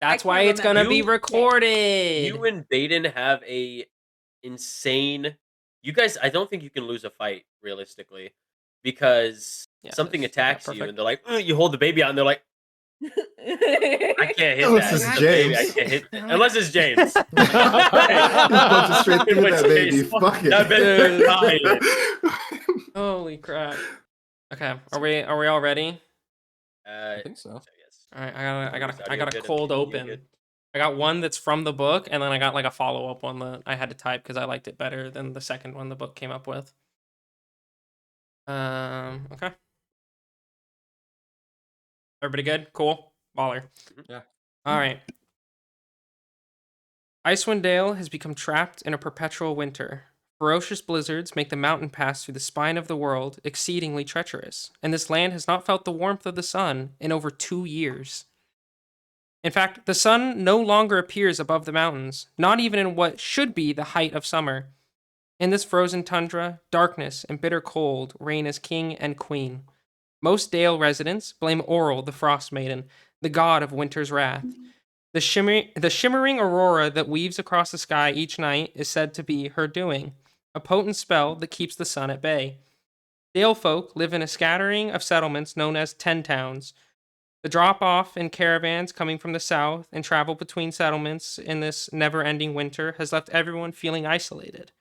That's why it's gonna be recorded. You and Baden have a insane. You guys, I don't think you can lose a fight realistically because Yeah, something okay, attacks you perfect. and they're like, "Ugh," you hold the baby out and they're like, I can't hit Unless that. it's It's a baby. I James. can't hit that. Unless it's James. Just punch it straight In through which that baby. case, Fuck that bitch is dying. it. Holy crap. Okay, are we all ready? I think so. Yes. All right, I got Audio a good, cold video open. good. I got one that's from the book, and then I got like a follow up one that I had to type because I liked it better than the second one the book came up with. Okay. Everybody good? Cool. Baller. Yeah. All right. Icewind Dale has become trapped in a perpetual winter. Ferocious blizzards make the mountain pass through the spine of the world exceedingly treacherous, and this land has not felt the warmth of the sun in over 2 years. In fact, the sun no longer appears above the mountains, not even in what should be the height of summer. In this frozen tundra, darkness and bitter cold reign as king and queen. Most Dale residents blame Auril, the Frost Maiden, the god of winter's wrath. The shimmering aurora that weaves across the sky each night is said to be her doing, a potent spell that keeps the sun at bay. Dale folk live in a scattering of settlements known as 10 towns. The drop off in caravans coming from the south and travel between settlements in this never ending winter has left everyone feeling isolated.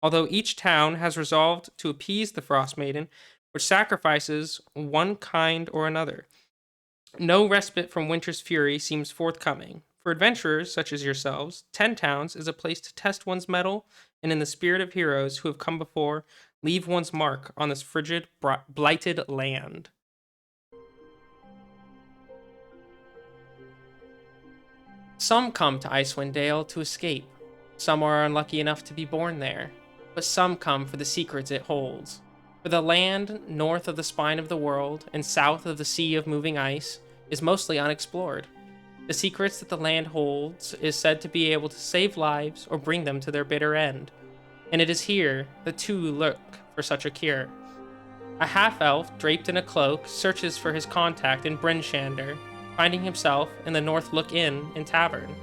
Although each town has resolved to appease the Frost Maiden, which sacrifices one kind or another. No respite from winter's fury seems forthcoming. For adventurers such as yourselves, 10 Towns is a place to test one's mettle and, in the spirit of heroes who have come before, leave one's mark on this frigid, blighted land. Some come to Icewind Dale to escape. Some are unlucky enough to be born there. But some come for the secrets it holds. For the land north of the spine of the world and south of the sea of moving ice is mostly unexplored. The secrets that the land holds is said to be able to save lives or bring them to their bitter end. And it is here the two look for such a cure. A half-elf draped in a cloak searches for his contact in Bryn-Shander, finding himself in the Northlook Inn and Tavern.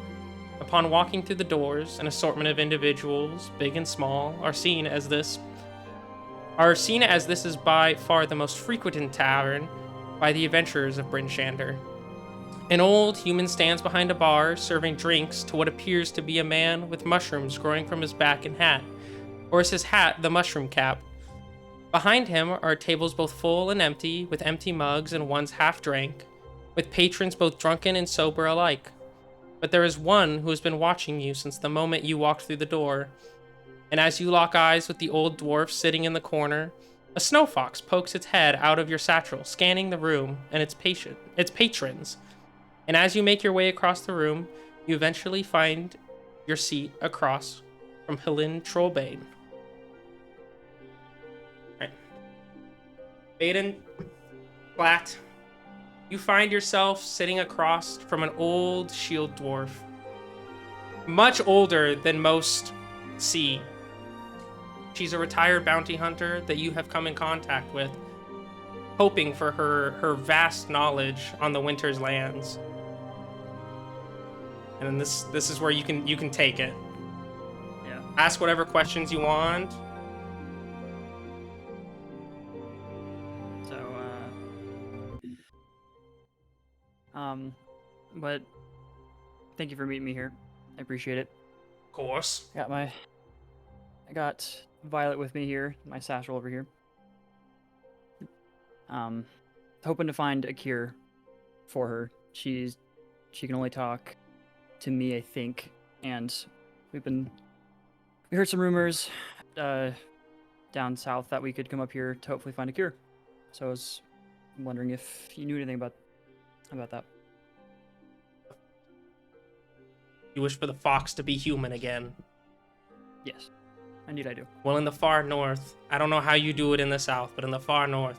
Upon walking through the doors, an assortment of individuals, big and small, are seen as this is by far the most frequented tavern by the adventurers of Bryn-Shander. An old human stands behind a bar, serving drinks to what appears to be a man with mushrooms growing from his back and hat, or is his hat the mushroom cap? Behind him are tables both full and empty, with empty mugs and ones half drank, with patrons both drunken and sober alike. But there is one who has been watching you since the moment you walked through the door. And as you lock eyes with the old dwarf sitting in the corner, a snow fox pokes its head out of your satchel, scanning the room and its patrons. And as you make your way across the room, you eventually find your seat across from Helene Trollbane. Right. Baden, flat. You find yourself sitting across from an old shield dwarf. Much older than most see. She's a retired bounty hunter that you have come in contact with, hoping for her vast knowledge on the winter's lands. And this is where you can take it. Yeah. Ask whatever questions you want. But thank you for meeting me here. I appreciate it. Of course. I got Violet with me here, my satchel over here. Hoping to find a cure for her. She can only talk to me, I think, and we heard some rumors down south that we could come up here to hopefully find a cure. So I was wondering if you knew anything about that. You wish for the fox to be human again. Yes, indeed I do. Well, in the far north, I don't know how you do it in the south, but in the far north,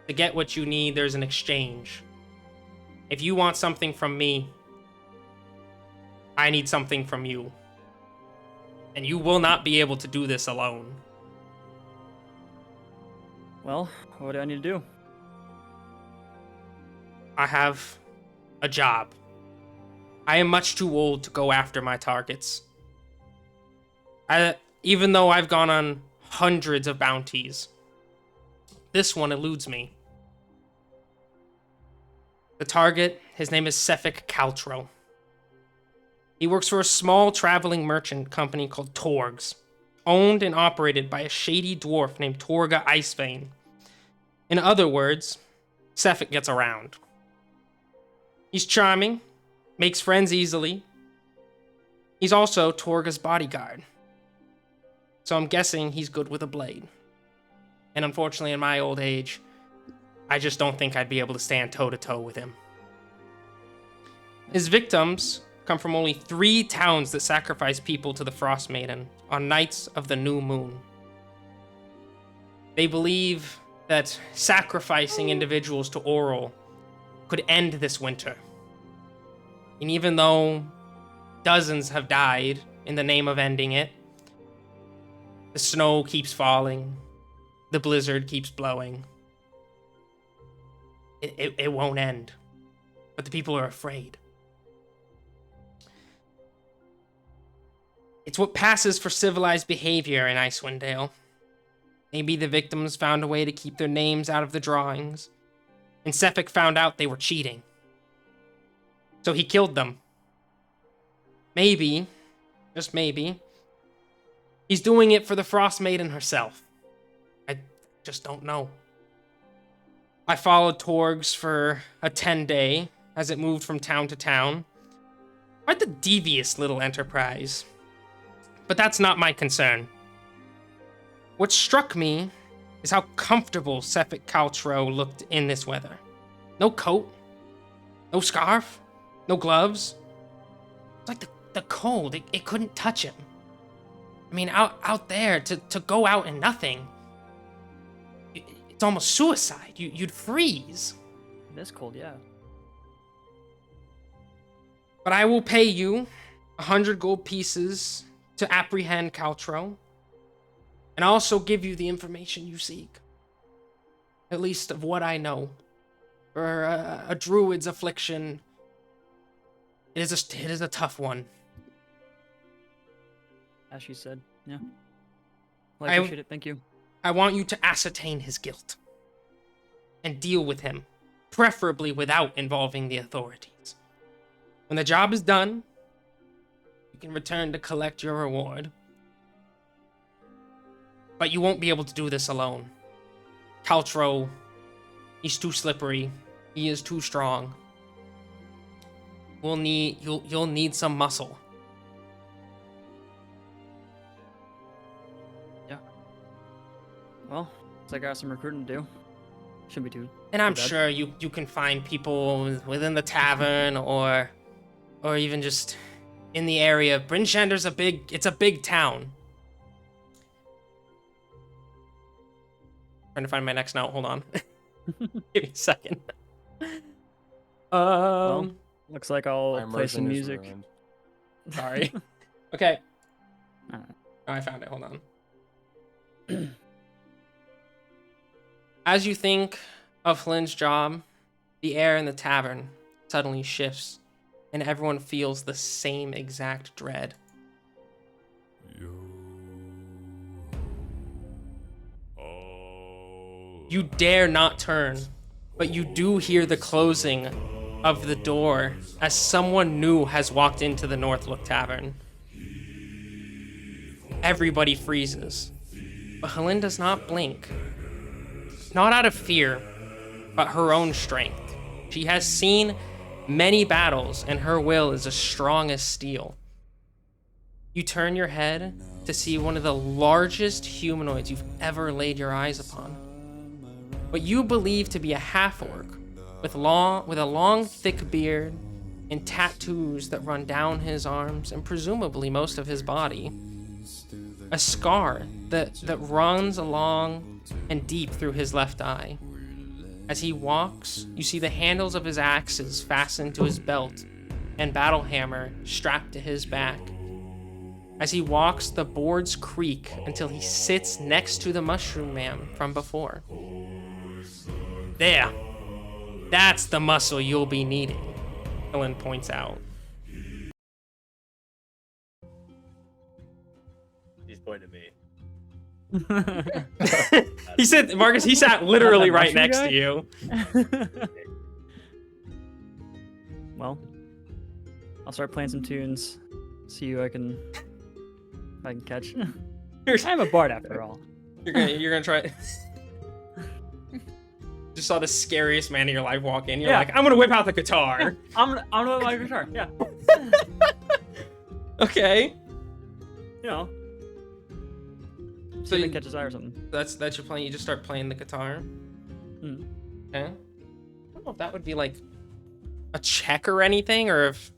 to get what you need, there's an exchange. If you want something from me, I need something from you. And you will not be able to do this alone. Well, what do I need to do? I have a job. I am much too old to go after my targets. Even though I've gone on hundreds of bounties, this one eludes me. The target, his name is Cephik Caltro. He works for a small traveling merchant company called Torgs, owned and operated by a shady dwarf named Torga Icewind. In other words, Cephik gets around. He's charming, makes friends easily. He's also Torga's bodyguard. So I'm guessing he's good with a blade. And unfortunately, in my old age, I just don't think I'd be able to stand toe-to-toe with him. His victims come from only 3 towns that sacrifice people to the Frost Maiden on nights of the new moon. They believe that sacrificing individuals to Auril could end this winter. And even though dozens have died in the name of ending it, the snow keeps falling, the blizzard keeps blowing. It won't end, but the people are afraid. It's what passes for civilized behavior in Icewind Dale. Maybe the victims found a way to keep their names out of the drawings, and Cephik found out they were cheating. So he killed them. Maybe, just maybe, he's doing it for the Frost Maiden herself. I just don't know. I followed Torgs for a 10-day as it moved from town to town. Quite the devious little enterprise. But that's not my concern. What struck me is how comfortable Cephik Caltro looked in this weather. No coat, no scarf, no gloves. It's like the cold, it couldn't touch him. I mean, out there, to go out in nothing, it's almost suicide. You'd freeze. It is cold, yeah. But I will pay you 100 gold pieces to apprehend Caltro, and I'll also give you the information you seek. At least of what I know. For a druid's affliction, it is a tough one. As she said, yeah. Well, I appreciate it, thank you. I want you to ascertain his guilt and deal with him, preferably without involving the authorities. When the job is done, you can return to collect your reward. But you won't be able to do this alone. Caltro, he's too slippery. He is too strong. You'll need some muscle. Yeah. Well, looks like I got some recruiting to do. Shouldn't be too. And I'm too bad. sure you can find people within the tavern or even just in the area. Brindshander's it's a big town. Trying to find my next note. Hold on. Give me a second. Well, looks like I'll My play some immersion is music. ruined. Sorry. Okay. Alright. Oh, I found it. Hold on. As you think of Flynn's job, the air in the tavern suddenly shifts, and everyone feels the same exact dread. You dare not turn, but you do hear the closing of the door as someone new has walked into the Northlook Tavern. Everybody freezes, but Helene does not blink. Not out of fear, but her own strength. She has seen many battles, and her will is as strong as steel. You turn your head to see one of the largest humanoids you've ever laid your eyes upon. What you believe to be a half-orc with a long, thick beard and tattoos that run down his arms and presumably most of his body. A scar that runs along and deep through his left eye. As he walks, you see the handles of his axes fastened to his belt and battle hammer strapped to his back. As he walks, the boards creak until he sits next to the mushroom man from before. There. That's the muscle you'll be needing, Helen points out. point at me. He said, Marcus, he sat literally That right mushroom next guy? to you. Well, I'll start playing some tunes. See who I can catch. I'm a bard after all. You're gonna try. Just saw the scariest man in your life walk in. You're Yeah. like, I'm gonna whip out the guitar. I'm gonna my guitar. Yeah. Okay. You know. So So you you- catch his eye or something. That's your plan. You just start playing the guitar. Mm. Okay. I don't know if that would be like a check or anything, or if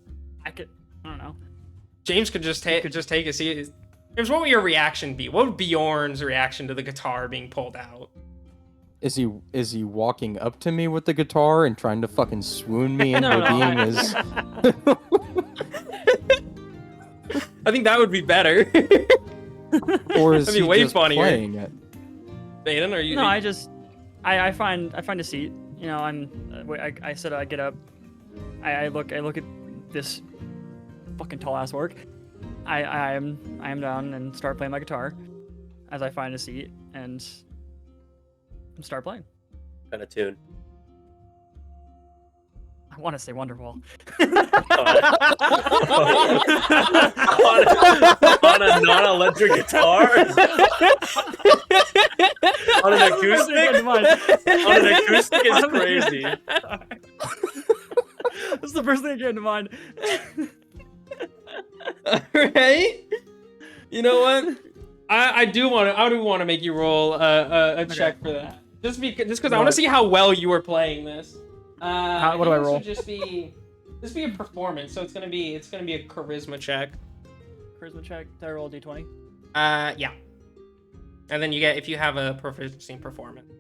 I don't know. James could just take it. See, James, what would your reaction be? What would Bjorn's reaction to the guitar being pulled out? Is he walking up to me with the guitar and trying to fucking swoon me into No. being his? I think that would be better. Or is That'd be he way just funnier. playing it? Aiden, are you? No, I find a seat. You know, I said I get up. I look at this fucking tall ass orc. I am down and start playing my guitar as I find a seat and start playing. Kind of tune. I want to say Wonderwall. On a non-electric guitar? On an acoustic? On an acoustic is crazy. That's the first thing that came to mind. Right? You know what? I do want to make you roll a check for that. Just because I want to see how well you are playing this. What do I roll? This would just be a performance, so it's gonna be a charisma check. Charisma check. Did I roll a d20? Yeah. And then you get if you have a proficiency performance.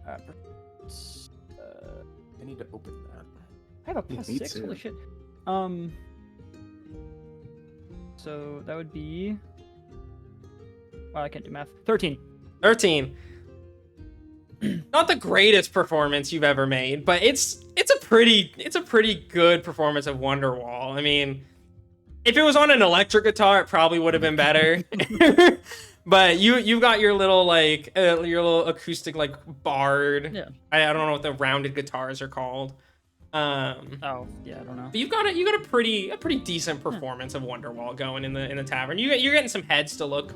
I need to open that. I have a Yeah, plus me 6. too. Holy shit. So that would be. Wow, I can't do math. 13. 13. Not the greatest performance you've ever made, but it's a pretty good performance of Wonderwall. I mean, if it was on an electric guitar, it probably would have been better. But you got your little like your little acoustic like bard. Yeah. I don't know what the rounded guitars are called. Oh, yeah, I don't know. But you got a pretty decent performance of Wonderwall going in the tavern. You're getting some heads to look.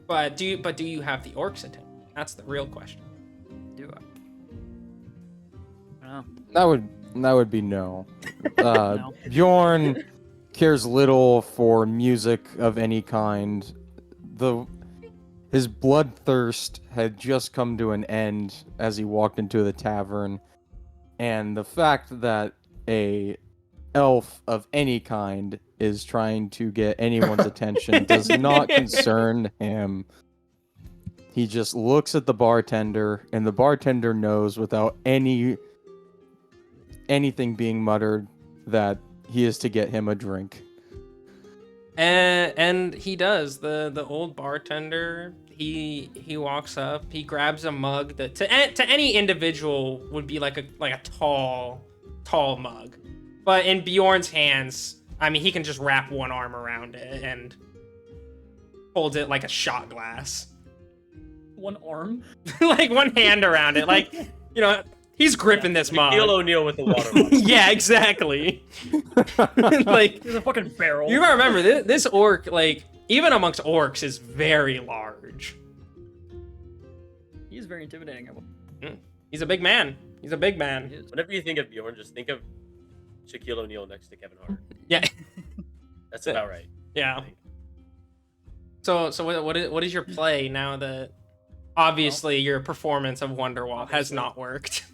But do you have the orcs attend? That's the real question. Do I? I don't That would be no. No. Bjorn cares little for music of any kind. His bloodthirst had just come to an end as he walked into the tavern, and the fact that a elf of any kind is trying to get anyone's attention does not concern him. He just looks at the bartender, and the bartender knows without anything being muttered that he is to get him a drink. And he does. The old bartender, he walks up, he grabs a mug that to any individual would be like a tall mug. But in Bjorn's hands, I mean, he can just wrap one arm around it and holds it like a shot glass. One arm? Like one hand around it. Like, you know, he's gripping this mug. Shaquille O'Neal with the water bottle. Yeah, exactly. Like, There's a fucking barrel. you gotta remember, this orc, like, even amongst orcs, is very large. He's very intimidating. He's a big man. He's a big man. Whenever you think of Bjorn, just think of Shaquille O'Neal next to Kevin Hart. Yeah. That's about right. Yeah. So what is your play now that obviously your performance of Wonderwall has Obviously. not worked?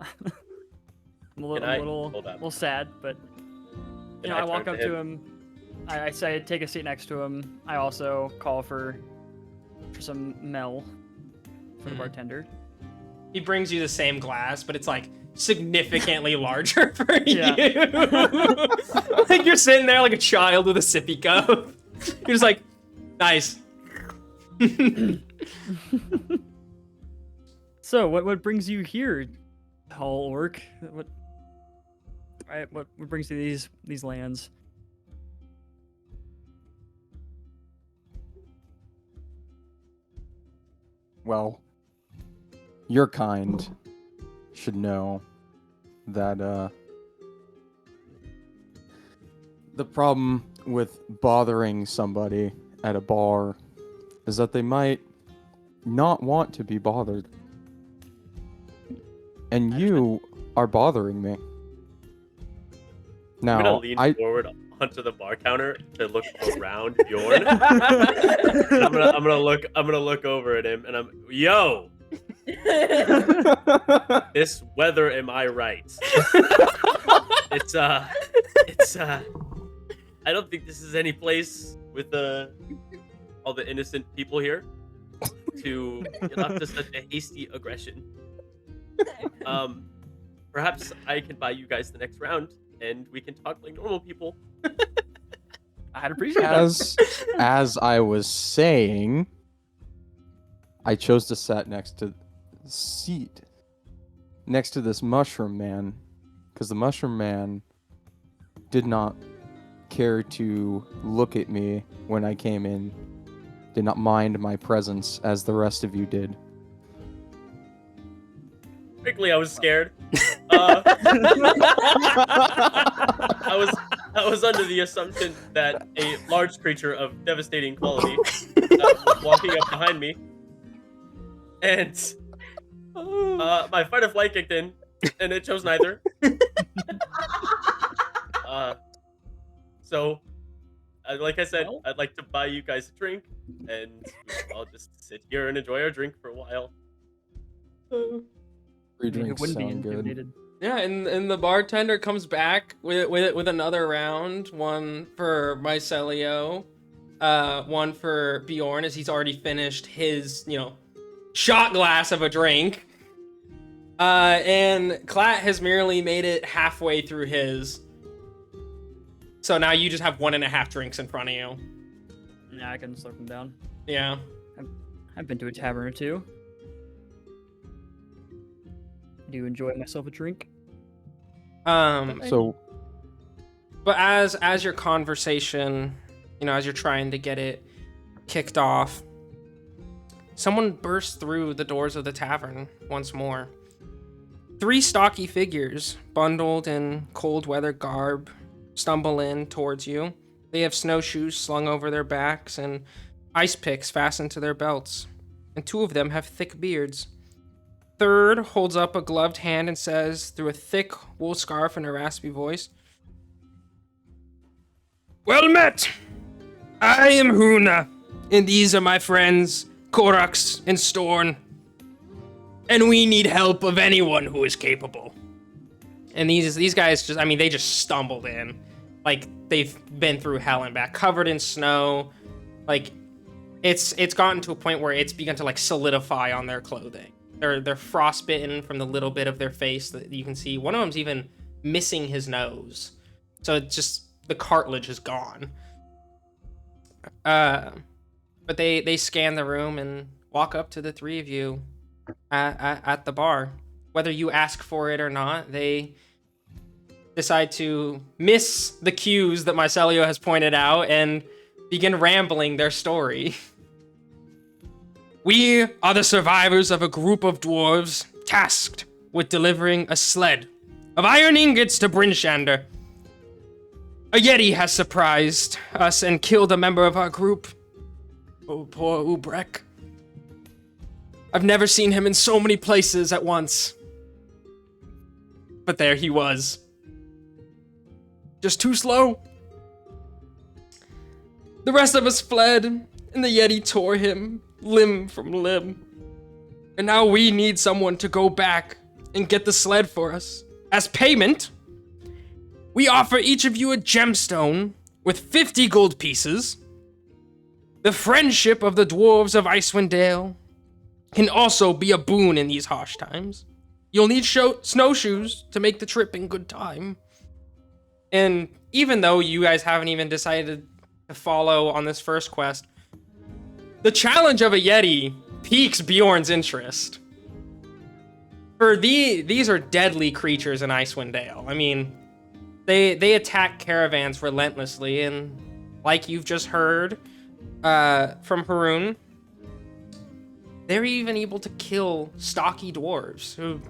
I'm a Can I- little, hold on. little sad, but you Can know, I I walk turn up to to him. I say take a seat next to him. I also call for some mel for the Mhm. bartender. He brings you the same glass, but it's like significantly larger for Yeah. you. Like you're sitting there like a child with a sippy cup. You're just like, nice. So, what brings you here, tall orc? What brings you these lands? well, your kind should know that the problem with bothering somebody at a bar is that they might not want to be bothered. And you are bothering me. I'm gonna Now, lean forward onto the bar counter to look around Bjorn. I'm gonna look over at him, and yo, this weather, am I right? It's I don't think this is any place with all the innocent people here to get up to such a hasty aggression. Perhaps I can buy you guys the next round, and we can talk like normal people. I'd appreciate that. As I was saying, I chose to sit next to this mushroom man, because the mushroom man did not care to look at me when I came in, did not mind my presence as the rest of you did. Frankly, I was scared. I was under the assumption that a large creature of devastating quality was walking up behind me, and my fight or flight kicked in, and it chose neither. So, like I said, I'd like to buy you guys a drink, and I'll just sit here and enjoy our drink for a while. Free drinks wouldn't be sound good. intimidated. Yeah, and the bartender comes back with another round, one for Mycelio, one for Bjorn, as he's already finished his, shot glass of a drink. And Clat has merely made it halfway through his. So now you just have 1.5 drinks in front of you. Yeah, I can slow them down. Yeah. I've been to a tavern or two. I do enjoy myself a drink. So, But as your conversation, as you're trying to get it kicked off, someone bursts through the doors of the tavern once more. 3 stocky figures, bundled in cold weather garb, stumble in towards you. They have snowshoes slung over their backs and ice picks fastened to their belts, and 2 of them have thick beards. Third holds up a gloved hand and says, through a thick wool scarf and a raspy voice, "Well met! I am Huna, and these are my friends, Korax and Storn. And we need help of anyone who is capable." And these guys they just stumbled in. Like, they've been through hell and back, covered in snow. Like, it's gotten to a point where it's begun to, solidify on their clothing. They're frostbitten from the little bit of their face that you can see. One of them's even missing his nose. So it's just, the cartilage is gone. But they scan the room and walk up to the 3 of you at the bar. Whether you ask for it or not, they decide to miss the cues that Mycelio has pointed out and begin rambling their story. "We are the survivors of a group of dwarves tasked with delivering a sled of iron ingots to Brynshander. A Yeti has surprised us and killed a member of our group. Oh, poor Ubrek. I've never seen him in so many places at once. But there he was. Just too slow. The rest of us fled, and the Yeti tore him limb from limb. And now we need someone to go back and get the sled for us. As payment, we offer each of you a gemstone with 50 gold pieces. The friendship of the dwarves of Icewind Dale can also be a boon in these harsh times. You'll need snowshoes to make the trip in good time." And even though you guys haven't even decided to follow on this first quest, the challenge of a Yeti piques Bjorn's interest. For these are deadly creatures in Icewind Dale. I mean, they attack caravans relentlessly, and like you've just heard from Haroon, they're even able to kill stocky dwarves who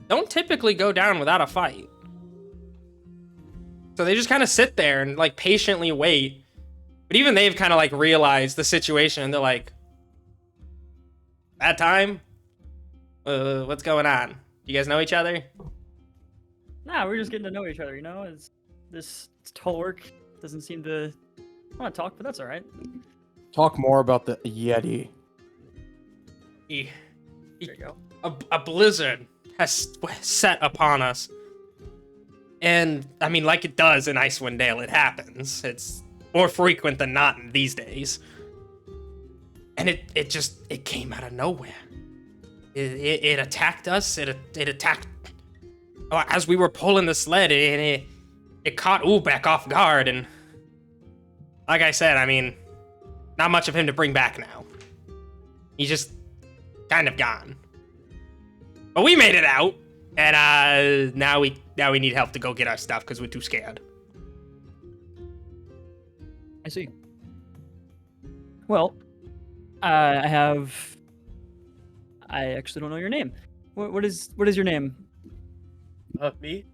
don't typically go down without a fight. So they just kind of sit there and like patiently wait. But even they've kind of like realized the situation and they're like, that time? What's going on? You guys know each other? Nah, we're just getting to know each other, you know? It's total work. Doesn't seem to want to talk, but that's all right. Talk more about the Yeti. He- There you go. a blizzard has set upon us. And, I mean, like it does in Icewind Dale, it happens. It's more frequent than not these days. And it came out of nowhere. It attacked us, it attacked... as we were pulling the sled, and it caught Ubek off guard, and... like I said, I mean, not much of him to bring back now. He's just kind of gone. But we made it out, and now we need help to go get our stuff because we're too scared. I see. Well, I actually don't know your name. What is your name? Me?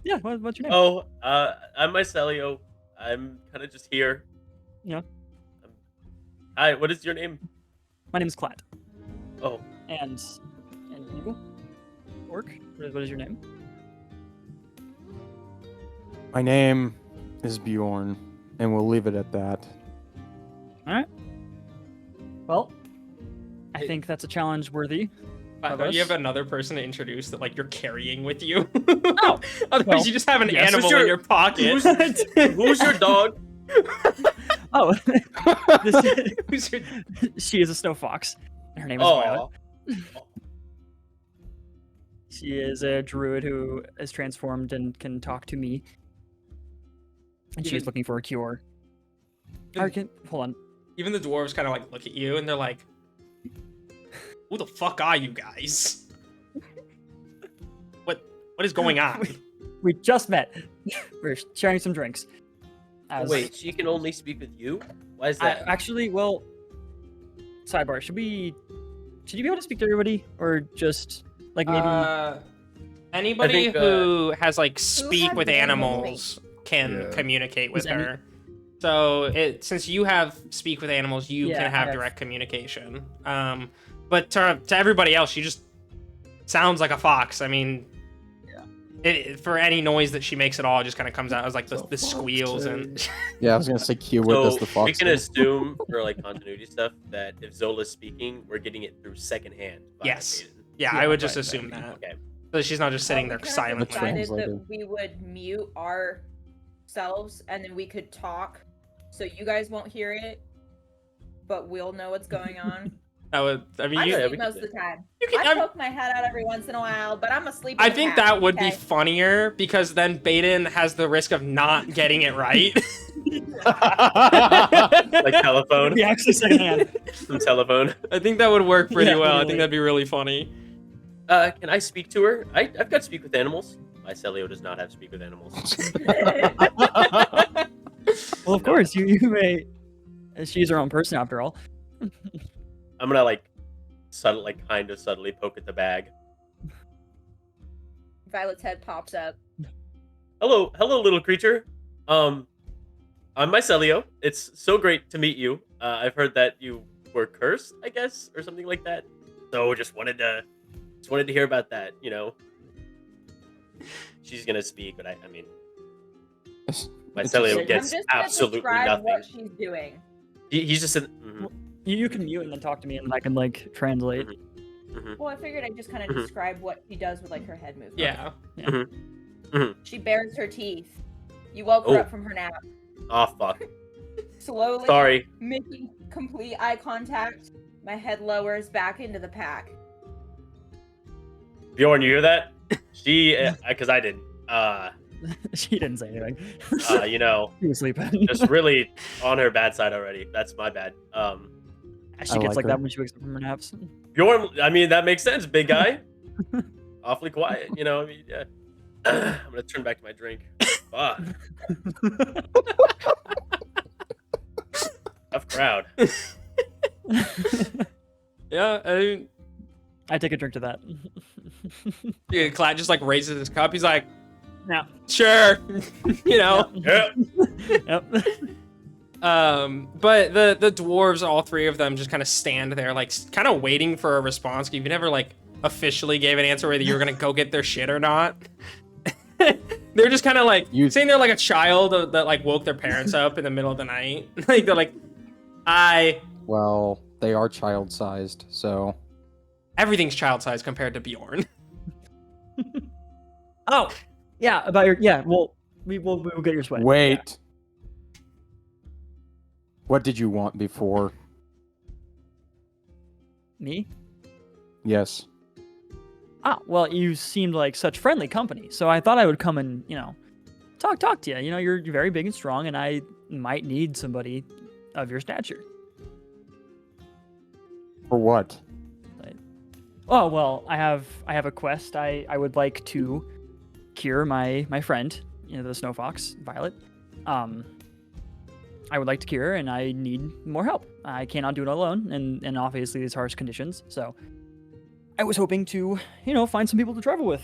Yeah, what's your name? Oh, I'm Mycelio. I'm kind of just here. Yeah. Hi, what is your name? My name is Clat. Oh, And you? Orc? What is your name? My name is Bjorn, and we'll leave it at that. Alright. Well, I think that's a challenge worthy. I Of thought you us? have another person to introduce that like you're carrying with you. Oh, Otherwise, well, you just have an yes. animal Who's your- in your pocket. who's your dog? Oh, this, Who's your... she is a snow fox. Her name is Violet. Oh, She is a druid who is transformed and can talk to me. And she's Even- looking for a cure. Hold on. Even the dwarves kind of like look at you and they're like, "Who the fuck are you guys? What is going on?" We just met. We're sharing some drinks. As- wait, she can only speak with you? Why is I, that? actually, well, sidebar. Should you be able to speak to everybody, or just like maybe? Anybody think, who has like speak has with the animal animals can Yeah. communicate with Is any- her. So since you have speak with animals, you Yeah, can I have have- direct communication. But to everybody else, she just sounds like a fox. I mean, for any noise that she makes at all, it just kind of comes out as like the Fox squeals too. and. Yeah, I was gonna say Q. What does the So fox we can do? assume for like continuity stuff that if Zola's speaking, we're getting it through secondhand. via Yes. Maiden. Yeah, Yeah, I would just right, assume right. that. Okay. So she's not just sitting there We kind of silently. decided Translator. that we would mute ourselves and then we could talk, so you guys won't hear it, but we'll know what's going on. That would. I mean, I you, yeah, sleep we most can of the time. you can. I I'm- poke my head out every once in a while, but I'm asleep. I in the think couch, that would be okay? funnier because then Baden has the risk of not getting it right. Like telephone. Yeah, actually secondhand. Some telephone. I think that would work pretty Yeah, well. I really. think that'd be really funny. Can I speak to her? I've got speak with animals. Mycelio does not have speak with animals. Well, of course you may. She's her own person after all. I'm gonna like kind of subtly poke at the bag. Violet's head pops up. Hello, little creature. I'm Mycelio. It's so great to meet you. I've heard that you were cursed, I guess, or something like that. So just wanted to hear about that. You know, she's gonna speak, but I mean, Mycelio I'm gets just gonna absolutely describe nothing. what she's doing. He's just in. Mhm, You can mute and then talk to me, and then I can like translate. mhm. Well, I figured I'd just kind of Mhm. describe what she does with like her head movement. Yeah. She bares her teeth. You woke her Oh. up from her nap. Oh fuck. Slowly, Sorry. making complete eye contact, my head lowers back into the pack. Bjorn, you hear that? She, because I didn't. She didn't say anything. You know, She was sleeping. just really on her bad side already. That's my bad. She I gets like like her. that when she wakes up from her naps. Bjorn, I mean, that makes sense, big guy. Awfully quiet, you know. I mean, yeah. I'm gonna turn back to my drink. Fuck. Tough crowd. Yeah, I take a drink to that. yeah, Clat just like raises his cup. He's like, Yeah. sure, you know. Yeah. Yep. But the dwarves, all three of them, just kind of stand there, like kind of waiting for a response. You never like officially gave an answer whether you were gonna go get their shit or not. They're just kind of like sitting there like a child that like woke their parents up in the middle of the night. Like they're like, Well, they are child-sized, so... everything's child-sized compared to Bjorn. Oh, yeah. About your Well, we will get your sweat. Wait. Yeah. What did you want before? Me? Yes. Ah, well, you seemed like such friendly company, so I thought I would come and talk to you. You know, you're very big and strong, and I might need somebody of your stature. For what? Oh well, I have a quest. I would like to cure my friend, the snow fox, Violet. I would like to cure her, and I need more help. I cannot do it alone, and obviously these harsh conditions. So I was hoping to, find some people to travel with,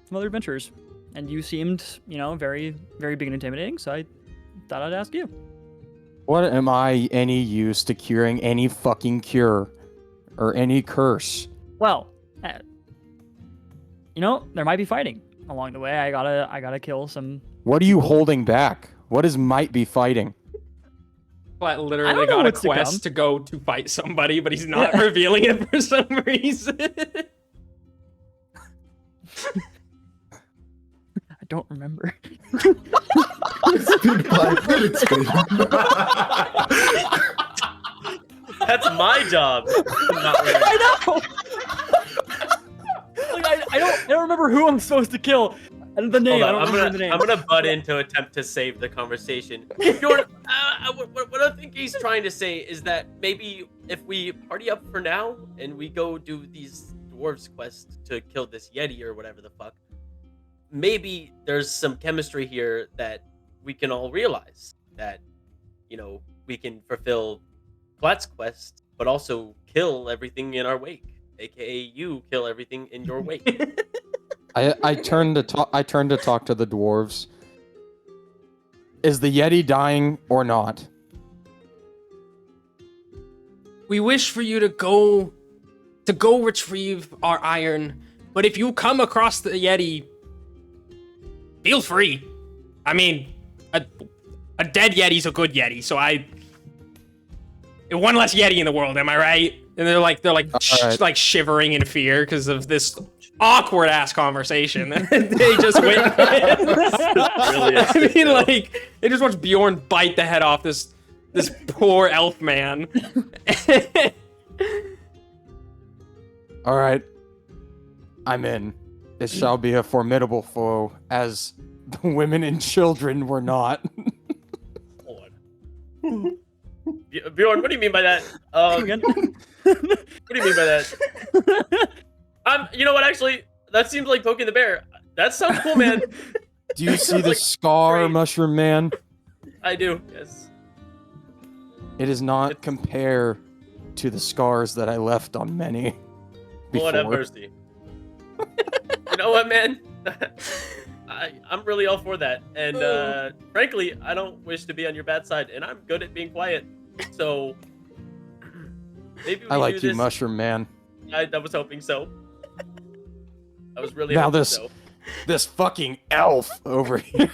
some other adventurers. And you seemed, very, very big and intimidating. So I thought I'd ask you. What am I any use to curing any fucking cure? Or any curse? Well, there might be fighting along the way. I gotta kill some. What are you holding back? What is might be fighting? Clat I literally don't know got a what's to come. quest to go to fight somebody, but he's not revealing it for some reason. I don't remember. It's been 5 minutes, baby. That's my job. Not really. I know. Like, I don't remember who I'm supposed to kill. And the name. Hold on, I don't remember the name. I'm gonna butt in to attempt to save the conversation. Bjorn, what I think he's trying to say is that maybe if we party up for now and we go do these dwarves quests to kill this yeti or whatever the fuck, maybe there's some chemistry here that we can all realize that, we can fulfill Plat's quest, but also kill everything in our wake, aka you kill everything in your wake. I turned to talk to the dwarves. Is the Yeti dying or not? We wish for you to go retrieve our iron, but if you come across the Yeti, feel free. I mean, a dead Yeti's a good Yeti, so one less Yeti in the world, am I right? And they're like right. like shivering in fear because of this awkward ass conversation that they just witnessed. I mean, like they just watched Bjorn bite the head off this poor elf man. All right. I'm in. It shall be a formidable foe, as the women and children were not. Lord. Bjorn, what do you mean by that? Again? What do you mean by that? You know what? Actually, that seems like poking the bear. That sounds cool, man. Do you see the Like, scar, great. Mushroom Man? I do. Yes. It is not compare to the scars that I left on many Lord have before. mercy. You know what, man? I'm really all for that. And frankly, I don't wish to be on your bad side, and I'm good at being quiet. So maybe we I like do you, this. Mushroom Man. I was hoping so. I was really Now hoping this- so. This fucking elf over here.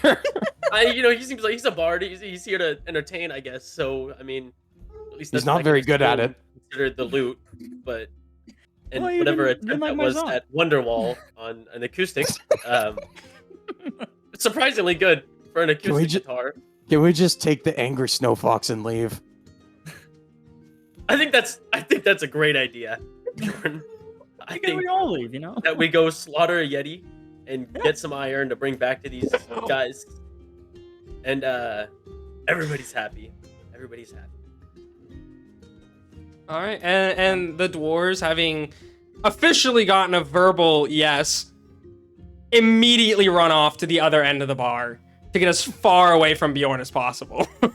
He seems like he's a bard. He's here to entertain, I guess. So I mean, at least He's that's what I not can very good at still it. consider the loot, but and Well, you whatever didn't attempt like that my was song. at Wonderwall on an acoustic, surprisingly good for an we acoustic ju- guitar. Can we just take the angry snow fox and leave? I think that's a great idea. Jordan. I Can we think all leave? that we go slaughter a yeti and get some iron to bring back to these guys, and everybody's happy. Everybody's happy. All right, and the dwarves, having officially gotten a verbal yes, immediately run off to the other end of the bar to get as far away from Bjorn as possible. They're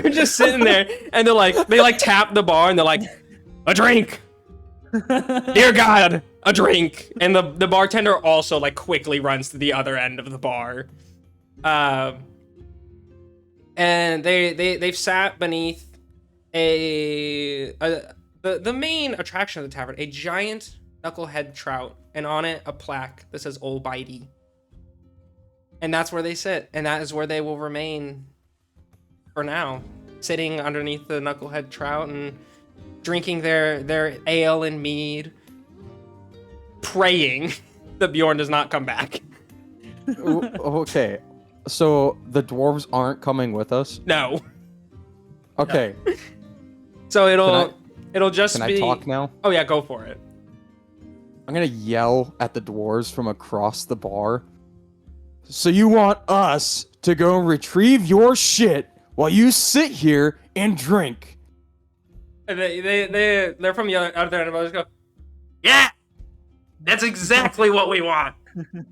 just sitting there, and they tap the bar, and they're like, a drink. Dear God, a drink. And the bartender also like quickly runs to the other end of the bar. And they've sat beneath the main attraction of the tavern, a giant knucklehead trout, and on it a plaque that says Old Bitey. And that's where they sit, and that is where they will remain for now, sitting underneath the knucklehead trout and drinking their ale and mead, praying that Bjorn does not come back. Okay, so the dwarves aren't coming with us? No. Okay. So it'll just Can be... I talk now? Oh yeah, go for it. I'm gonna yell at the dwarves from across the bar. So you want us to go retrieve your shit while you sit here and drink? And they're from the other end of us. Go, yeah, that's exactly what we want.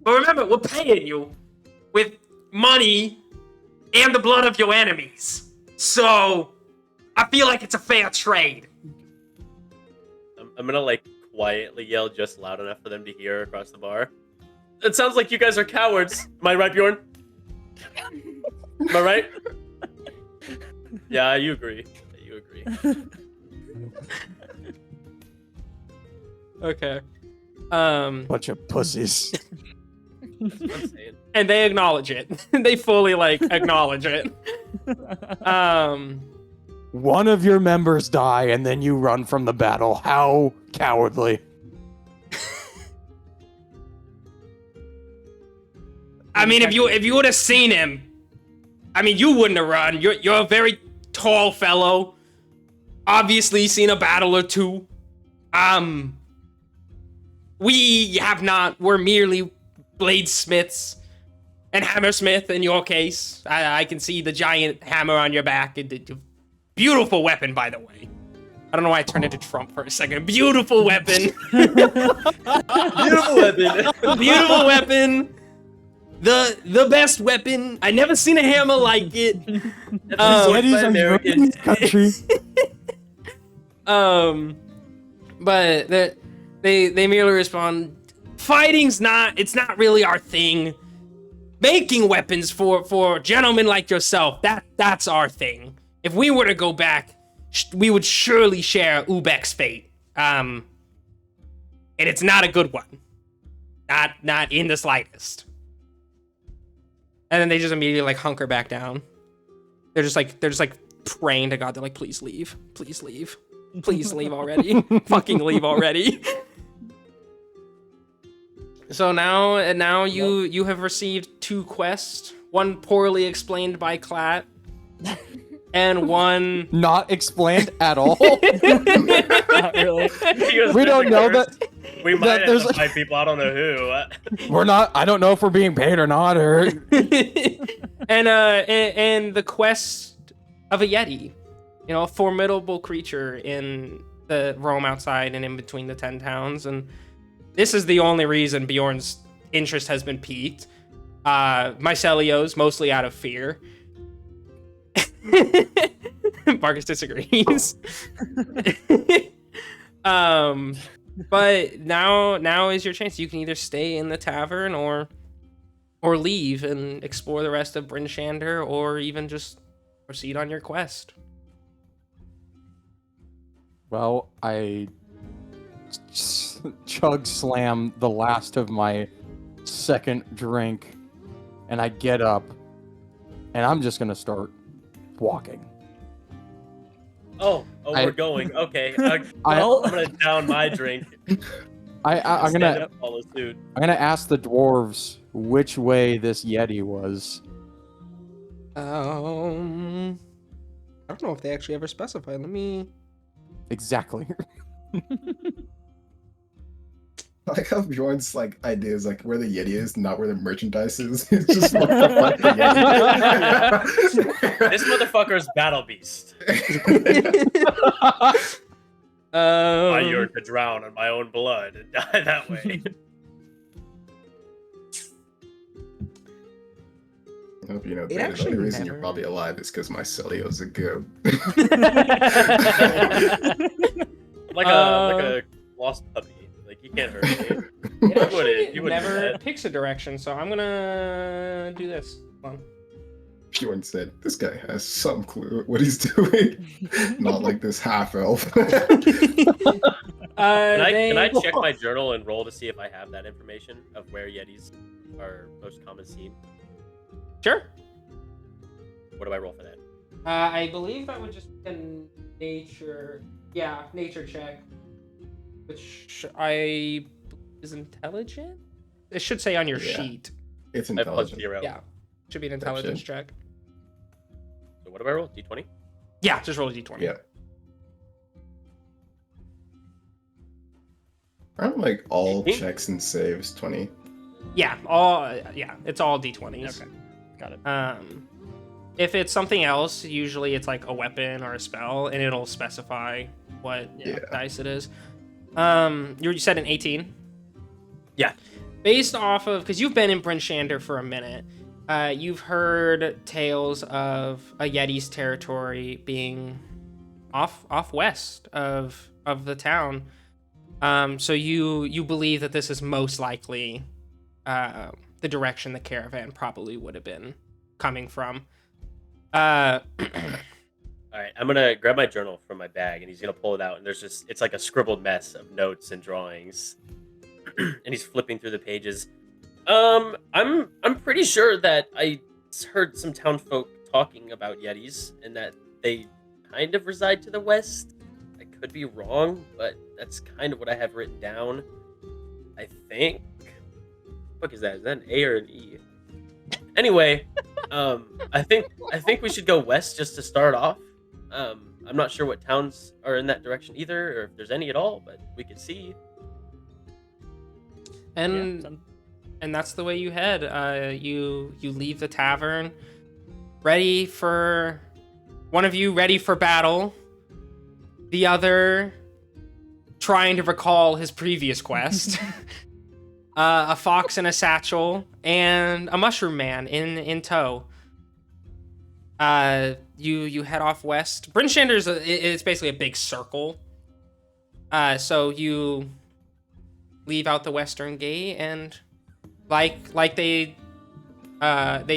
But remember, we're paying you with money and the blood of your enemies. So I feel like it's a fair trade. I'm gonna like quietly yell just loud enough for them to hear across the bar. It sounds like you guys are cowards. Am I right, Bjorn? Am I right? Yeah, you agree. You agree. Okay. Bunch of pussies. That's what I'm saying. And they acknowledge it. They fully acknowledge it. One of your members die and then you run from the battle. How cowardly. I mean, if you would have seen him, I mean, you wouldn't have run. You're a very tall fellow. Obviously seen a battle or two. We have not. We're merely bladesmiths and hammersmith in your case. I can see the giant hammer on your back. Beautiful weapon, by the way. I don't know why I turned into Trump for a second. Beautiful weapon. Beautiful weapon. Beautiful weapon. The best weapon. I never seen a hammer like it. Yetis are American. country. But they merely respond, fighting's it's not really our thing. Making weapons for gentlemen like yourself, that's our thing. If we were to go back, we would surely share Ubek's fate. And it's not a good one. Not in the slightest. And then they just immediately hunker back down. They're just praying to God. They're like, please leave. Please leave. Please leave already. Fucking leave already. So now you have received 2 quests. One poorly explained by Clat. And one Not explained at all. Not really. We don't know that. We might have there's to fight people. I don't know who. We're not. I don't know if we're being paid or not. Or and the quest of a Yeti, a formidable creature in the realm outside and in between the 10 towns. And this is the only reason Bjorn's interest has been piqued. Mycelio's mostly out of fear. Marcus disagrees. But now is your chance. You can either stay in the tavern or leave and explore the rest of Bryn Shander, or even just proceed on your quest. well, I chug slam the last of my second drink, and I get up, and I'm just gonna start walking. We're going. Okay. I- I'm gonna down my drink. I'm Stand gonna up, follow suit. I'm gonna ask the dwarves which way this Yeti was. I don't know if they actually ever specified. Let me. Exactly. I like how Bjorn's idea is where the Yeti is, not where the merchandise is. It's just what the fuck the Yeti. This motherfucker's battle beast. I yearn to drown in my own blood and die that way. I hope you know, It Beta, the actually only reason never- you're probably alive is because my Celio's a goat. Like a lost puppy. Like he can't hurt me. It You actually wouldn't do never that. picks a direction, so I'm gonna do this. Hold on. Bjorn said, "This guy has some clue what he's doing. Not like this half elf." Can I check my journal and roll to see if I have that information of where Yetis are most common seen? Sure. What do I roll for that? I believe that would just be a nature. Yeah, nature check. Which I is intelligent. It should say on your Yeah. sheet. It's I have plus intelligent. 0. Yeah, should be an intelligence Perception. check. So what do I roll? D20? Yeah, just roll a d20. Yeah. Aren't like all 18? checks and saves 20? Yeah, it's all d20s. Okay, got it. If it's something else, usually it's like a weapon or a spell, and it'll specify what Yeah. dice it is. You said an 18. Yeah. Based off of, because you've been in Bryn Shander for a minute, you've heard tales of a Yeti's territory being off west of the town. So you believe that this is most likely the direction the caravan probably would have been coming from. All right, I'm gonna grab my journal from my bag, and he's gonna pull it out, and it's like a scribbled mess of notes and drawings, and he's flipping through the pages. I'm pretty sure that I heard some townfolk talking about Yetis, and that they kind of reside to the west. I could be wrong, but that's kind of what I have written down. I think. What is that? Is that an A or an E? Anyway, I think we should go west just to start off. I'm not sure what towns are in that direction either, or if there's any at all, but we could see. And Yeah, and that's the way you head. You leave the tavern, ready for one of you ready for battle, the other trying to recall his previous quest. A fox in a satchel and a mushroom man in tow. You head off west. Bryn Shander's it's basically a big circle. So you leave out the western gate, and like they'd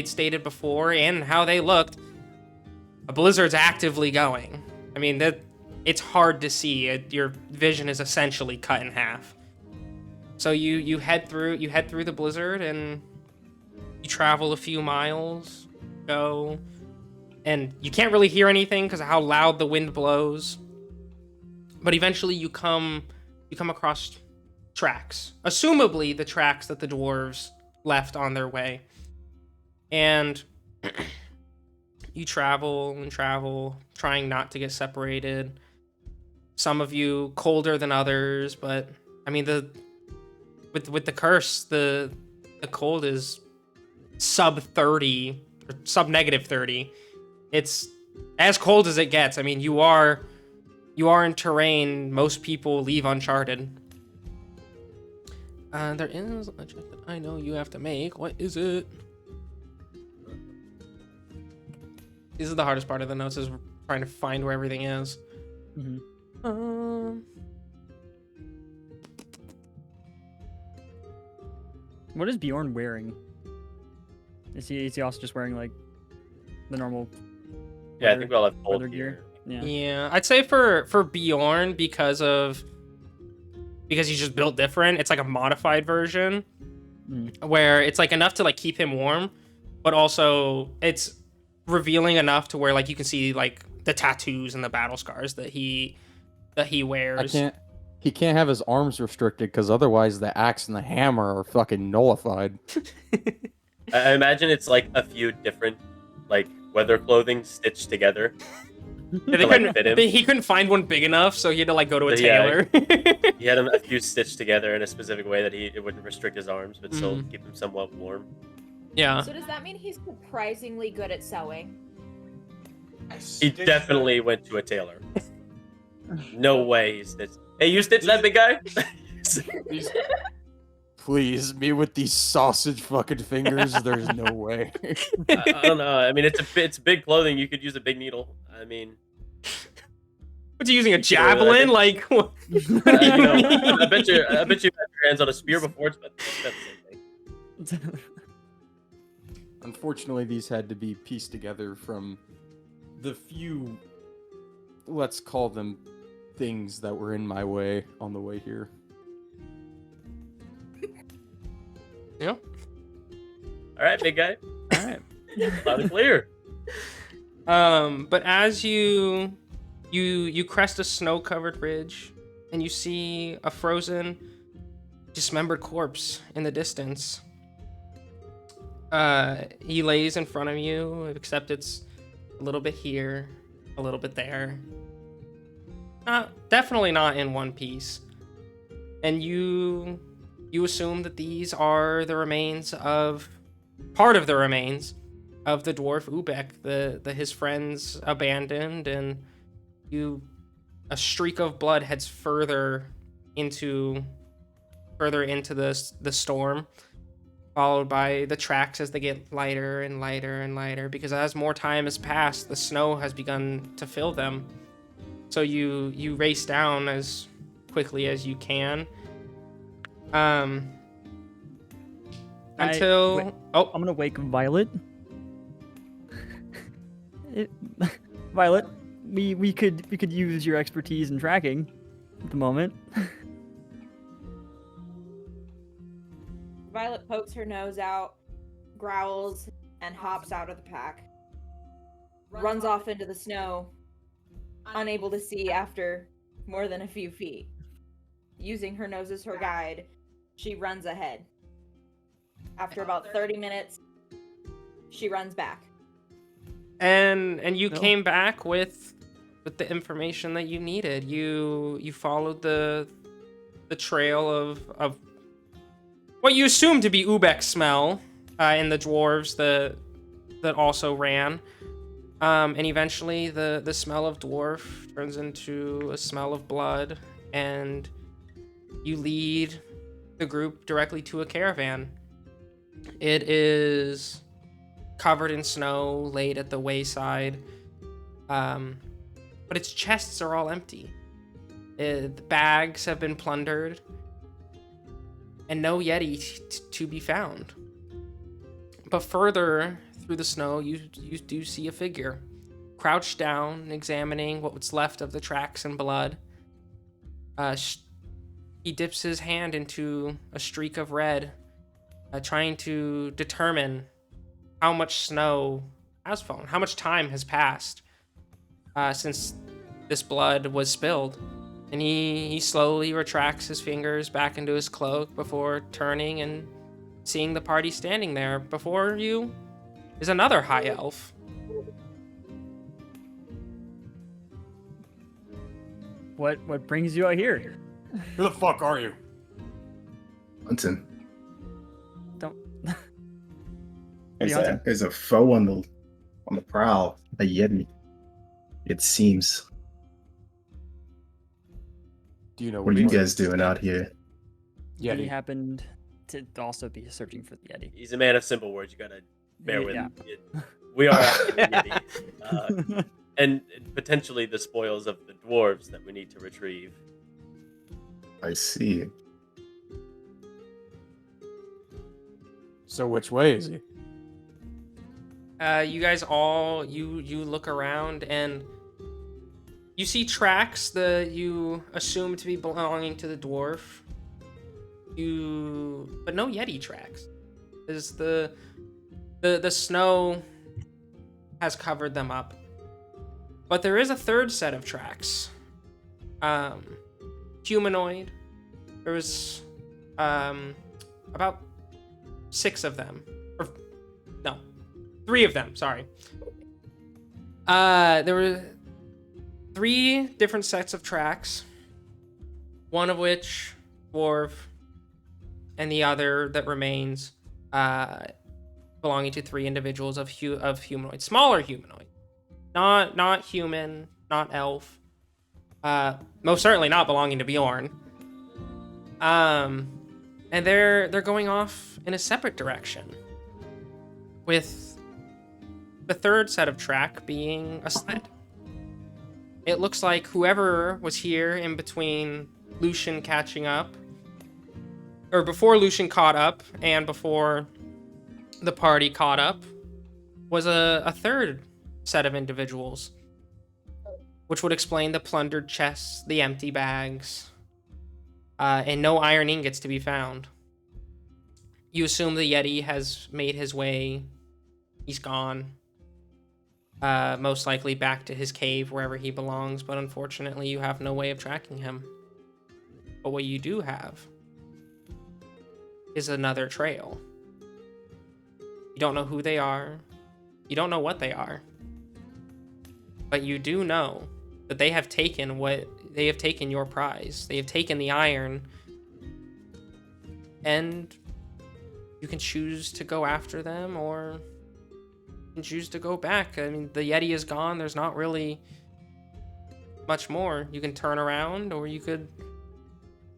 stated before and how they looked, a blizzard's actively going. I mean, it's hard to see. Your vision is essentially cut in half. So you head through the blizzard, and you travel a few miles, go, and you can't really hear anything because of how loud the wind blows. But eventually you come across tracks, assumably the tracks that the dwarves left on their way. And you travel and travel, trying not to get separated. Some of you colder than others, but I mean with the curse, the cold is sub 30 or sub negative 30. It's as cold as it gets. I mean, you are in terrain most people leave uncharted. There is a check that I know you have to make. What is it? This is the hardest part of the notes, is trying to find where everything is. Mm-hmm. What is Bjorn wearing? Is he also just wearing like the normal? Yeah, I think we all have weather cold gear. Yeah. Yeah, I'd say for Bjorn, because he's just built different, it's like a modified version where it's like enough to like keep him warm, but also it's revealing enough to where like you can see like the tattoos and the battle scars that he wears. He can't have his arms restricted because otherwise the axe and the hammer are fucking nullified. I imagine it's like a few different like weather clothing stitched together. Yeah, to, like, fit him. he couldn't find one big enough, so he had to like go to a Yeah. tailor. He had them a few stitched together in a specific way that it wouldn't restrict his arms, but still keep him somewhat warm. Yeah. So does that mean he's surprisingly good at sewing? He definitely went to a tailor. No way he stitched. Hey, you stitched that big guy? Please, me with these sausage fucking fingers. There's no way. I don't know. I mean, it's big clothing. You could use a big needle. I mean, What's he using, a I javelin? think- Like, what? you know, I bet you had your hands on a spear before. It's about the same thing. Unfortunately, these had to be pieced together from the few, let's call them, things that were in my way on the way here. Yeah. All right, big guy. All right. Loud and clear. But as you crest a snow-covered ridge, and you see a frozen, dismembered corpse in the distance. He lays in front of you, except it's a little bit here, a little bit there. Definitely not in one piece. And you assume that these are part of the remains of the dwarf Ubek, his friends abandoned, and a streak of blood heads further into the storm, followed by the tracks as they get lighter and lighter and lighter, because as more time has passed, the snow has begun to fill them. So you race down as quickly as you can. Until I'm gonna wake Violet. Violet, we could use your expertise in tracking at the moment. Violet pokes her nose out, growls, and hops out of the pack. Runs off into the snow, unable to see after more than a few feet. Using her nose as her guide, she runs ahead. After about 30 minutes, she runs back. And you came back with the information that you needed. You followed the trail of what you assume to be Ubek's smell in the dwarves that also ran. And eventually the smell of dwarf turns into a smell of blood, and you lead the group directly to a caravan. It is covered in snow, laid at the wayside, but its chests are all empty. The bags have been plundered, and no Yeti to be found. But further through the snow, you do see a figure, crouched down, examining what's left of the tracks and blood. He dips his hand into a streak of red, trying to determine how much snow has fallen, how much time has passed since this blood was spilled. And he slowly retracts his fingers back into his cloak before turning and seeing the party standing there. Before you is another high elf. What brings you out here? Who the fuck are you? Hunting. Don't. There's a foe on the prowl. A Yeti. It seems. Do you know What are you guys doing out here? He Yeti. happened to also be searching for the Yeti. He's a man of simple words. You gotta bear with Yeah. him. We are after the Yeti. And potentially the spoils of the dwarves that we need to retrieve. I see. So which way is he? You guys all you look around and you see tracks that you assume to be belonging to the dwarf. But no Yeti tracks. Is the snow has covered them up. But there is a third set of tracks. Humanoid. There was about 6 of them. Or no, 3 of them, sorry. There were 3 different sets of tracks. One of which dwarf, and the other that remains belonging to 3 individuals of humanoid, smaller humanoid. Not human, not elf. Most certainly not belonging to Bjorn. And they're going off in a separate direction, with the third set of track being a sled. It looks like whoever was here in between Lucian catching up, or before Lucian caught up and before the party caught up, was a third set of individuals, which would explain the plundered chests, the empty bags, and no iron ingots to be found. You assume the Yeti has made his way. He's gone. Most likely back to his cave, wherever he belongs, but unfortunately you have no way of tracking him. But what you do have is another trail. You don't know who they are. You don't know what they are. But you do know that they have taken your prize. They have taken the iron, and you can choose to go after them, or you can choose to go back. I mean, the Yeti is gone. There's not really much more. You can turn around, or you could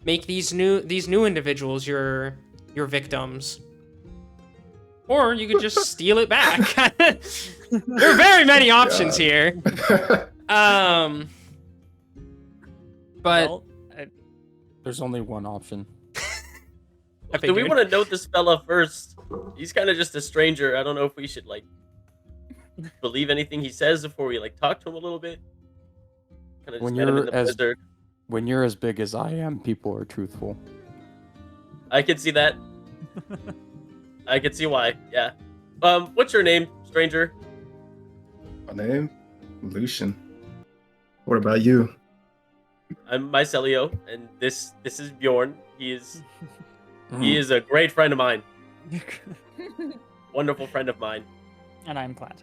make these new individuals your victims. Or you could just steal it back. There are very many options here. But Well, There's only one option. Do we want to note this fella first? He's kind of just a stranger. I don't know if we should like believe anything he says before we like talk to him a little bit. Kind of When just met him in you're the blizzard. When you're as big as I am, people are truthful. I can see that. I can see why. Yeah. What's your name, stranger? My name? Lucian. What about you? I'm Mycelio, and this is Bjorn. He is a great friend of mine. Wonderful friend of mine. and I'm glad.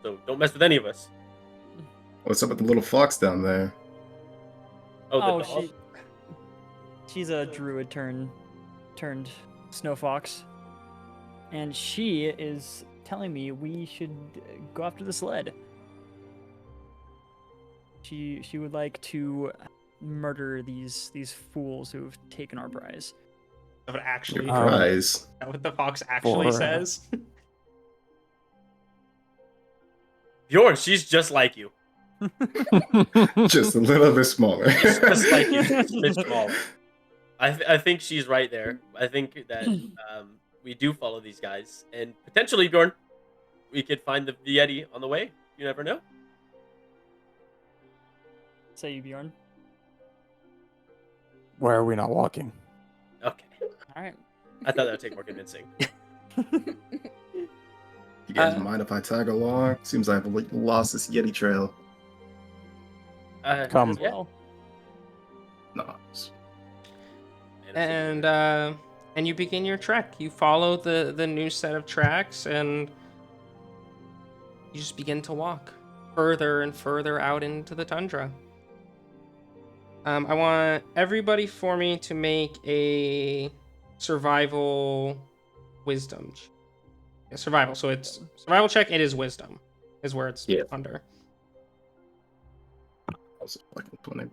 So don't mess with any of us. What's up with the little fox down there? Oh, the dog? She's a druid turned snow fox, and she is telling me we should go after the sled. She would like to murder these fools who've taken our prize. What actually, Your prize. what the fox actually For- says. Bjorn, she's just like you. Just a little bit smaller. Just like you. Just a bit small. I think she's right there. I think that we do follow these guys, and potentially, Bjorn, we could find the Yeti on the way. You never know. Say you, Bjorn. Why are we not walking? Okay. All right. I thought that would take more convincing. You guys mind if I tag along? Seems I've lost this Yeti trail. Come. As well. No. And you begin your trek. You follow the new set of tracks, and you just begin to walk further and further out into the tundra. I want everybody for me to make a survival wisdom. Survival. So it's survival check. It is wisdom, is where it's under. Also, like 20.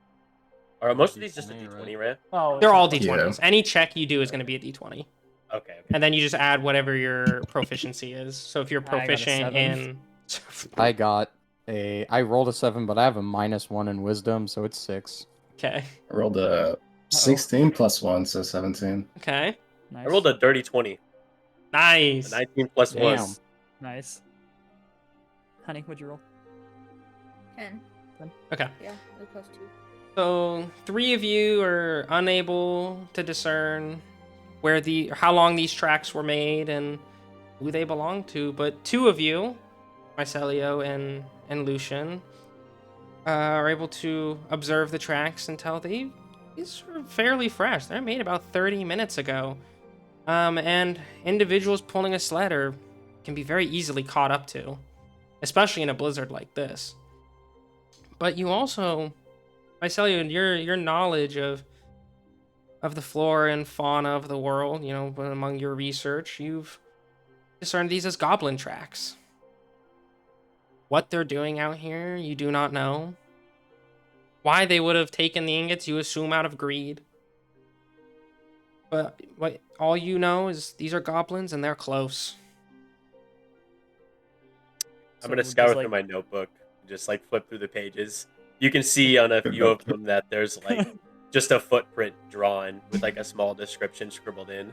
Are most of these just a D20, D20, right? Oh, They're all Yeah. d20s. Any check you do is going to be a d20, Okay. and then you just add whatever your proficiency is. So if you're I got a proficient 7. in, I rolled a 7, but I have a -1 in wisdom, so it's 6. okay, I rolled a 16 plus 1, so 17. okay, Nice. I rolled a dirty 20. nice. A 19 plus Damn. was. Nice. Honey, what'd you roll? 10. Okay. Yeah, it was +2. So 3 of you are unable to discern how long these tracks were made and who they belong to, but 2 of you, Mycelio and Lucian, are able to observe the tracks and tell these are fairly fresh. They're made about 30 minutes ago. And individuals pulling a sled can be very easily caught up to, especially in a blizzard like this. But you also, Mycelio, your knowledge of the flora and fauna of the world, among your research, you've discerned these as goblin tracks. What they're doing out here, you do not know. Why they would have taken the ingots, you assume out of greed. But what all you know is these are goblins and they're close. I'm gonna So scour does, through like- my notebook, just like flip through the pages. You can see on a few of them that there's like just a footprint drawn with like a small description scribbled in,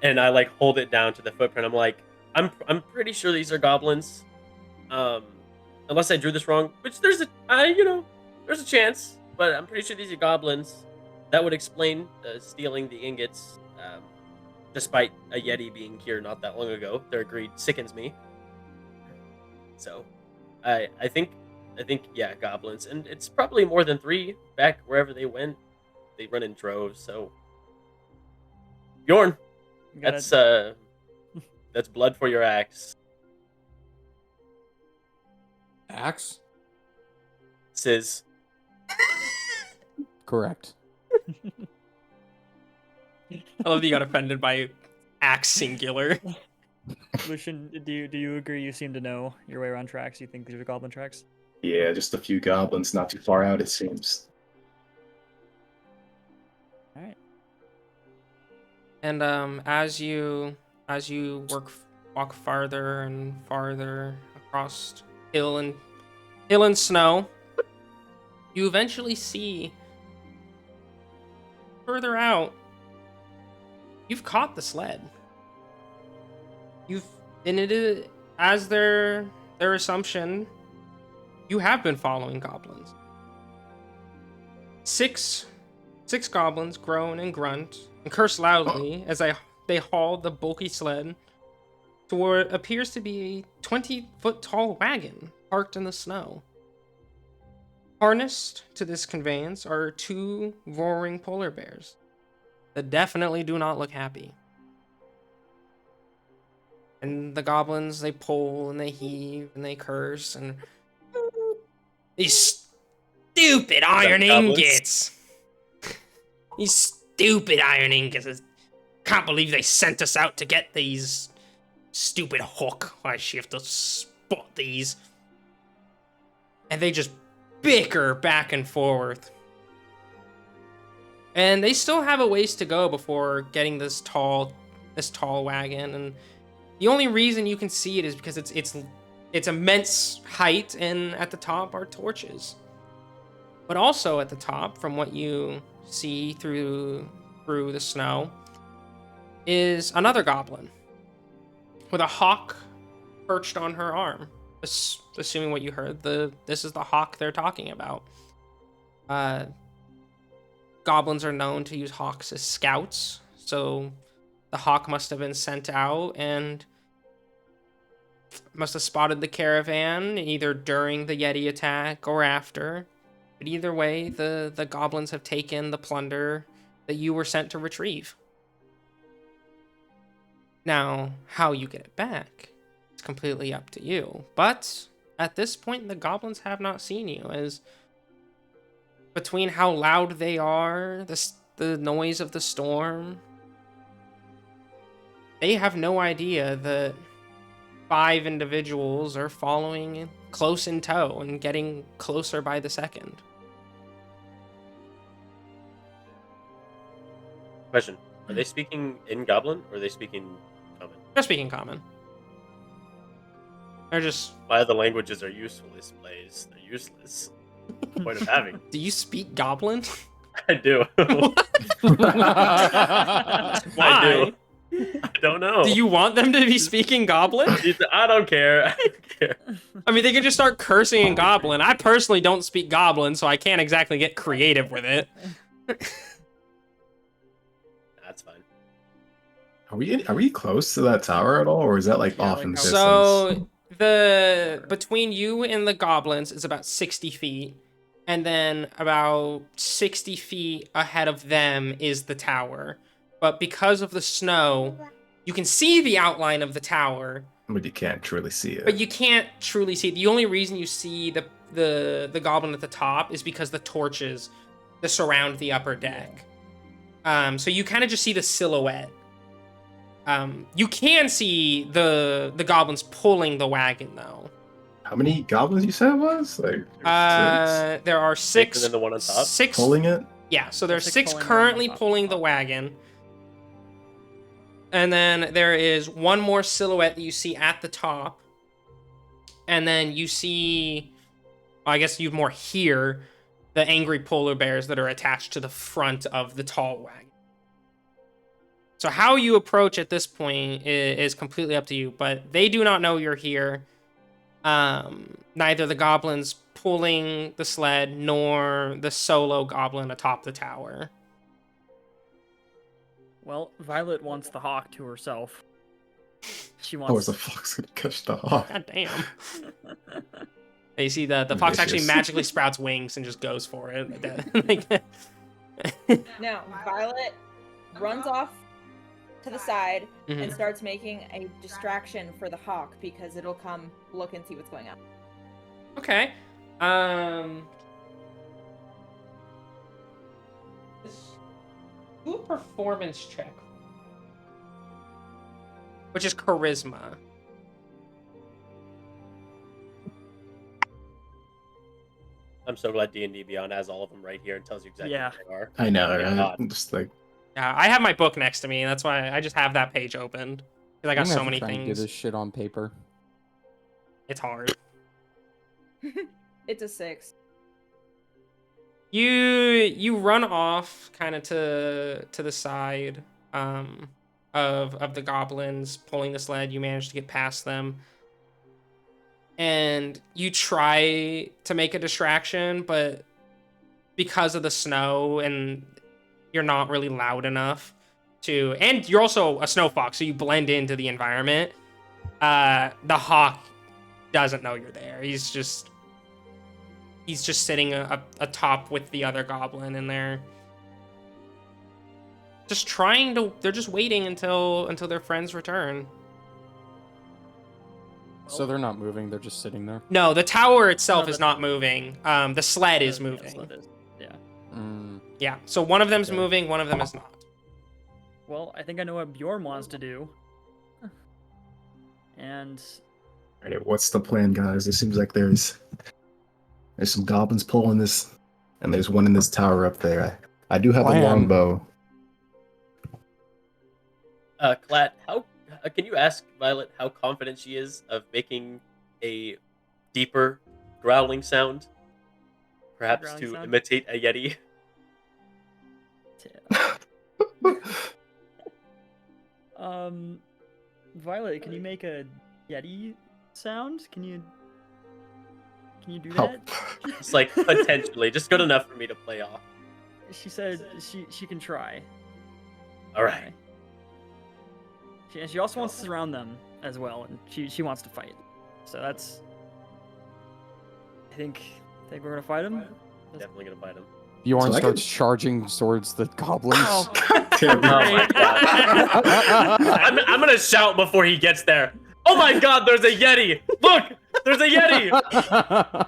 and I like hold it down to the footprint. I'm like, I'm pretty sure these are goblins, unless I drew this wrong, which there's a chance, but I'm pretty sure these are goblins. That would explain stealing the ingots, despite a yeti being here not that long ago. Their greed sickens me. So, I think yeah, goblins, and it's probably more than 3 back wherever they went. They run in droves. So, Bjorn, You gotta- that's blood for your axe. Axe? Says Correct. I love that you got offended by axe singular. Lucian, do you agree? You seem to know your way around tracks. You think these are goblin tracks? Yeah, just a few goblins not too far out, it seems. All right. And as you walk farther and farther across hill and snow, you eventually see further out. You've caught the sled. As their assumption, you have been following goblins. Six goblins groan and grunt and curse loudly as they haul the bulky sled to what appears to be a 20-foot tall wagon parked in the snow. Harnessed to this conveyance are 2 roaring polar bears that definitely do not look happy. And the goblins, they pull and they heave and they curse and these stupid iron goblins? ingots. These stupid iron ingots. I can't believe they sent us out to get these. Stupid hook. Why she have to spot these? And they just bicker back and forth. And they still have a ways to go before getting this tall wagon. And the only reason you can see it is because it's immense height, and at the top are torches. But also at the top, from what you see through the snow, is another goblin with a hawk perched on her arm. Assuming what you heard, this is the hawk they're talking about. Goblins are known to use hawks as scouts, so the hawk must have been sent out and must have spotted the caravan either during the Yeti attack or after. But either way, the goblins have taken the plunder that you were sent to retrieve. Now, how you get it back, it's completely up to you. But at this point, the goblins have not seen you, as between how loud they are, the noise of the storm, they have no idea that 5 individuals are following close in tow and getting closer by the second. question: are they speaking in Goblin or are they speaking Common? They're speaking common. They're just... Why other languages are useful displays? They're useless. Point of having. Do you speak goblin? I do. I Why? do. I don't know. Do you want them to be speaking goblin? I don't care. I don't care. I mean, they could just start cursing in goblin. I personally don't speak goblin, so I can't exactly get creative with it. That's fine. Are we close to that tower at all, or is that like Yeah, off like in the how- distance? So between you and the goblins is about 60 feet, and then about 60 feet ahead of them is the tower. But because of the snow, you can see the outline of the tower, But you can't truly see it. but you can't truly see it. The only reason you see the goblin at the top is because the torches that surround the upper deck. So you kind of just see the silhouette. You can see the goblins pulling the wagon though. How many goblins you said it was? Like six? There are 6. And then the one on top? 6 Pulling it? Yeah, so there's Six 6 pulling the one on currently top. pulling the wagon. And then there is one more silhouette that you see at the top. And then you see, well, I guess you more hear the angry polar bears that are attached to the front of the tall wagon. So how you approach at this point is completely up to you, but they do not know you're here. Neither the goblins pulling the sled nor the solo goblin atop the tower. Well, Violet wants the hawk to herself. She How is wants. the fox gonna catch the hawk? God damn. You see the fox actually Vicious. magically sprouts wings and just goes for it. Now, Violet runs off to the side and Mhm. starts making a distraction for the hawk because it'll come look and see what's going on. Okay. Do a performance check, which is charisma. I'm so glad D&D Beyond has all of them right here and tells you exactly Yeah. what they are. I know, my right? God. I'm just like, Yeah, I have my book next to me. That's why I just have that page opened because I got I'm gonna so have to many try and do things. this shit on paper. It's hard. It's a 6. You run off kind of to the side of the goblins pulling the sled. You manage to get past them. And you try to make a distraction, but because of the snow and you're not really loud enough to, and you're also a snow fox, so you blend into the environment. The hawk doesn't know you're there. He's just sitting atop with the other goblin, and they're just they're just waiting until their friends return. So they're not moving, they're just sitting there. No, the tower itself No, is the- not moving. The sled is Yeah, moving. sled is. Yeah. Mm. Yeah, so one of them's Okay. moving, one of them is not. Well, I think I know what Bjorn wants to do. And alright, what's the plan, guys? It seems like there's some goblins pulling this, and there's one in this tower up there. I do have a Plan. longbow. Clat, how can you ask Violet how confident she is of making a deeper growling sound? Perhaps Growling to sound? imitate a yeti? Violet, can you make a Yeti sound? Can you do Oh. that? It's like potentially just good enough for me to play off. She said she can try. All right. She also wants to surround them as well, and she wants to fight. So that's. I think we're gonna fight him. Definitely gonna fight him. Bjorn So I starts charging towards the goblins. Oh, Damn, Oh my god. I'm gonna shout before he gets there. Oh my god, there's a yeti! Look! There's a yeti!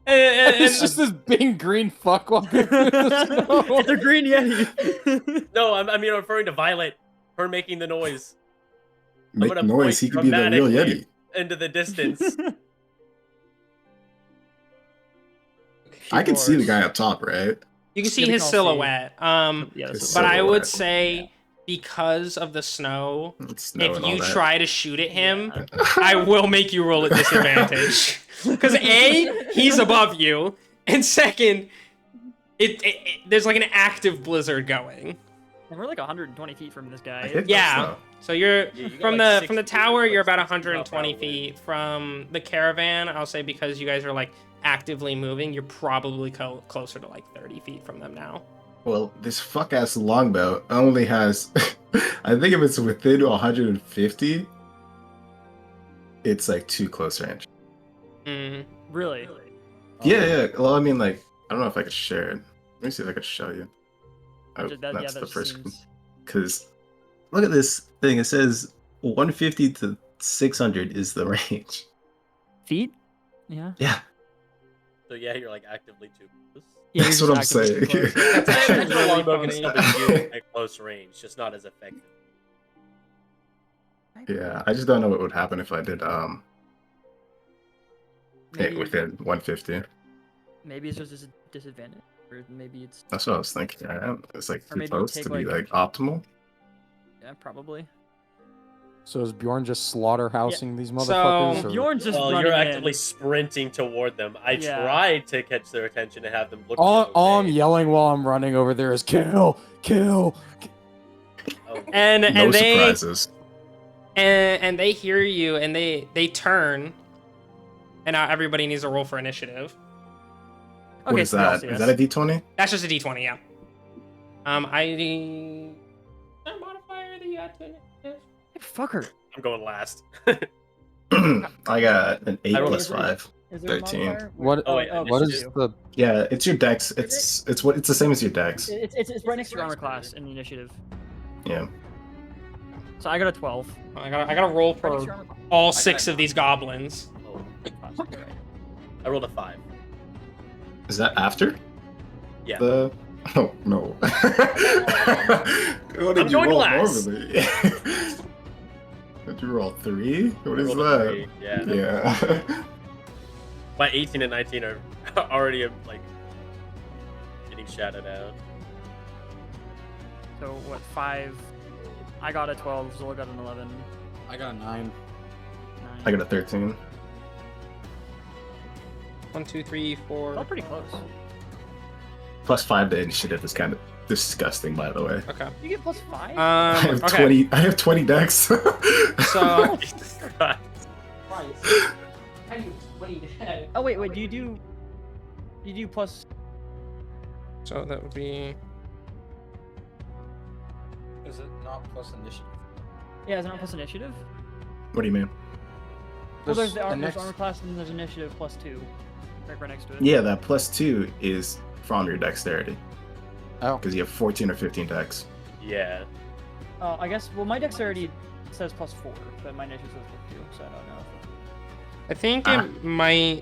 It's just this big green fuck walking through the snow. it's a green Yeti. No, I'm referring to Violet. Her making the noise Make gonna noise, point he could be the real dramatically. Yeti. into the distance. I can see the Yours. guy up top, right? You can see Yeah, we his can all see. silhouette. Yeah, His this is- But I would silhouette. say because of the snow, It's snow if and all you that. try to shoot at him, I will make you roll at disadvantage. Because A, he's above you, and second, there's like an active blizzard going. And we're like 120 feet from this I guy. hit Yeah. the snow. So you're Yeah, you got from like the 60 tower, feet, you're like about 60 mile 120 per hour wind. feet. From the caravan, I'll say because you guys are like actively moving, you're probably closer to like 30 feet from them now. Well, this fuck ass longbow only has, I think if it's within 150, it's like too close range. Mm. Really? Yeah. Well, I mean, like, I don't know if I could share it. Let me see if I could show you. Oh, that's the first one. seems... Because look at this thing. It says 150 to 600 is the range. Feet? Yeah. Yeah, So yeah, you're like actively too close. Yeah, That's you're what I'm just actively saying. too close. That's That's actually really longbow can funny. still be used at close range, just not as effective. yeah. I just don't know what would happen if I did Maybe, hit within 150. maybe it's just a disadvantage, or maybe it's That's what I was thinking. It's like Or too maybe you close take, to be like- like optimal. yeah, probably. So is Bjorn just slaughterhousing these motherfuckers? or- Bjorn's just Well, running you're actively in. sprinting toward them. I Yeah. tried to catch their attention and have them look. all I'm away. yelling while I'm running over there is kill, kill. Oh, And No and they surprises. and they hear you and they turn. And now everybody needs to roll for initiative. What Okay, is so we all that? see Is us. that a D20? That's just a D20, yeah. Is there a modifier that you add to initiative? Fucker. I'm going last. I got an 8 I rolled a plus three. 5. Is there a 13. modifier? What? Oh, wait, What is initiative. the? Yeah, it's your dex. It's the same as your dex. It's right next to your armor class in the initiative. Yeah. So I got a 12. I gotta roll Right next to your for armor class. all 6 of these goblins. Oh, You're right. I rolled a 5. Is that after Yeah. the? Oh no. What I'm did you going roll last. normally? Did you roll 3? What I is rolled a that? 3, Yeah. Yeah. My 18 and 19 are already like getting shouted out. So what? 5. I got a 12. Zola got an 11. I got a 9. 9. I got a 13. 1, 2, 3, 4. All pretty close. Plus 5 to initiative is kind of disgusting, by the way. Okay. You get plus 5? I have Okay. 20. I have 20 decks. So. Jesus Christ. Oh wait, do you do plus? So that would be. Is it not plus initiative? Yeah, is it not plus initiative? What do you mean? Well, there's the armor, next- there's armor class and then there's initiative plus 2. Right next to it. Yeah, that plus 2 is from your dexterity Oh, because you have 14 or 15 decks. Yeah. I guess. Well, my dexterity says plus 4, but my initiative says plus 2, so I don't know. I think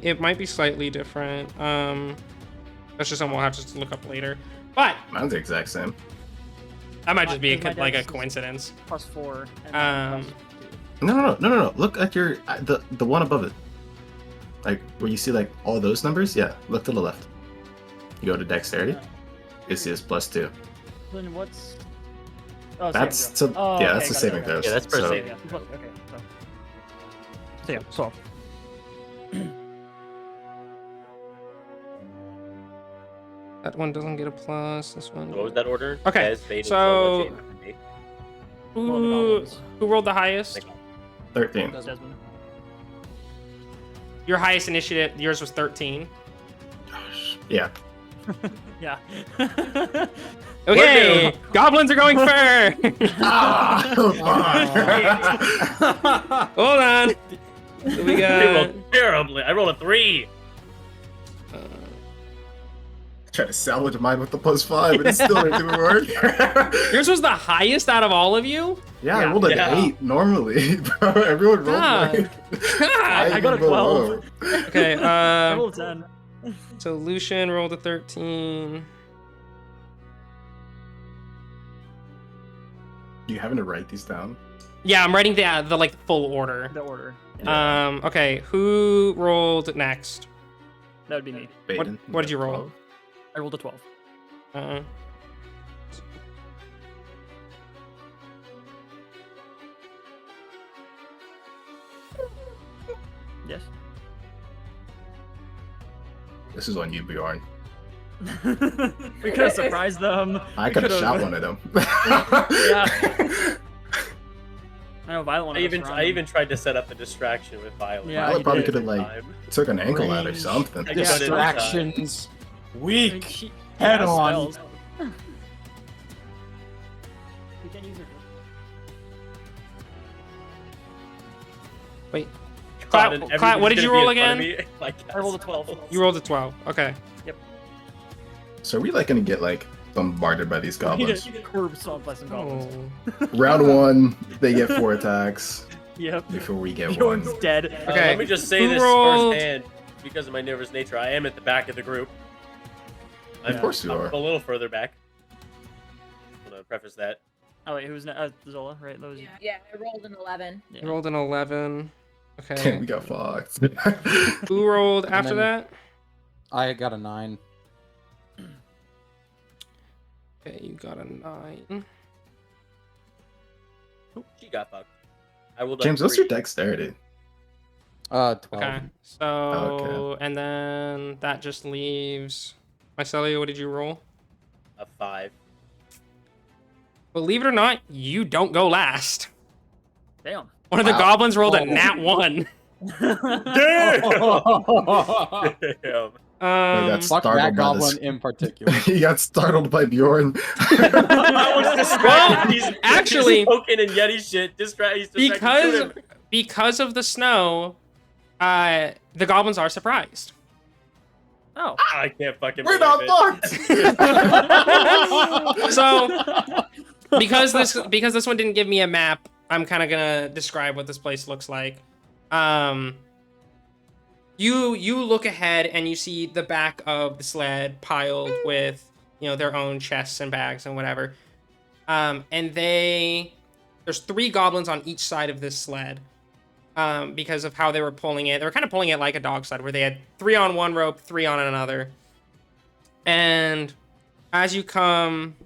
it might be slightly different. That's just something we'll have to look up later. But Mine's the exact same. that might just be My like a dex is- coincidence. Plus 4. And Um, plus 2. No. Look at your the one above it. Like where you see like all those numbers. Yeah, look to the left. You go to dexterity. Yeah. It says plus 2. Then what's? Oh, That's saving so. throw. Oh, yeah, okay, that's the got it, saving okay. throw. Yeah, that's for so, saving. Yeah, okay. So yeah, 12. That one doesn't get a plus. This one. So what was that order? Okay, Des, Vaden, so- Zola, Jamie. Well, the Who, goblins. who rolled the highest? Like- 13. Desmond. Your highest initiative. Yours was 13. Yeah. Yeah. Okay, goblins are going first. Ah, Hold on. So we I got. rolled terribly. I rolled a 3. Try to salvage mine with the plus 5, but it still didn't work. Yours was the highest out of all of you. Yeah, I Yeah. rolled an Yeah. 8 normally, bro. Everyone rolled God. like I got a 12. Okay. I rolled 10. So Lucian rolled a 13. You having to write these down? Yeah, I'm writing the like full order. The order. Okay, who rolled next? That would be me. Baden, what did you roll? 12. I rolled a 12. Uh, Yes. This is on you, Bjorn. We could have surprised them. I We could have could've- shot one of them. Yeah. I know Violet wanted I even tried to set up a distraction with Violet. Yeah, Violet you probably did. could have like took an ankle out or Range. something. I got it in time. Distractions. I mean, Weak. she Head has on. spells. You can use her. wait, God, Clat, and Clat, what everybody's did you gonna roll be in front again? of me. Like, I rolled a 12. You rolled a 12. Okay. So are we like gonna get like bombarded by these You need goblins? to curb stomped by some goblins. Oh. Round 1, they get 4 attacks Yep. before we get 1. Bjorn's dead. Okay, Let me just say who this rolled- firsthand. Because of my nervous nature, I am at the back of the group. Of course you I'm are. a little further back. I'm gonna preface that. Oh wait, who's Zola? Right, that was you. Yeah, I rolled an 11. Yeah. You rolled an 11. Damn, Okay. we got fucked. Who rolled And after then- that? I got a 9. Okay, you got a 9. She got fucked. I will. James, what's your dexterity? 12. Okay. So and then that just leaves Mycelia. What did you roll? A 5. Believe it or not, you don't go last. Damn. One of the Wow. goblins rolled a Oh. nat 1. Damn. That's- Fuck Startled that by goblin this. in particular. He got startled by Bjorn. I was distracted. He's actually- he's poking and Yeti shit. He's distracted. because Shoot him. because of the snow, the goblins are surprised. Oh. I can't fucking. We're believe not it. fucked. So because this one didn't give me a map, I'm kind of gonna describe what this place looks like. You look ahead and you see the back of the sled piled with, you know, their own chests and bags and whatever. And there's 3 goblins on each side of this sled. Because of how they were pulling it. They were kind of pulling it like a dog sled, where they had 3 on one rope, 3 on another. And as you come,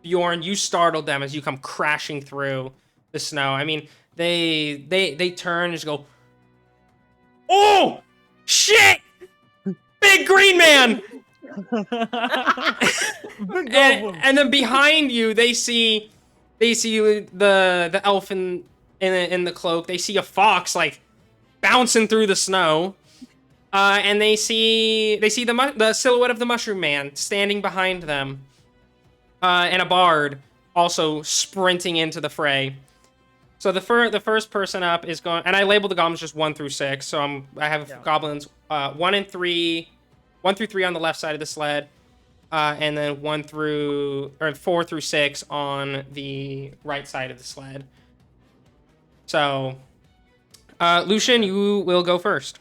Bjorn, you startled them as you come crashing through the snow. I mean, they turn and just go, "Oh, shit! Big green man!" and then behind you, they see the elf in the cloak. They see a fox like bouncing through the snow, and they see the silhouette of the mushroom man standing behind them, and a bard also sprinting into the fray. So the first person up is going, and I labeled the goblins just 1 through 6. So I have goblins 1 through 3 on the left side of the sled, and then 4 through 6 on the right side of the sled. So, Lucian, you will go first.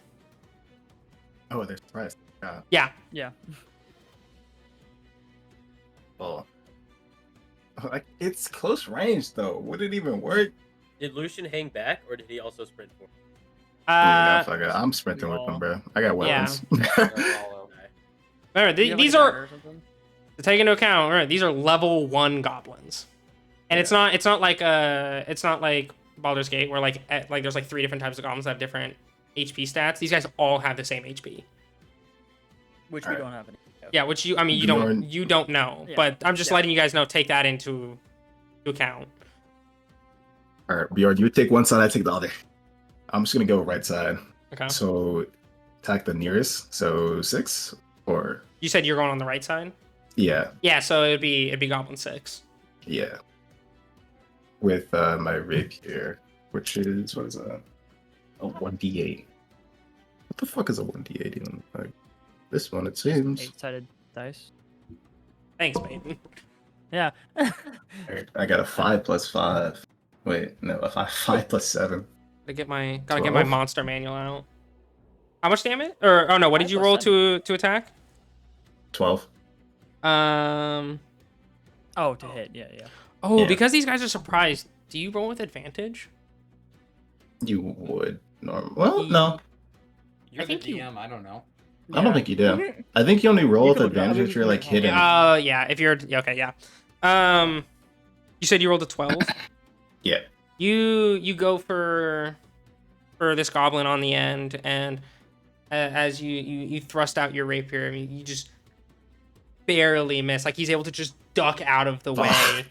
Oh, they're surprised. Yeah. Yeah. Well, like, it's close range though. Would it even work? Did Lucian hang back, or did he also sprint for? Fuck it. I'm sprinting with them, bro. I got weapons. Remember, Do you have, like, these a are, dagger or something? to take into account, remember, these are level 1 goblins, and it's not like Baldur's Gate where like there's like 3 different types of goblins that have different HP stats. These guys all have the same HP. Which we don't have any. Yeah, which you Bjorn. don't know, Yeah. but I'm just Yeah. letting you guys know. Take that into account. All right, Bjorn, you take one side, I take the other. I'm just gonna go right side. Okay. So attack the nearest. So 6 or You said you're going on the right side. yeah, Yeah, so it'd be goblin 6. yeah. With my rapier, which is what is that? A 1d8. What the fuck is a 1d8 even? Like this one, it seems. 8-sided dice. Thanks, Maiden. Yeah. Alright, I got a 5 plus 5. Wait, no, a 5 plus 7. Gotta get my 12? monster manual out. How much damage? Or oh no, what did you Plus roll 7. to attack? 12. Oh, to hit. Yeah, yeah. Oh, Yeah. because these guys are surprised. Do you roll with advantage? You would normal. Well, no, You're I think the you- DM, I don't know. I don't think you do. I think you only roll You with can look it up. advantage if you're like hidden. Yeah. If you're okay, yeah. You said you rolled a 12. Yeah. You go for this goblin on the end, and as you thrust out your rapier, I mean, you just barely miss. Like he's able to just duck out of the way.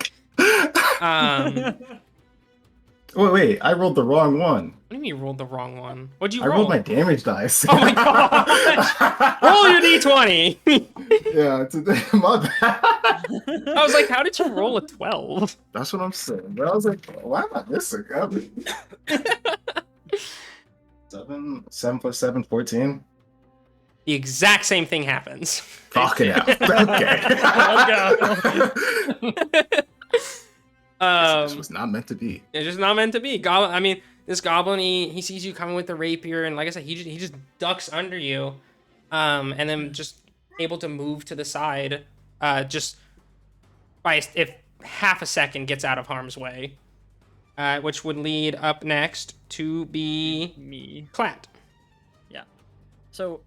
Wait, I rolled the wrong one. What do you mean you rolled the wrong one? What'd you I roll? rolled my damage dice. Oh my god! Roll your d20. Yeah, it's my bad. I was like, how did you roll a 12? That's what I'm saying. But I was like, why am I missing? 7 plus 7, 14. The exact same thing happens. Fucking hell. Okay. This was not meant to be. It's just not meant to be. Goblin. I mean, this goblin, he sees you coming with the rapier, and like I said, he just ducks under you, and then just able to move to the side, just by if half a second gets out of harm's way, which would lead up next to be Me. Clat. So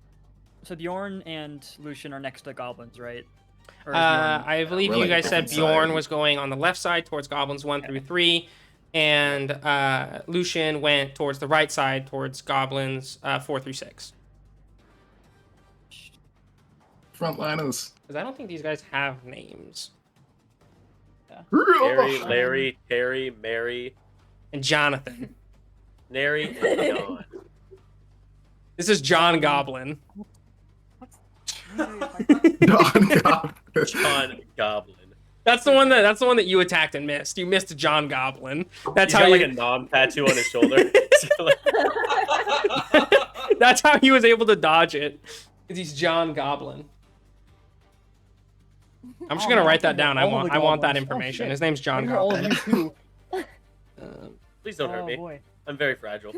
Bjorn and Lucian are next to the goblins, right? Or is Bjorn- I believe we're you like guys said different Bjorn side. was going on the left side towards goblins 1 through 3. and Lucian went towards the right side, towards goblins 4 through 6. Frontliners. Because I don't think these guys have names. Mary, Larry, Terry, Mary, And Jonathan. Nary, and John. This is John Goblin. Don Goblin. John Goblin. That's the one that you attacked and missed. You missed John Goblin. That's He's how got you, like a nom tattoo on his shoulder. that's how he was able to dodge it. 'Cause he's John Goblin. I'm just gonna write that down. I want that information. His name's John All of Goblin. you too. Please don't hurt Oh me. boy. I'm very fragile.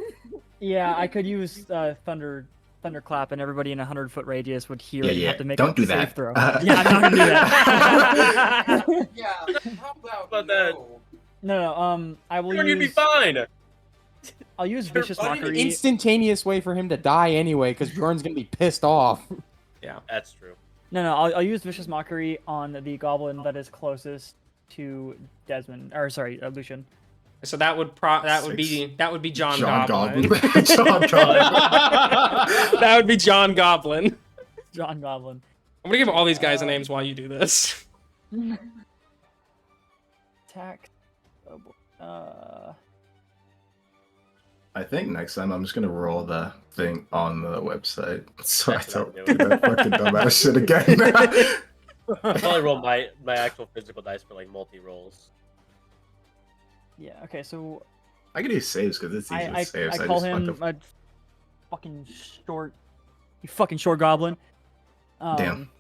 Yeah, I could use thunderclap, and everybody in a 100-foot radius would hear it and Yeah. have to make Don't a do save that. throw. Yeah, I'm not gonna do that. Yeah, how about About that? No, I will You'd be use. fine. I'll use vicious buddy, mockery. Instantaneous way for him to die anyway, because Bjorn's gonna be pissed off. That's true. No, I'll use vicious mockery on the goblin that is closest to Desmond, or sorry, Lucian. So that would be John Goblin. John Goblin. That would be John Goblin. John Goblin. I'm gonna give all these guys names while you do this. Attack. Oh boy. I think next time I'm just gonna roll the thing on the website, so That's I what I'm don't do that fucking dumbass shit again. I'll probably roll my actual physical dice for like multi rolls. Yeah. Okay. So I can do saves because it's easy I to save. call him a fucking short, you fucking short goblin. Damn.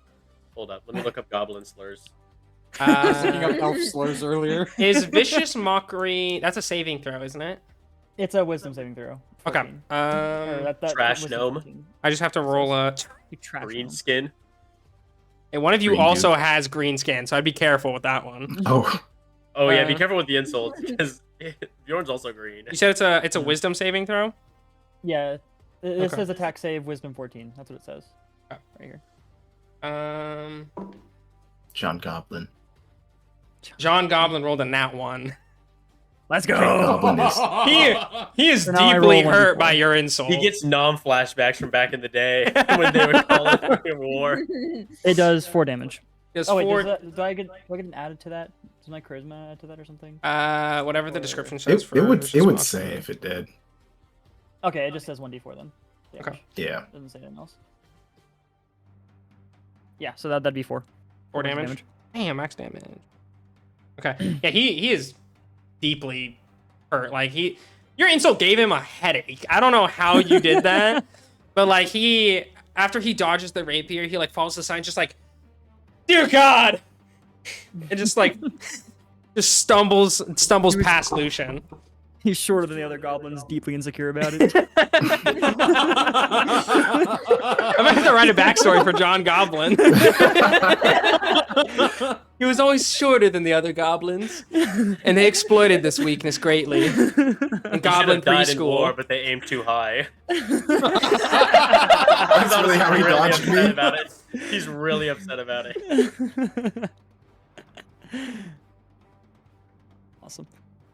Hold up, let me look up goblin slurs. I was looking up elf slurs earlier. Is vicious mockery? That's a saving throw, isn't it? It's a wisdom saving throw. Okay. 14. Or Trash wisdom gnome. 14. I just have to roll a. You trash Green gnome. skin. And one of you Green also dude. has green skin, so I'd be careful with that one. Oh, Oh yeah, be Uh, careful with the insults because Bjorn's also green. You said it's a wisdom saving throw. Yeah. It Okay. says attack save wisdom 14. That's what it says. Okay. Right here. John Goblin. John Goblin rolled a nat 1. Let's Goblin is He is So now I deeply roll hurt 1d4. by your insult. He gets flashbacks from back in the day when they would call it fucking war. It does 4 damage. Does Oh wait, four- do I get an added to that? Does my charisma add to that or something? whatever the description says it, for it would vicious it would mockery. say if it did. Okay, it just says 1d4 then. Okay. Damage. Yeah. Doesn't say anything else. Yeah, so that'd be 4. 4 damage. Damn, max damage. Okay. Yeah, he is deeply hurt. Like your insult gave him a headache. I don't know how you did that, but like after he dodges the rapier, he like falls to the side, just like, dear God, and just like just stumbles past Lucian. He's shorter than the other goblins, deeply insecure about it. I might have to write a backstory for John Goblin. He was always shorter than the other goblins, and they exploited this weakness greatly. In He Goblin should have died in war, preschool. but they aimed too high. That's really how he really dodged upset me. about it. He's really upset about it. Awesome.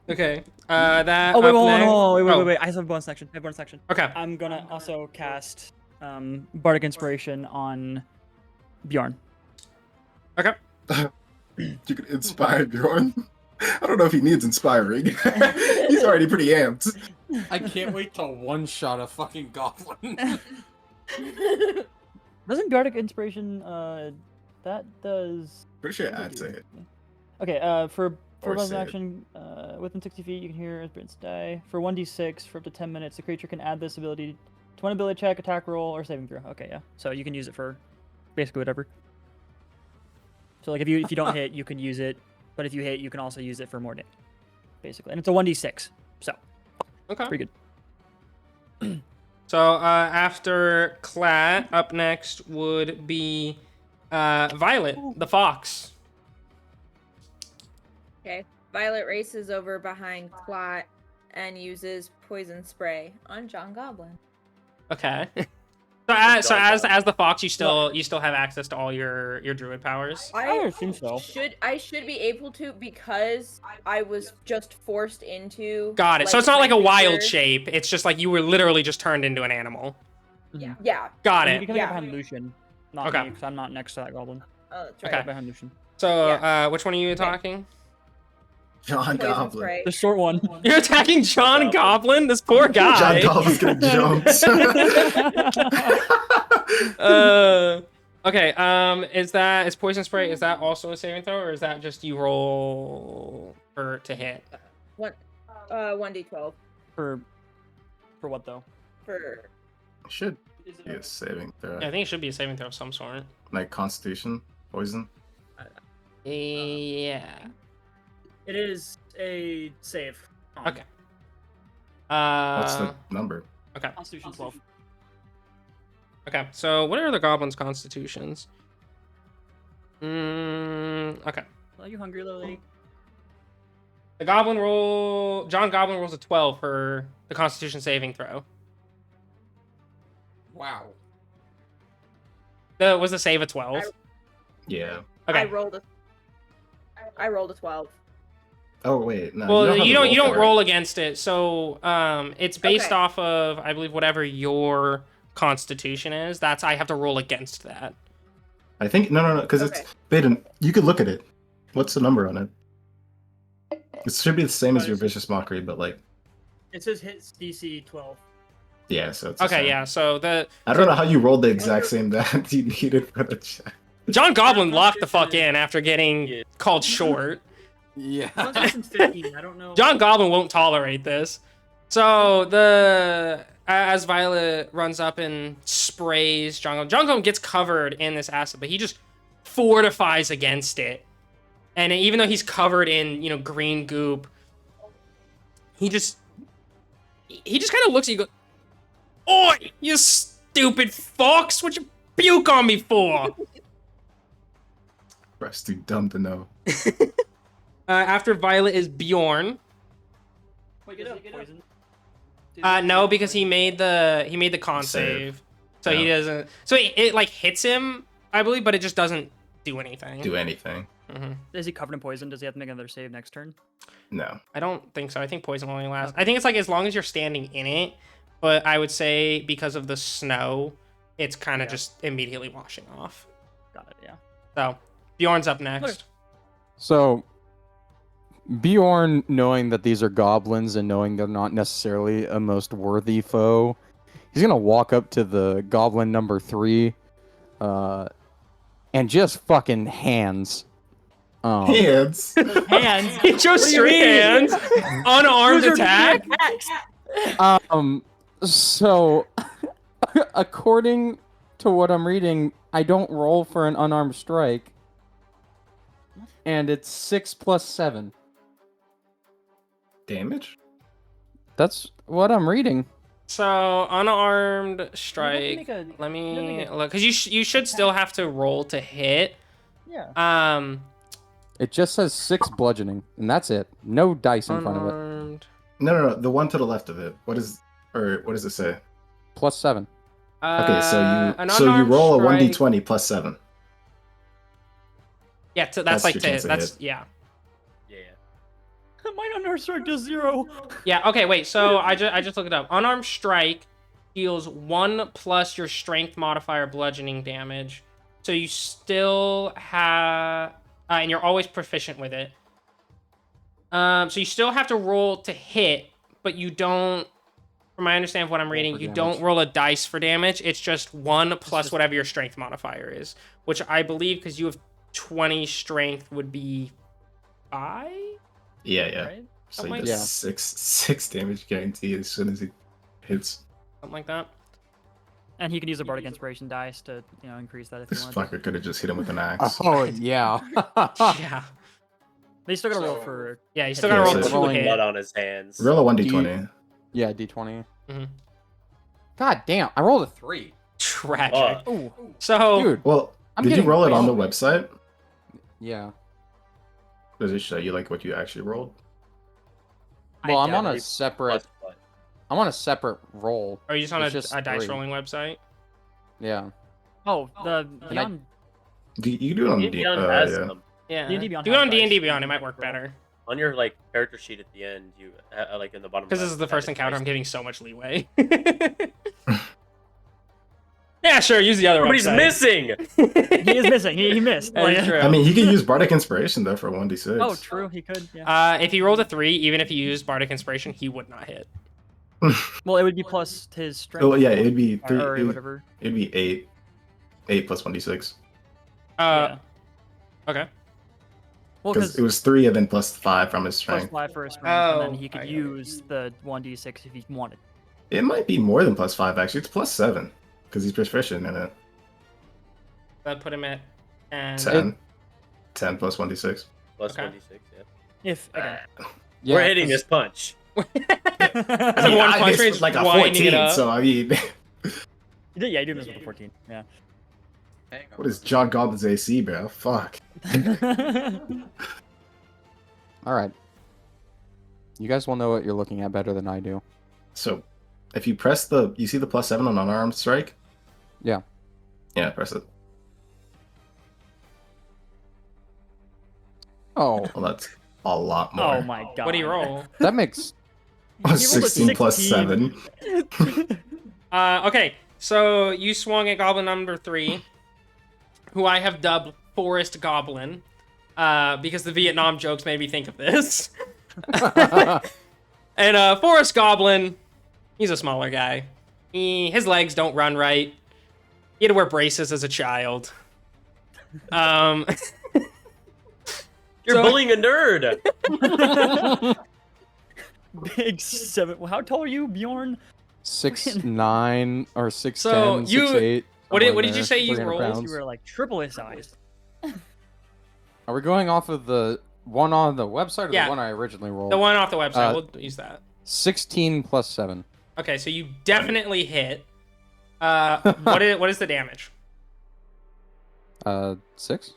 Okay. That. Oh wait, up hold on, next- hold on, wait, oh, wait. I have a bonus section. Okay. I'm gonna also cast Bardic Inspiration on Bjorn. Okay. You could inspire Bjorn. I don't know if he needs inspiring. He's already pretty amped. I can't wait to one-shot a fucking goblin. Doesn't Bardic Inspiration that does? Pretty sure I'd say it. Okay, for Or bonus say it. action, within 60 feet, you can hear spirits die. For 1d6, for up to 10 minutes, the creature can add this ability to one ability check, attack roll, or saving throw. Okay, yeah. So you can use it for basically whatever. So like if you don't hit, you can use it, but if you hit, you can also use it for more damage, basically. And it's a 1d6, so Okay. pretty good. So after Clat, up next would be Violet, the fox. Okay. Violet races over behind Clot and uses poison spray on John Goblin. Okay. as the fox, you still have access to all your druid powers. I assume so. Should be able to because I was just forced into. Got it. So like, it's not my like a wild creature. shape. It's just like you were literally just turned into an animal. Mhm. Yeah. Got You it. can come Yeah. behind Lucian, not Okay. me, because I'm not next to that goblin. Oh, that's Okay. right. Behind Lucian. So which one are you attacking? John Poison Goblin. spray. The short one. You're attacking John Goblin. Goblin. This poor John guy. Goblin's getting jumped. Okay. Is poison spray? Is that also a saving throw, or is that just you roll to hit? 1d12 For what though? for. Should be a saving throw. Yeah, I think it should be a saving throw of some sort. Like Constitution, poison. Yeah. It is a save. Okay. What's the number? Okay. Constitution 12. Okay. So what are the goblins' constitutions? Okay. Are you hungry, Lily? John Goblin rolls a 12 for the Constitution saving throw. Wow. Was the save a 12? Yeah. Okay. I rolled a 12. Oh wait, no. Well, have you to don't for it. roll against it. So it's based Okay. off of, I believe, whatever your Constitution is. That's I have to roll against that. I think no, because Okay. it's Baden. You could look at it. What's the number on it? It should be the same as your vicious mockery, but like, It says hits DC 12. yeah. So it's the Okay, same. yeah. So I don't know how you rolled the exact same that you needed for the check. John Goblin locked the fuck in after getting Yeah. called short. Yeah. Constitution's 15. I don't know. John Goblin won't tolerate this. So as Violet runs up and sprays John Goblin gets covered in this acid, but he just fortifies against it. And even though he's covered in, green goop, he just kind of looks at you and goes, "Oi, you stupid fox! What'd you puke on me for?" That's too dumb to know. After Violet is Bjorn. Wait, Get does up, he get poison. No, because he made the con save, so he Yeah. doesn't. So it like hits him, I believe, but it just doesn't do anything. Do anything? Mhm. Is he covered in poison? Does he have to make another save next turn? No. I don't think so. I think poison will only last. I think it's like as long as you're standing in it, but I would say because of the snow, it's kind of Yeah. just immediately washing off. Got it, yeah. So Bjorn's up next. So, Bjorn, knowing that these are goblins and knowing they're not necessarily a most worthy foe, he's gonna walk up to the goblin number 3, and just fucking hands. Hands. Hands! He chose straight hands, unarmed Those are attack. So, according to what I'm reading, I don't roll for an unarmed strike, and it's 6 plus 7. Damage. That's what I'm reading. So unarmed Make strike. a- Let me make a look, because you should still have to roll to hit. Yeah. It just says 6 bludgeoning, and that's it. No dice in front of it. Unarmed. No. The one to the left of it. What does it say? Plus 7. Okay, so An you unarmed roll a strike- 1d20 plus 7. Yeah, so That's that's like your chance to that's hit. yeah. Yeah. My unarmed strike does 0. Yeah, okay, wait. So I just looked it up. Unarmed strike deals 1 plus your strength modifier bludgeoning damage. So you still have and you're always proficient with it. So you still have to roll to hit, but you don't, from my understanding of what I'm reading, for you damage. don't roll a dice for damage. It's just 1 plus whatever your strength modifier is, which I believe because you have 20 strength would be 5? Yeah. Right? So Something he like does that. six damage guarantee as soon as he hits. Something like that. And he can use a bardic inspiration dice to, increase that if he This wants. fucker could have just hit him with an axe. Oh, yeah. Yeah. They still gotta roll for. Yeah, you still gotta Yeah, roll so 2 rolling hit. Blood on his hands. Roll a 1d20. Yeah, d20. Mhm. God damn, I rolled a 3. Tragic. Fuck. Oh, So Dude, Well, I'm did you getting roll it on the crazy. website? Yeah. Does it show you like what you actually rolled? Well, I'm on doubt a it. separate. Plus blood. I'm on a separate roll. are you just on It's just a dice 3. rolling website? Yeah. Oh, the I- Beyond You do it on Beyond has yeah. some. Yeah. D&D Beyond Do it has on D&D dice. Beyond. It might work better. On your like character sheet at the end, you like in the bottom. Because this left, is the have first it encounter, diced. I'm giving so much leeway. Yeah, sure. Use the other But he's website. missing. He is missing. He missed. That is Like- true. I mean, he could use Bardic Inspiration though for 1d6. Oh, true. He could. Yeah. If he rolled a 3, even if he used Bardic Inspiration, he would not hit. Well, it would be plus his strength. Oh yeah, it'd be three. or whatever. It'd be 8. 8 plus 1d6. Yeah. Okay. Well, Because because it was 3 and then plus 5 from his plus strength. 5 for his strength, and Oh, then he could I got it. use the 1d6 if he wanted. It might be more than plus 5 actually. It's plus 7 because he's proficient in it. That put him at 10. 10. 10 plus 1d6. Plus Okay. 1d6. Yeah. If again. Yeah, We're hitting 'cause- this punch. That's I like mean, one I punch missed range, with, like a winding it 14, up. so I mean, Yeah, you do miss with the 14. Yeah. what is John Goblin's AC, bro? Fuck. All right. You guys will know what you're looking at better than I do. So, if you press you see the plus 7 on unarmed strike? Yeah. Yeah, press it. Oh, Well, that's a lot more. Oh my god. What do you roll? that makes He rolled a 16 plus 16. 7. Okay, so you swung at Goblin number 3, who I have dubbed Forest Goblin, because the Vietnam jokes made me think of this. And Forest Goblin, he's a smaller guy. His legs don't run right. He had to wear braces as a child. You're So- bullying a nerd. Big 7. How tall are you, Bjorn? 6'9" or 6'10", So, you- 6'8". what did somewhere you there, say you 300 rolled? pounds. You were like triple his size. Are we going off of the one on the website or Yeah. the one I originally rolled? The one off the website, Uh, we'll use that. 16 plus 7. Okay, so you definitely hit. What is the damage? 6?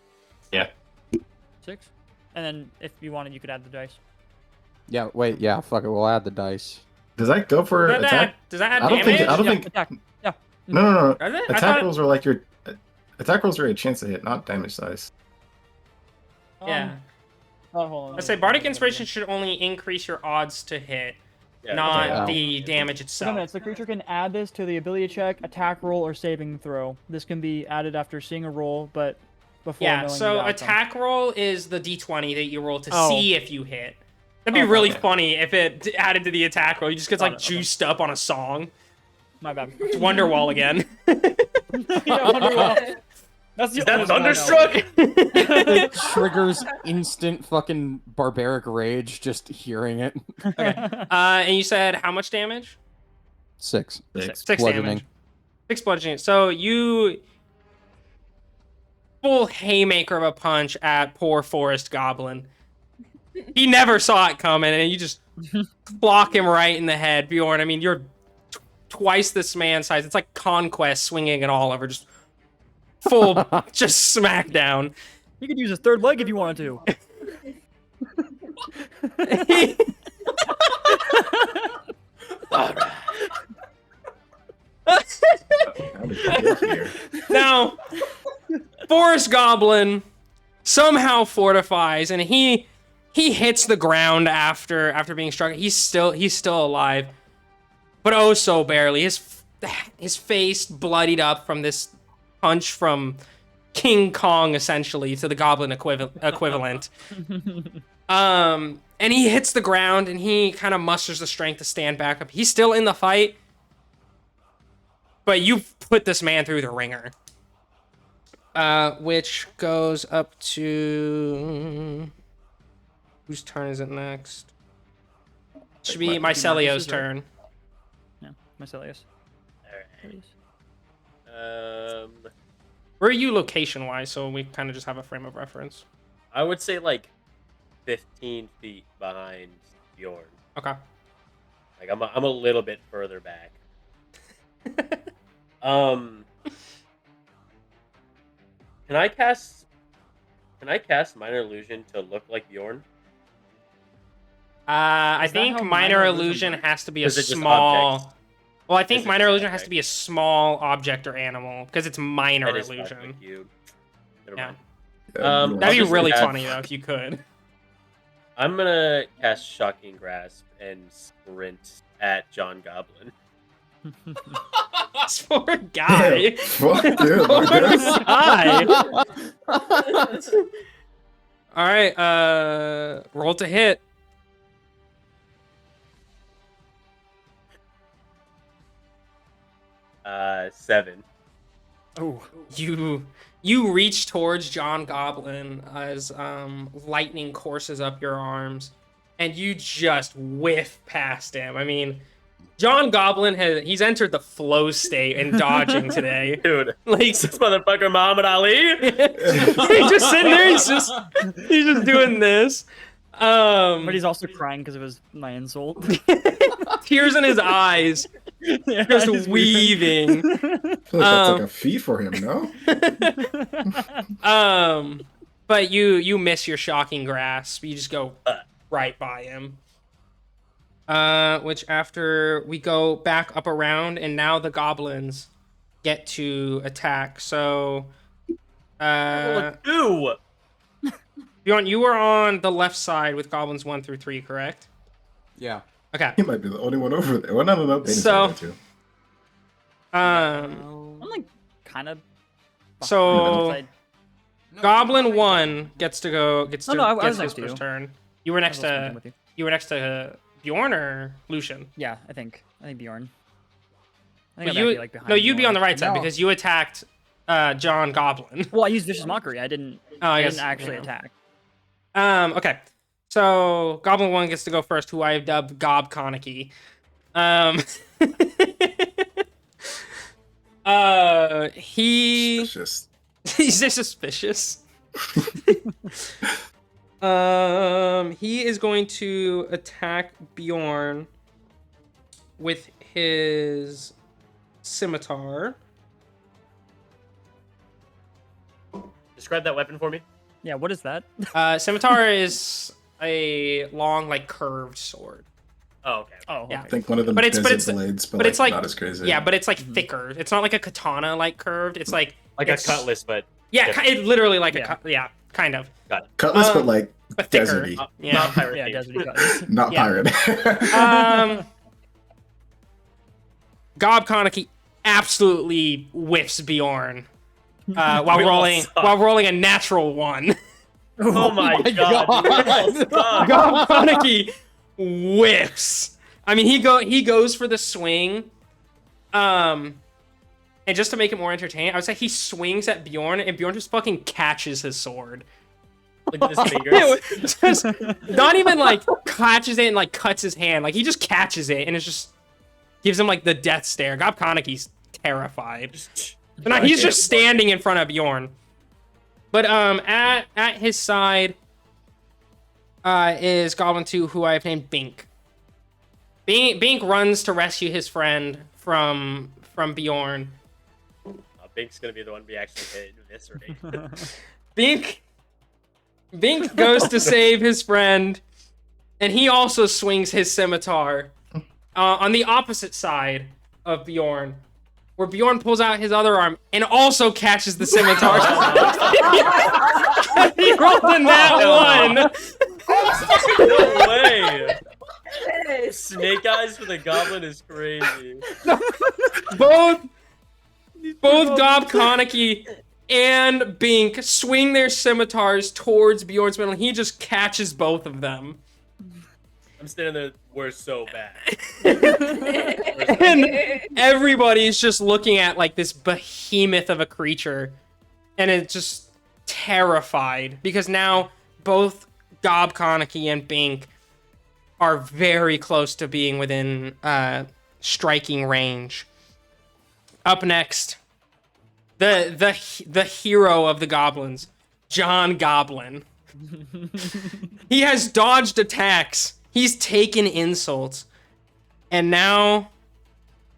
6. And then if you wanted, you could add the dice. Yeah, wait, yeah, fuck it, we'll add the dice. Does that go for Does that attack? add, does that add I don't damage? think. I don't Yeah, think. attack. Yeah. No. Does it? I Attack thought- rolls are like your. Attack rolls are a chance to hit, not damage dice. Yeah. Oh, hold on. I say Bardic Inspiration should only increase your odds to hit, Yeah, not okay. the damage Wait a itself. minute, the creature can add this to the ability check, attack roll, or saving throw. This can be added after seeing a roll, but before Yeah, knowing so the outcome. attack roll is the d20 that you roll to Oh. see if you hit. That'd be Oh, really okay. funny if it added to the attack roll. You just get Got like it, okay. juiced up on a song. My bad. It's Wonderwall again. Yeah, Wonderwall. That's the Is that only one I know. Thunderstruck? It triggers instant fucking barbaric rage just hearing it. And you said how much damage? 6. 6. 6 Bludgeoning. damage. 6 bludgeoning. So you full haymaker of a punch at poor Forest Goblin. He never saw it coming, and you just block him right in the head, Bjorn. I mean, you're twice this man's size. It's like Conquest swinging at Oliver, just full, just smackdown. You could use his third leg if you wanted to. How did we get here? Now, Forest Goblin somehow fortifies, and he hits the ground after being struck. He's still alive, but oh so barely. His face bloodied up from this punch from King Kong, essentially, to the Goblin equivalent. And he hits the ground, and he kind of musters the strength to stand back up. He's still in the fight, but you put this man through the ringer. Which goes up to... Whose turn is it next? Should be Mycelio's Marcus's, right? turn. Yeah, Mycelius. Where are you location-wise, so we kind of just have a frame of reference? I would say like 15 feet behind Bjorn. Okay. Like I'm a little bit further back. Can I cast Minor Illusion to look like Bjorn? I Is that think how Minor Minor Illusion Illusion has to be a Is it just small... objects? Well, I think This is minor just illusion has epic. to be a small object or animal because it's minor That is illusion. fucking cute. Never Yeah. mind. Yeah, you That'd be just really add- funny though if you could. I'm gonna cast Shocking Grasp and sprint at John Goblin. This poor guy. Fuck you, Poor Lucas. guy. All right, roll to hit. Seven. Oh, You reach towards John Goblin as lightning courses up your arms, and you just whiff past him. I mean, John Goblin he's entered the flow state and dodging today. Dude, Like this motherfucker Muhammad Ali. he's just sitting there. He's just doing this. but he's also crying because of my insult. Tears in his eyes, Yeah, just he's weaving. I feel like that's like a fee for him, no? But you miss your shocking grasp. You just go right by him. Which after we go back up around, and now the goblins get to attack. So, Two. Bjorn, you were on the left side with goblins 1 through 3, correct? Yeah. Okay. He might be the only one over there. Well, no. Baden's So- there too. I'm like kind of. So Goblin 1 gets to go. Gets to No, I gets was his next to first you. turn. You were next to. with you. You were next to Bjorn or Lucian. Yeah, I think Bjorn. I But think you, I'd be, like, behind no, you'd be Bjorn. on the right side No. because you attacked John Goblin. Well, I used vicious mockery. I didn't. Oh, I I guess, didn't actually yeah. attack. Okay. So Goblin 1 gets to go first, who I have dubbed Gob Koniki. It's just He's just suspicious. He is going to attack Bjorn with his scimitar. Describe that weapon for me. Yeah, what is that? Scimitar is a long, like curved sword. Oh, okay. Oh, Yeah. I think one of them But it's- but desert it's- blades, but, but it's like not as crazy. Yeah, but it's like thicker. It's not like a katana like curved. It's like Like it's- a cutlass, but Yeah, it literally like Yeah. yeah, kind of. Cutlass, but um, like But thicker. deserty, Yeah. not pirate. yeah, themed. Desert Cutters. not Yeah. pirate. Gob Koniki absolutely whiffs Bjorn while We all rolling suck. a natural 1. Oh my god. God. we all suck. Gob Koniki whiffs. I mean, he goes for the swing. And just to make it more entertaining, I would say he swings at Bjorn, and Bjorn just fucking catches his sword. Look at his fingers. Just not even like catches it and like cuts his hand. Like he just catches it and it just gives him like the death stare. Gob Koniki's terrified. But no, he's just standing in front of Bjorn. But at his side is Goblin 2, who I have named Bink. Bink runs to rescue his friend from Bjorn. Bink's gonna be the one we actually hit eviscerate. Bink goes to save his friend, and he also swings his scimitar on the opposite side of Bjorn, where Bjorn pulls out his other arm and also catches the scimitar. He rolled in that one. No way. Snake eyes for the goblin is crazy. Both Gob Koniki and Bink swing their scimitars towards Bjorn's middle, and he just catches both of them. I'm standing there. We're so bad. And everybody's just looking at like this behemoth of a creature, and it's just terrified because now both Gob Koniki and Bink are very close to being within striking range. Up next, the hero of the goblins, John Goblin. He has dodged attacks. He's taken insults, and now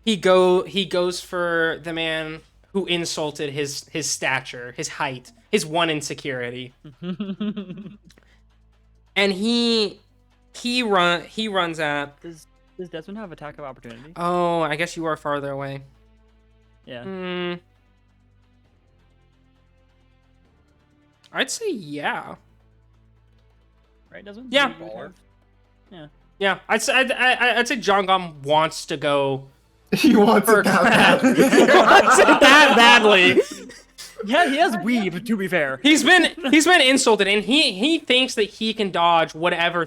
he goes for the man who insulted his stature, his height, his one insecurity. And he runs at Does Desmond have attack of opportunity? Oh, I guess you are farther away. Yeah. I'd say yeah. Right, Desmond? Yeah. You would have- Yeah, I'd say John Goblin wants to go He wants for it that he badly. wants it that badly. Yeah, he has weave, to be fair. He's been insulted, and he thinks that he can dodge whatever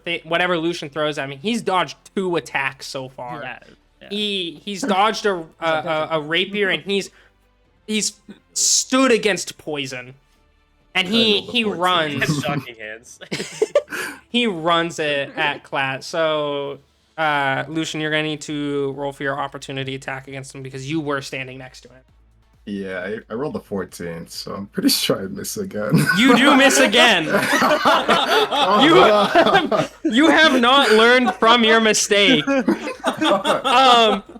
Lucian throws at me. He's dodged 2 attacks so far. Yeah. He's dodged a rapier, and he's stood against poison, and he rolled a 14. runs. That's shocking hands. He runs it at Clat. So, Lucian, you're gonna need to roll for your opportunity attack against him because you were standing next to him. Yeah, I rolled a 14, so I'm pretty sure I miss again. You do miss again. You have not learned from your mistake.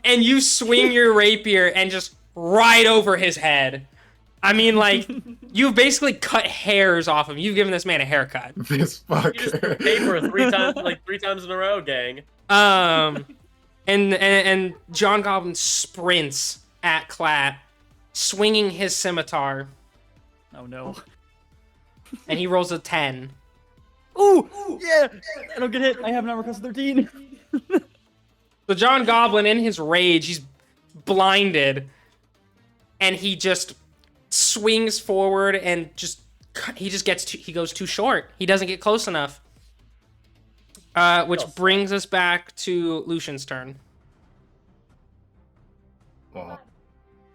And you swing your rapier and just right over his head. I mean, like, you've basically cut hairs off him. You've given this man a haircut. This You just fucker. paper three times in a row, gang. And John Goblin sprints at Clat, swinging his scimitar, Oh no. and he rolls a 10. Ooh! Yeah! I don't get hit. I have an armor class of 13. So John Goblin, in his rage, he's blinded, and he just swings forward and he goes too short. He doesn't get close enough. Which brings us back to Lucian's turn. Well,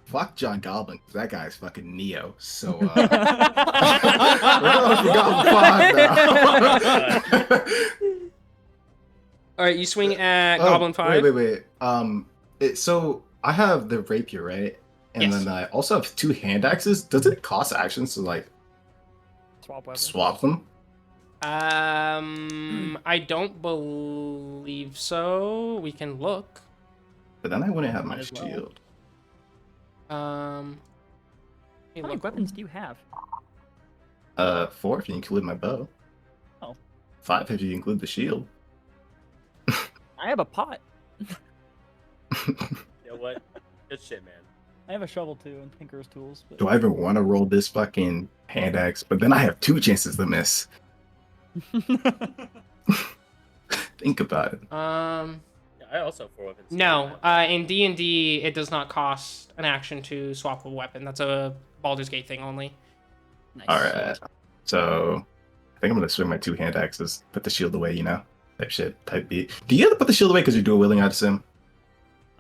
fuck John Goblin, 'cause that guy's fucking Neo. So, we're going for Goblin 5 now. All right, you swing at Goblin 5. Wait. So I have the rapier, right? And Yes. then I also have 2 hand axes. Does it cost actions to like Swap weapon. swap them? I don't believe so. We can look. But then I wouldn't have my Might as well. shield. Let me How many look. weapons do you have? 4 if you include my bow. Oh. 5 if you include the shield. I have a pot. You know what? Good shit, man. I have a shovel too and Tinker's tools. But... Do I even want to roll this fucking hand axe? But then I have 2 chances to miss. Think about it. Yeah, I also have 4 weapons. No. In D&D, it does not cost an action to swap a weapon. That's a Baldur's Gate thing only. Nice. Alright. So I think I'm gonna swing my 2 hand axes, put the shield away, you know? Type shit, type beat. Do you have to put the shield away because you're dual wielding out of sim?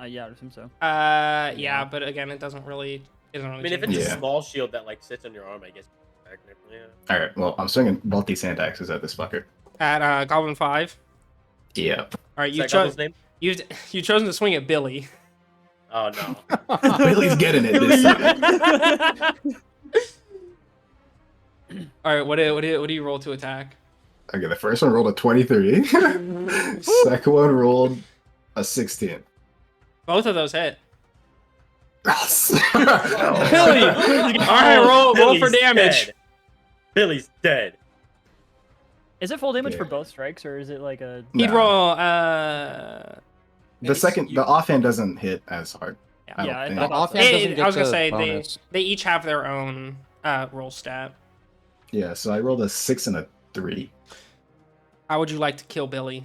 Yeah, I assume so. Yeah, but again, it doesn't really. I mean, if it's Yeah. a small shield that like sits on your arm, I guess. Technically, yeah. Alright, well, I'm swinging both these hand axes at this fucker. At Goblin 5. Yeah. All right, Is you that chose Goblin's name? you've chosen to swing at Billy. Oh no. Billy's getting it this time. All right, what do you roll to attack? Okay, the first one rolled a 23. Second one rolled a 16. Both of those hit. Yes! Billy. All right, roll for Billy's damage. dead. Billy's dead. Is it full damage for Yeah. both strikes or is it like a? He'd No. roll. The second, the offhand doesn't hit as hard. Yeah. I don't Yeah, think. I thought Offhand doesn't I get was gonna the say bonus. they each have their own roll stat. Yeah, so I rolled a 6 and a 3. How would you like to kill Billy?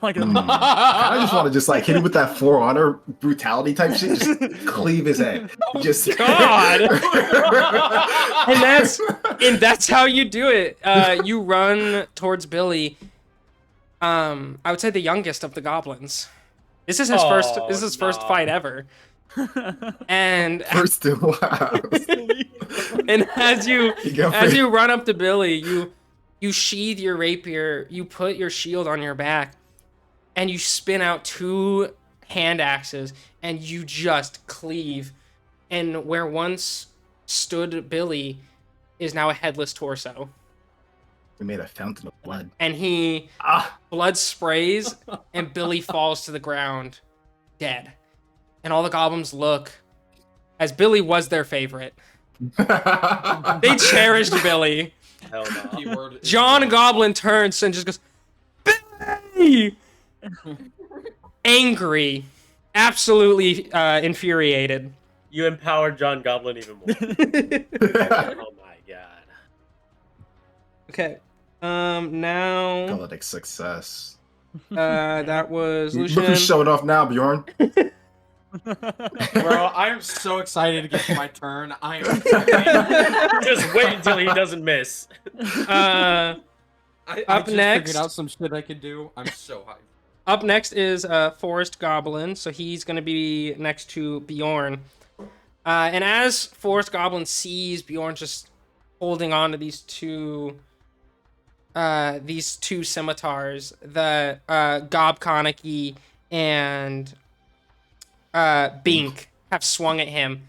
like I just want to just like hit him with that For Honor brutality type shit. Just cleave his head. Just God. and that's how you do it. You run towards Billy. I would say the youngest of the goblins. This is his first. This is his first no. fight ever. And First to wow. and as you go as for you run up to Billy, you sheathe your rapier, you put your shield on your back, and you spin out 2 hand axes, and you just cleave. And where once stood Billy is now a headless torso. We made a fountain of blood. And blood sprays, and Billy falls to the ground, dead. And all the goblins look, as Billy was their favorite. They cherished Billy. Hell no. Keyword is John blood. Goblin turns and just goes, Billy! angry, absolutely infuriated. You empowered John Goblin even more. Oh my god. Okay. Now Call it a success. that was Look Lucian. who's showing off now, Bjorn. Bro, I am so excited to get to my turn. I am. Just wait until he doesn't miss. Uh, I Up just next- figured out some shit I could do. I'm so hyped. Up next is Forest Goblin, so he's gonna be next to Bjorn. And as Forest Goblin sees Bjorn just holding on to these two scimitars, the Gob Koniki and Bink have swung at him.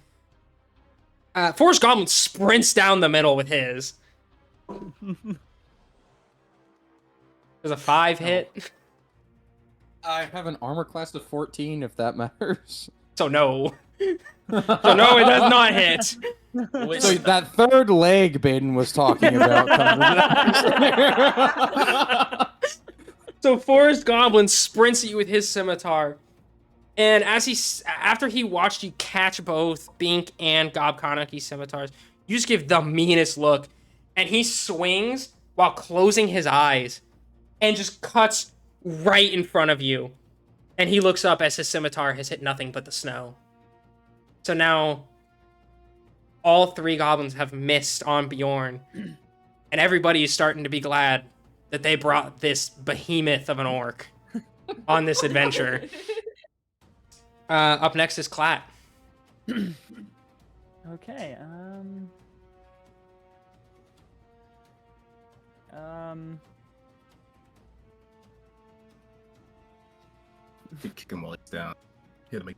Forest Goblin sprints down the middle with his. There's a 5 hit. I have an armor class of 14, if that matters. So no. So no, it does not hit. Wait, So that third leg Baden was talking about. So Forest Goblin sprints at you with his scimitar, and after he watched you catch both Bink and Gob Koniki scimitars, you just give the meanest look, and he swings while closing his eyes, and just cuts right in front of you, and he looks up as his scimitar has hit nothing but the snow. So now all 3 goblins have missed on Bjorn, and everybody is starting to be glad that they brought this behemoth of an orc on this adventure. Up next is Clat. Okay. Kick him while he's down. Hit him.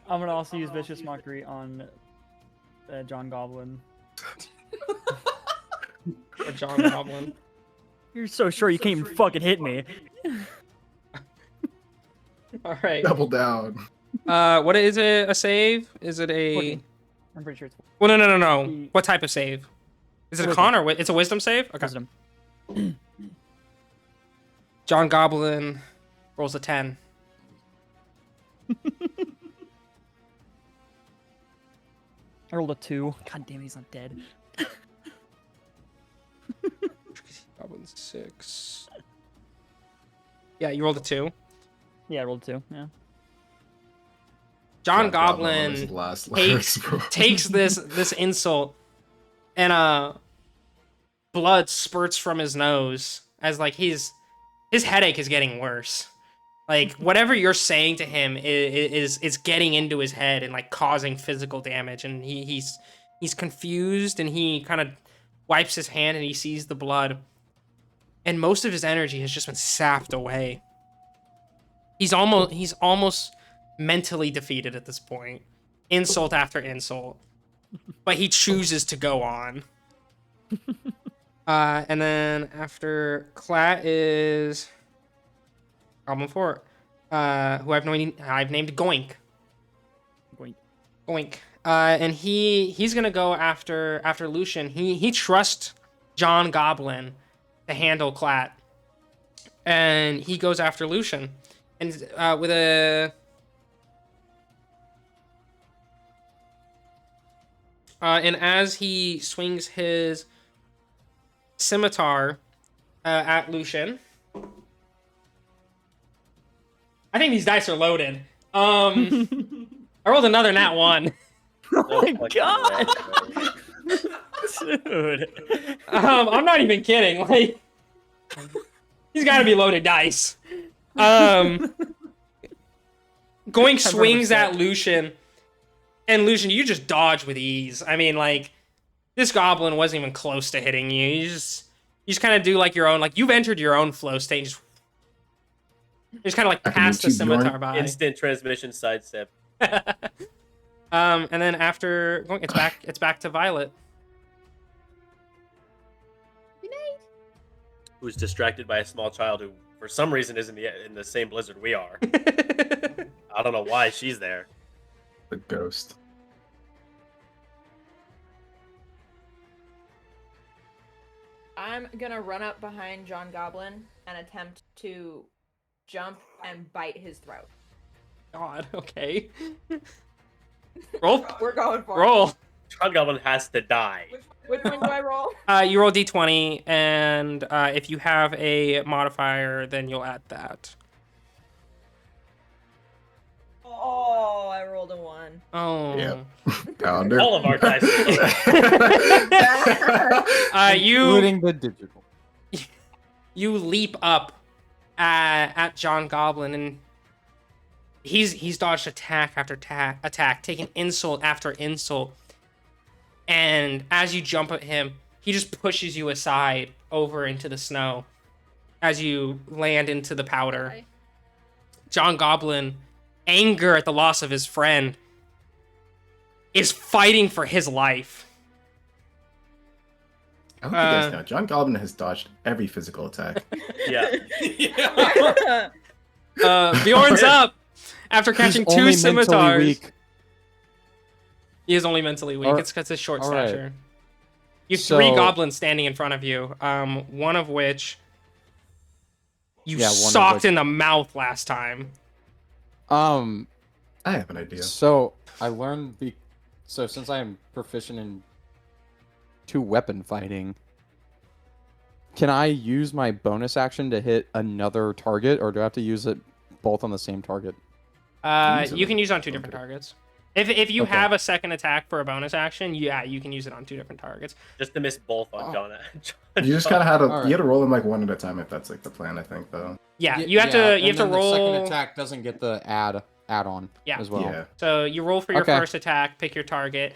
I'm gonna also use vicious mockery on John Goblin. Or John Goblin. You're so sure you can't even fucking hit me. All right. Double down. What is it? A save? Is it a? 14. I'm pretty sure it's Well, no. What type of save? Is it a Wisdom. con or it's a wisdom save? Okay. wisdom. John Goblin rolls a 10. I rolled a 2. God damn it, he's not dead. Goblin 6. Yeah, you rolled a 2. Yeah, I rolled a 2. Yeah. John on Goblin his last takes legs, bro. takes this insult, and blood spurts from his nose as like his headache is getting worse. Like whatever you're saying to him is getting into his head and like causing physical damage, and he's confused, and he kind of wipes his hand and he sees the blood, and most of his energy has just been sapped away. He's almost mentally defeated at this point. Insult after insult. But he chooses to go on. And then after Clat is Goblin 4, who I've named Goink. Boink. Goink. And he's gonna go after Lucian. He trusts John Goblin to handle Clat, and he goes after Lucian, and with a and as he swings his scimitar at Lucian, I think these dice are loaded. I rolled another nat 1. Oh my god! Dude. I'm not even kidding. Like, he's got to be loaded dice. Goink swings at Lucian, and Lucian, you just dodge with ease. I mean, like, this goblin wasn't even close to hitting you. You just kind of do like your own, like you've entered your own flow state. You just kind of like I can pass the reach you, Bjorn. scimitar by. Instant transmission sidestep. And then after Goink, it's back to Violet. Who's distracted by a small child who, for some reason, is in the same blizzard we are. I don't know why she's there. The ghost. I'm gonna run up behind John Goblin and attempt to jump and bite his throat. God, okay. Roll. We're going for Roll. John Goblin has to die. it. Which one do I roll? You roll d20, and if you have a modifier, then you'll add that. Oh, I rolled a 1. Oh. Yep. Pounder. All of our dice are low. You Including the digital. you leap up at John Goblin, and he's dodged attack after attack, taking insult after insult. And as you jump at him, he just pushes you aside over into the snow as you land into the powder. John Goblin, anger at the loss of his friend, is fighting for his life. I hope you guys know, John Goblin has dodged every physical attack. Yeah. Bjorn's up after He's catching only two mentally scimitars. weak. He is only mentally weak. It's because his short all right. stature. You have three So- goblins standing in front of you. One of which you Yeah, one of socked which- in the mouth last time. I have an idea. So I learned so since I am proficient in 2-weapon fighting, can I use my bonus action to hit another target, or do I have to use it both on the same target? You can use it on two different targets. If you Okay. have a second attack for a bonus action, yeah, you can use it on two different targets. Just to miss both on Oh. John. You just kind of had to Alright. you had to roll them like one at a time if that's like the plan. I think though. Yeah, Y- you have to and you have to then The roll. second attack doesn't get the add-on Yeah. as well. Yeah. So you roll for your Okay. first attack, pick your target.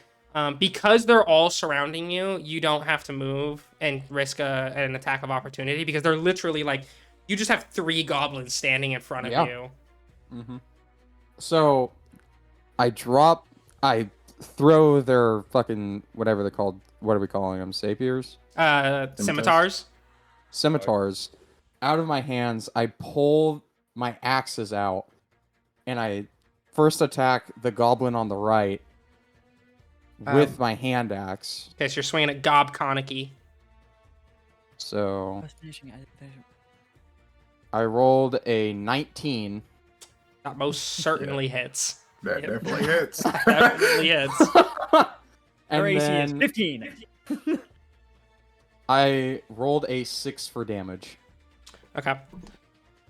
Because they're all surrounding you, you don't have to move and risk an attack of opportunity because they're literally like, you just have three goblins standing in front of Yeah. you. Mm-hmm. So I throw their fucking whatever they're called. What are we calling them? Sapiers? Scimitars. Scimitars out of my hands. I pull my axes out, and I first attack the goblin on the right with my hand axe. Okay, so you're swinging at Gob Koniki. So I rolled a 19. That most certainly hits. That Yep. definitely hits. Definitely hits. And Our AC is then 15. I rolled a 6 for damage. Okay.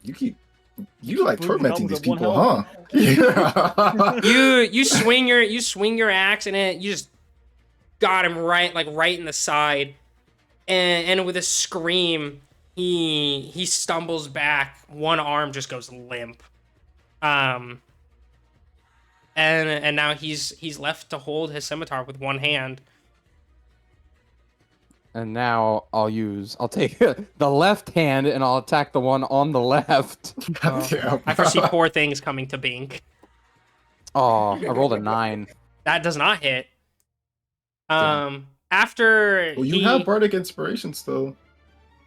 You like Blue tormenting these helmet, people, one huh? Yeah. You swing your axe and it you just got him right in the side, and with a scream he stumbles back. One arm just goes limp. And now he's left to hold his scimitar with one hand. And now I'll take the left hand and I'll attack the one on the left. Goddamn. I foresee poor things coming to Bink. Oh, I rolled a 9. That does not hit. After Well, you have bardic inspiration still.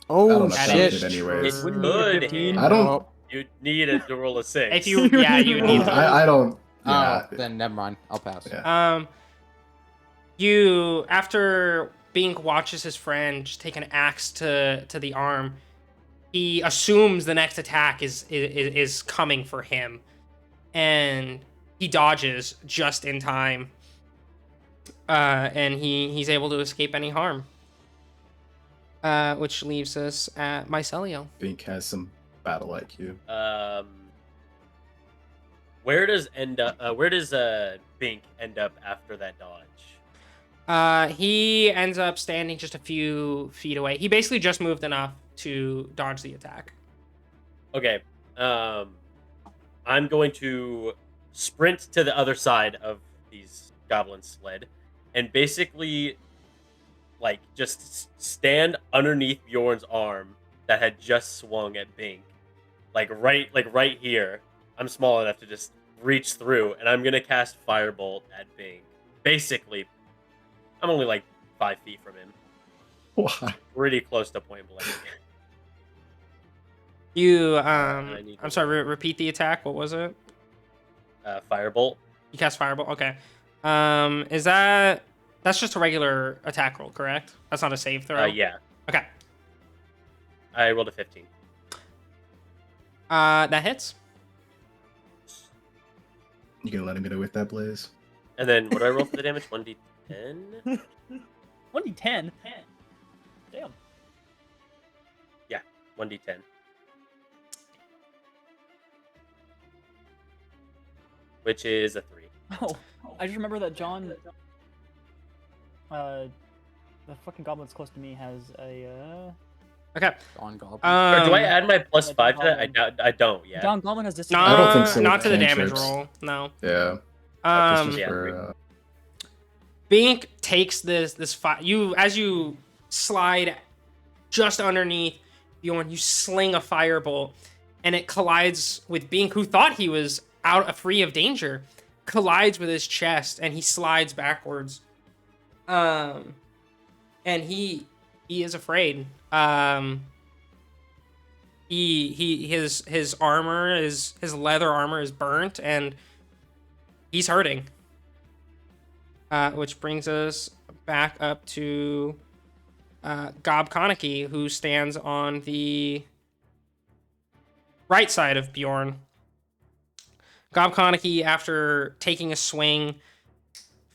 I Oh don't know if that shit! did anyways. It Wouldn't you get could 15? hit. I don't. Oh, You needed to roll a 6. if you you need to. I don't. Yeah. then never mind. I'll pass. Yeah. You after Bink watches his friend just take an axe to the arm, he assumes the next attack is coming for him, and he dodges just in time, and he's able to escape any harm. Which leaves us at Mycelio. Bink has some battle IQ. Where does Bink end up after that dodge? He ends up standing just a few feet away. He basically just moved enough to dodge the attack. Okay. I'm going to sprint to the other side of these goblin sled and basically like just stand underneath Bjorn's arm that had just swung at Bink. Like right here. I'm small enough to just reach through, and I'm gonna cast Firebolt at Bink. Basically, I'm only like 5 feet from him. Why? Pretty close to point blank. You need I'm to- sorry, repeat the attack. What was it? Firebolt. You cast Fireball. Okay. That's just a regular attack roll, correct? That's not a save throw. Yeah. Okay. I rolled a 15. That hits. You gonna let him get away with that, Blaze? And then what do I roll for the damage? 1d10? 1d10. Damn. 1d10. Which is a 3. Oh, I just remember that John. The fucking goblin that's close to me has a. Okay. Dawn Goblin. Or do I add my plus the 5 to that? goblin. I don't yet. John Goblin has Nah, disadvantage. I don't think so Not with to the damage cantrips. roll. No. Yeah. That's just yeah. for, Bink takes this as you slide just underneath Bjorn, you sling a firebolt, and it collides with Bink, who thought he was free of danger, collides with his chest, and he slides backwards. And he is afraid. His armor his leather armor is burnt, and he's hurting. Which brings us back up to Gob Koniki, who stands on the right side of Bjorn. Gob Koniki, after taking a swing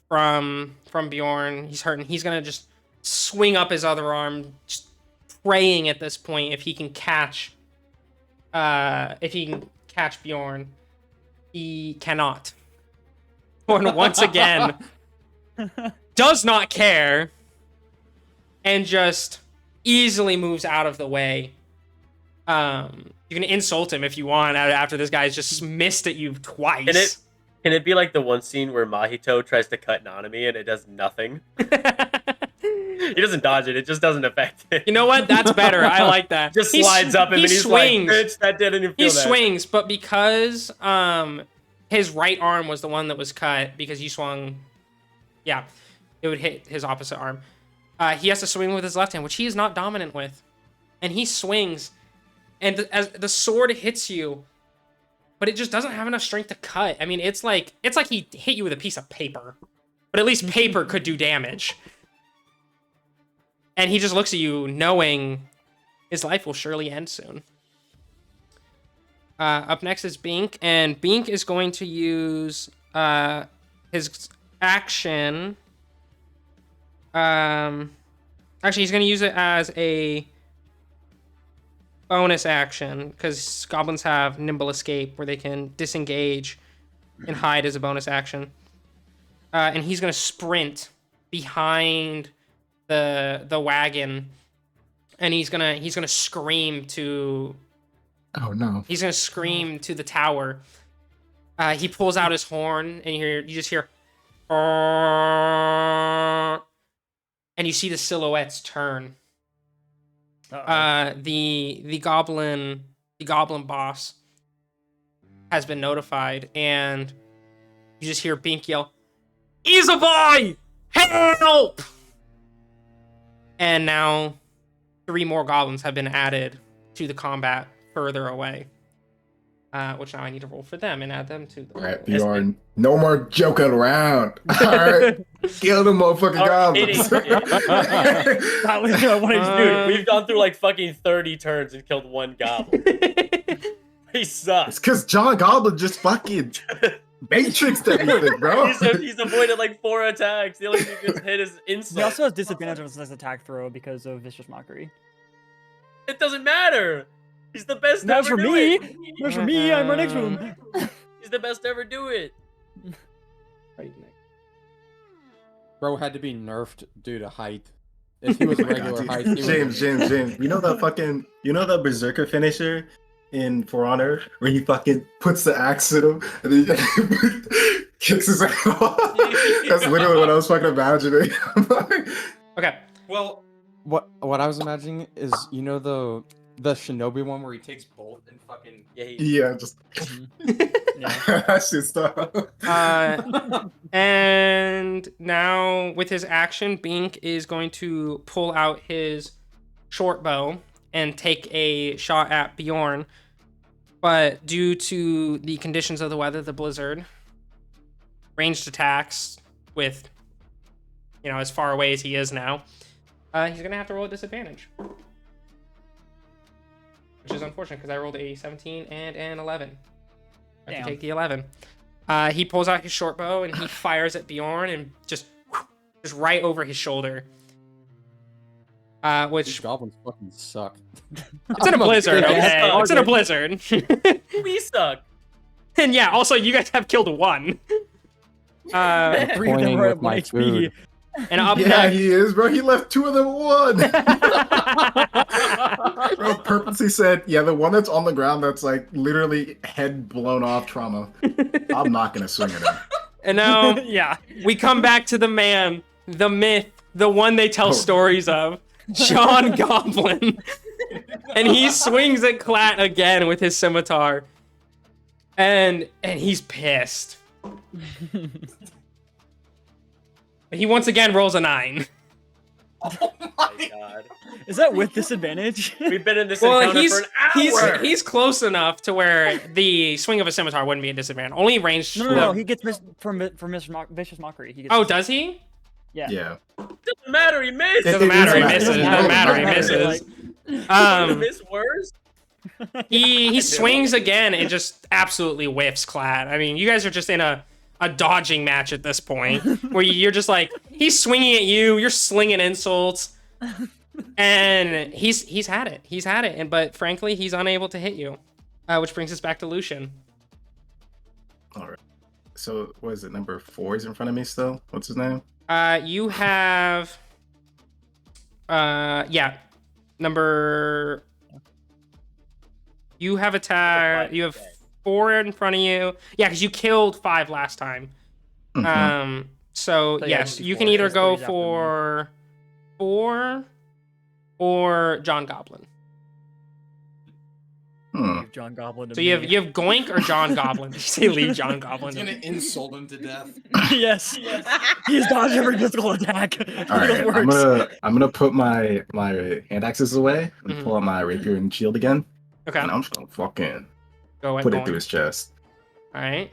from Bjorn, he's hurting. He's gonna just swing up his other arm, just praying at this point if he can catch Bjorn. He cannot. Bjorn once again does not care and just easily moves out of the way. You can insult him if you want after this guy's just missed at you twice. Can it be like the one scene where Mahito tries to cut Nanami and it does nothing? He doesn't dodge it, it just doesn't affect it. You know what? That's better. I like that. Just slides up him and he's swings. like, bitch, that didn't even feel He that. swings, but because his right arm was the one that was cut, because you swung, yeah, it would hit his opposite arm. He has to swing with his left hand, which he is not dominant with. And he swings, and as the sword hits you, but it just doesn't have enough strength to cut. I mean, it's like he hit you with a piece of paper, but at least paper could do damage. And he just looks at you, knowing his life will surely end soon. Up next is Bink, and Bink is going to use his action. Actually, he's going to use it as a bonus action, because goblins have nimble escape, where they can disengage and hide as a bonus action. And he's going to sprint behind the wagon, and he's gonna scream to. Oh no! He's gonna scream to the tower. He pulls out his horn, and you just hear, and you see the silhouettes turn. The goblin boss has been notified, and you just hear Bink yell, "Isabai, help!" And now 3 more goblins have been added to the combat further away. Which now I need to roll for them and add them to the Alright, Bjorn, no more joking around. Alright, kill the motherfucking goblins. Dude, we've gone through like fucking 30 turns and killed 1 goblin. He sucks. It's because John Goblin just fucking matrixed everything, bro. He's avoided like 4 attacks. The only thing he gets hit is insult. He also has disadvantage on his attack throw because of Vicious Mockery. It doesn't matter. He's the best to Not ever for do me. it. Not for me. I'm right next to him. He's the best to ever do it. Bro had to be nerfed due to height. If he was regular height, he James. You know that Berserker finisher in For Honor where he fucking puts the axe in him and then he kicks his ass off? That's literally what I was fucking imagining. Okay. Well, what I was imagining is, you know, the shinobi one where he takes bolt and fucking Yeah, just that shit stuff. And now with his action, Bink is going to pull out his short bow and take a shot at Bjorn. But due to the conditions of the weather, the blizzard, ranged attacks with, as far away as he is now, he's going to have to roll a disadvantage. which is unfortunate because I rolled a 17 and an 11. I have Damn. to take the 11. He pulls out his short bow and he fires at Bjorn and just right over his shoulder. These Which goblins fucking suck. it's in a blizzard, big okay? ass It's in a blizzard. We suck. And yeah, also you guys have killed one. Three of them Toying were at with my 1 HP. food. And up Yeah, next, he is, bro. He left 2 of them at 1. Bro purposely said, yeah, the one that's on the ground that's like literally head blown off trauma. I'm not gonna swing at him. and now Yeah. we come back to the man, the myth, the one they tell stories of, John Goblin. And he swings at Clat again with his scimitar. And he's pissed. He once again rolls a 9. Oh my god. Is that with disadvantage? We've been in this Well, encounter for an hour. he's close enough to where the swing of a scimitar wouldn't be a disadvantage. Only ranged. No. He gets vicious mockery. He gets Oh, does he? Yeah. Yeah. Doesn't matter. He missed. Doesn't matter. He misses. doesn't Doesn't matter. He matter. misses. He missed worse. He swings again and just absolutely whiffs Clat. I mean, you guys are just in a dodging match at this point, where you're just like, he's swinging at you, you're slinging insults, and he's had it. He's had it, but frankly, he's unable to hit you. Which brings us back to Lucian. All right. So, what is it? Number 4 is in front of me still? What's his name? You have, number. You have attack. You have 4 in front of you. Yeah, because you killed 5 last time. Mhm. So yeah, yes, it'd be you 4. can either There's go 3s after for 4 or John Goblin. Leave John Goblin to So me. you have Goink or John Goblin. Did you say leave John Goblin? He's gonna insult him to death. Yes. He's dodged every physical attack. All right, I'm gonna put my hand axes away and Mhm. pull out my rapier and shield again, Okay, and I'm just gonna fucking go put Goink. it through his chest. All right.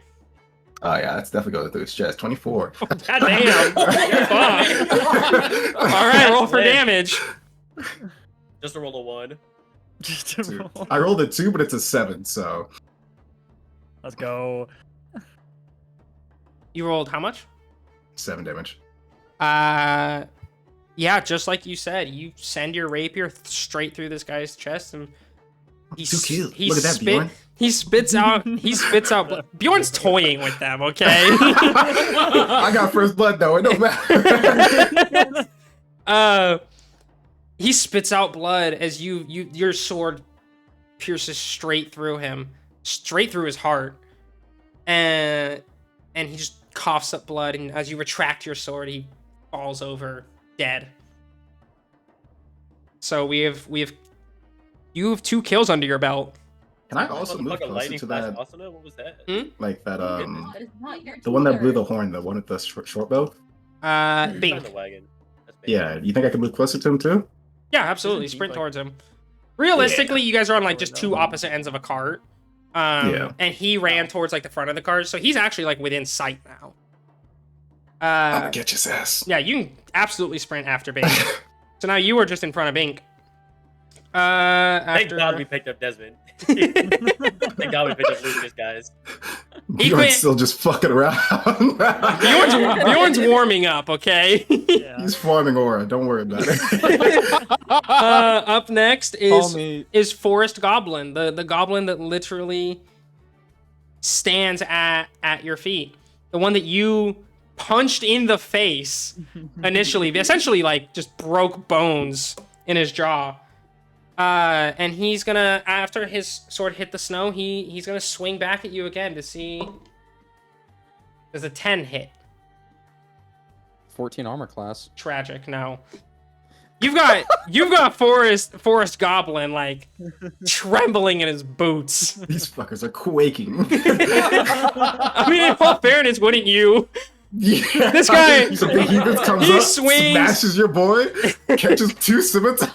Oh yeah, that's definitely going through his chest. 24. God damn. Fuck. All right, roll for damage. Just a roll of 1. Just a Dude, roll. I rolled a 2, but it's a 7, so Let's go. You rolled how much? 7 damage. Yeah, just like you said, you send your rapier straight through this guy's chest, and he 2 kills. he Look at that, Bjorn. He spits out. Bjorn's toying with them. Okay. I got first blood though. It don't matter. He spits out blood as your sword pierces straight through him, straight through his heart, and he just coughs up blood. And as you retract your sword, he falls over dead. So you have 2 kills under your belt. Can I also move Motherfucker, closer lightning to flash that? Asuna? What was that? Like that That is not your the one that blew the shoulder. horn, the one with the short bow? Behind Bink. the wagon. That's big. Yeah, you think I can move closer to him too? Yeah, absolutely. Isn't he, Sprint like- towards him. Realistically, you guys are on like Oh, just no. 2 opposite ends of a cart. Yeah. And he ran towards like the front of the cart, so he's actually like within sight now. I'm gonna get your ass. Yeah, you can absolutely sprint after Bink. So now you are just in front of Bink. Thank After God we picked up Desmond. Thank God we picked up Lucius, guys. He Bjorn's quit- still just fucking around. Bjorn's warming up, okay? Yeah. He's farming aura. Don't worry about it. Up next Call me. is Forest Goblin, the goblin that literally stands at your feet. The one that you punched in the face initially, essentially like just broke bones in his jaw. And he's gonna, after his sword hit the snow, he's gonna swing back at you again to see. Does a 10 hit? 14 armor class. Tragic. No. You've got Forest Goblin like trembling in his boots. These fuckers are quaking. I mean, in all fairness, wouldn't you? Yeah. This guy- So the heathen comes he up, swings- smashes your boy, catches 2 scimitars.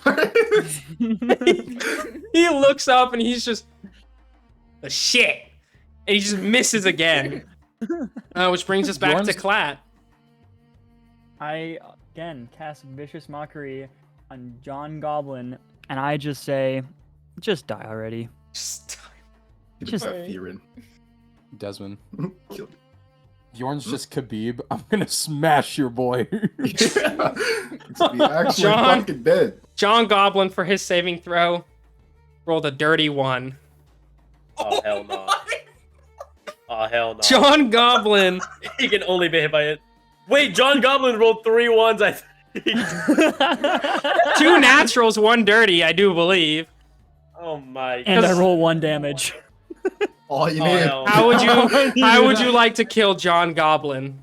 He looks up and he's just the shit, and he just misses again. Which brings us back to Bjorn's- Clat. I again cast vicious mockery on John Goblin, and I just say, Just die already. Just Just Just- fearing. Desmond. Kill Bjorn's just Khabib. I'm gonna smash your boy. It's the actual John. fucking dead. John Goblin for his saving throw rolled a dirty 1. Oh hell no. Oh hell no. John Goblin. He can only be hit by it. Wait, John Goblin rolled 3 ones. I think. 2 naturals, 1 dirty, I do believe. Oh my. And I Because- roll 1 damage. All you Oh, need. hell. How would Oh, you how would yeah. you like to kill John Goblin?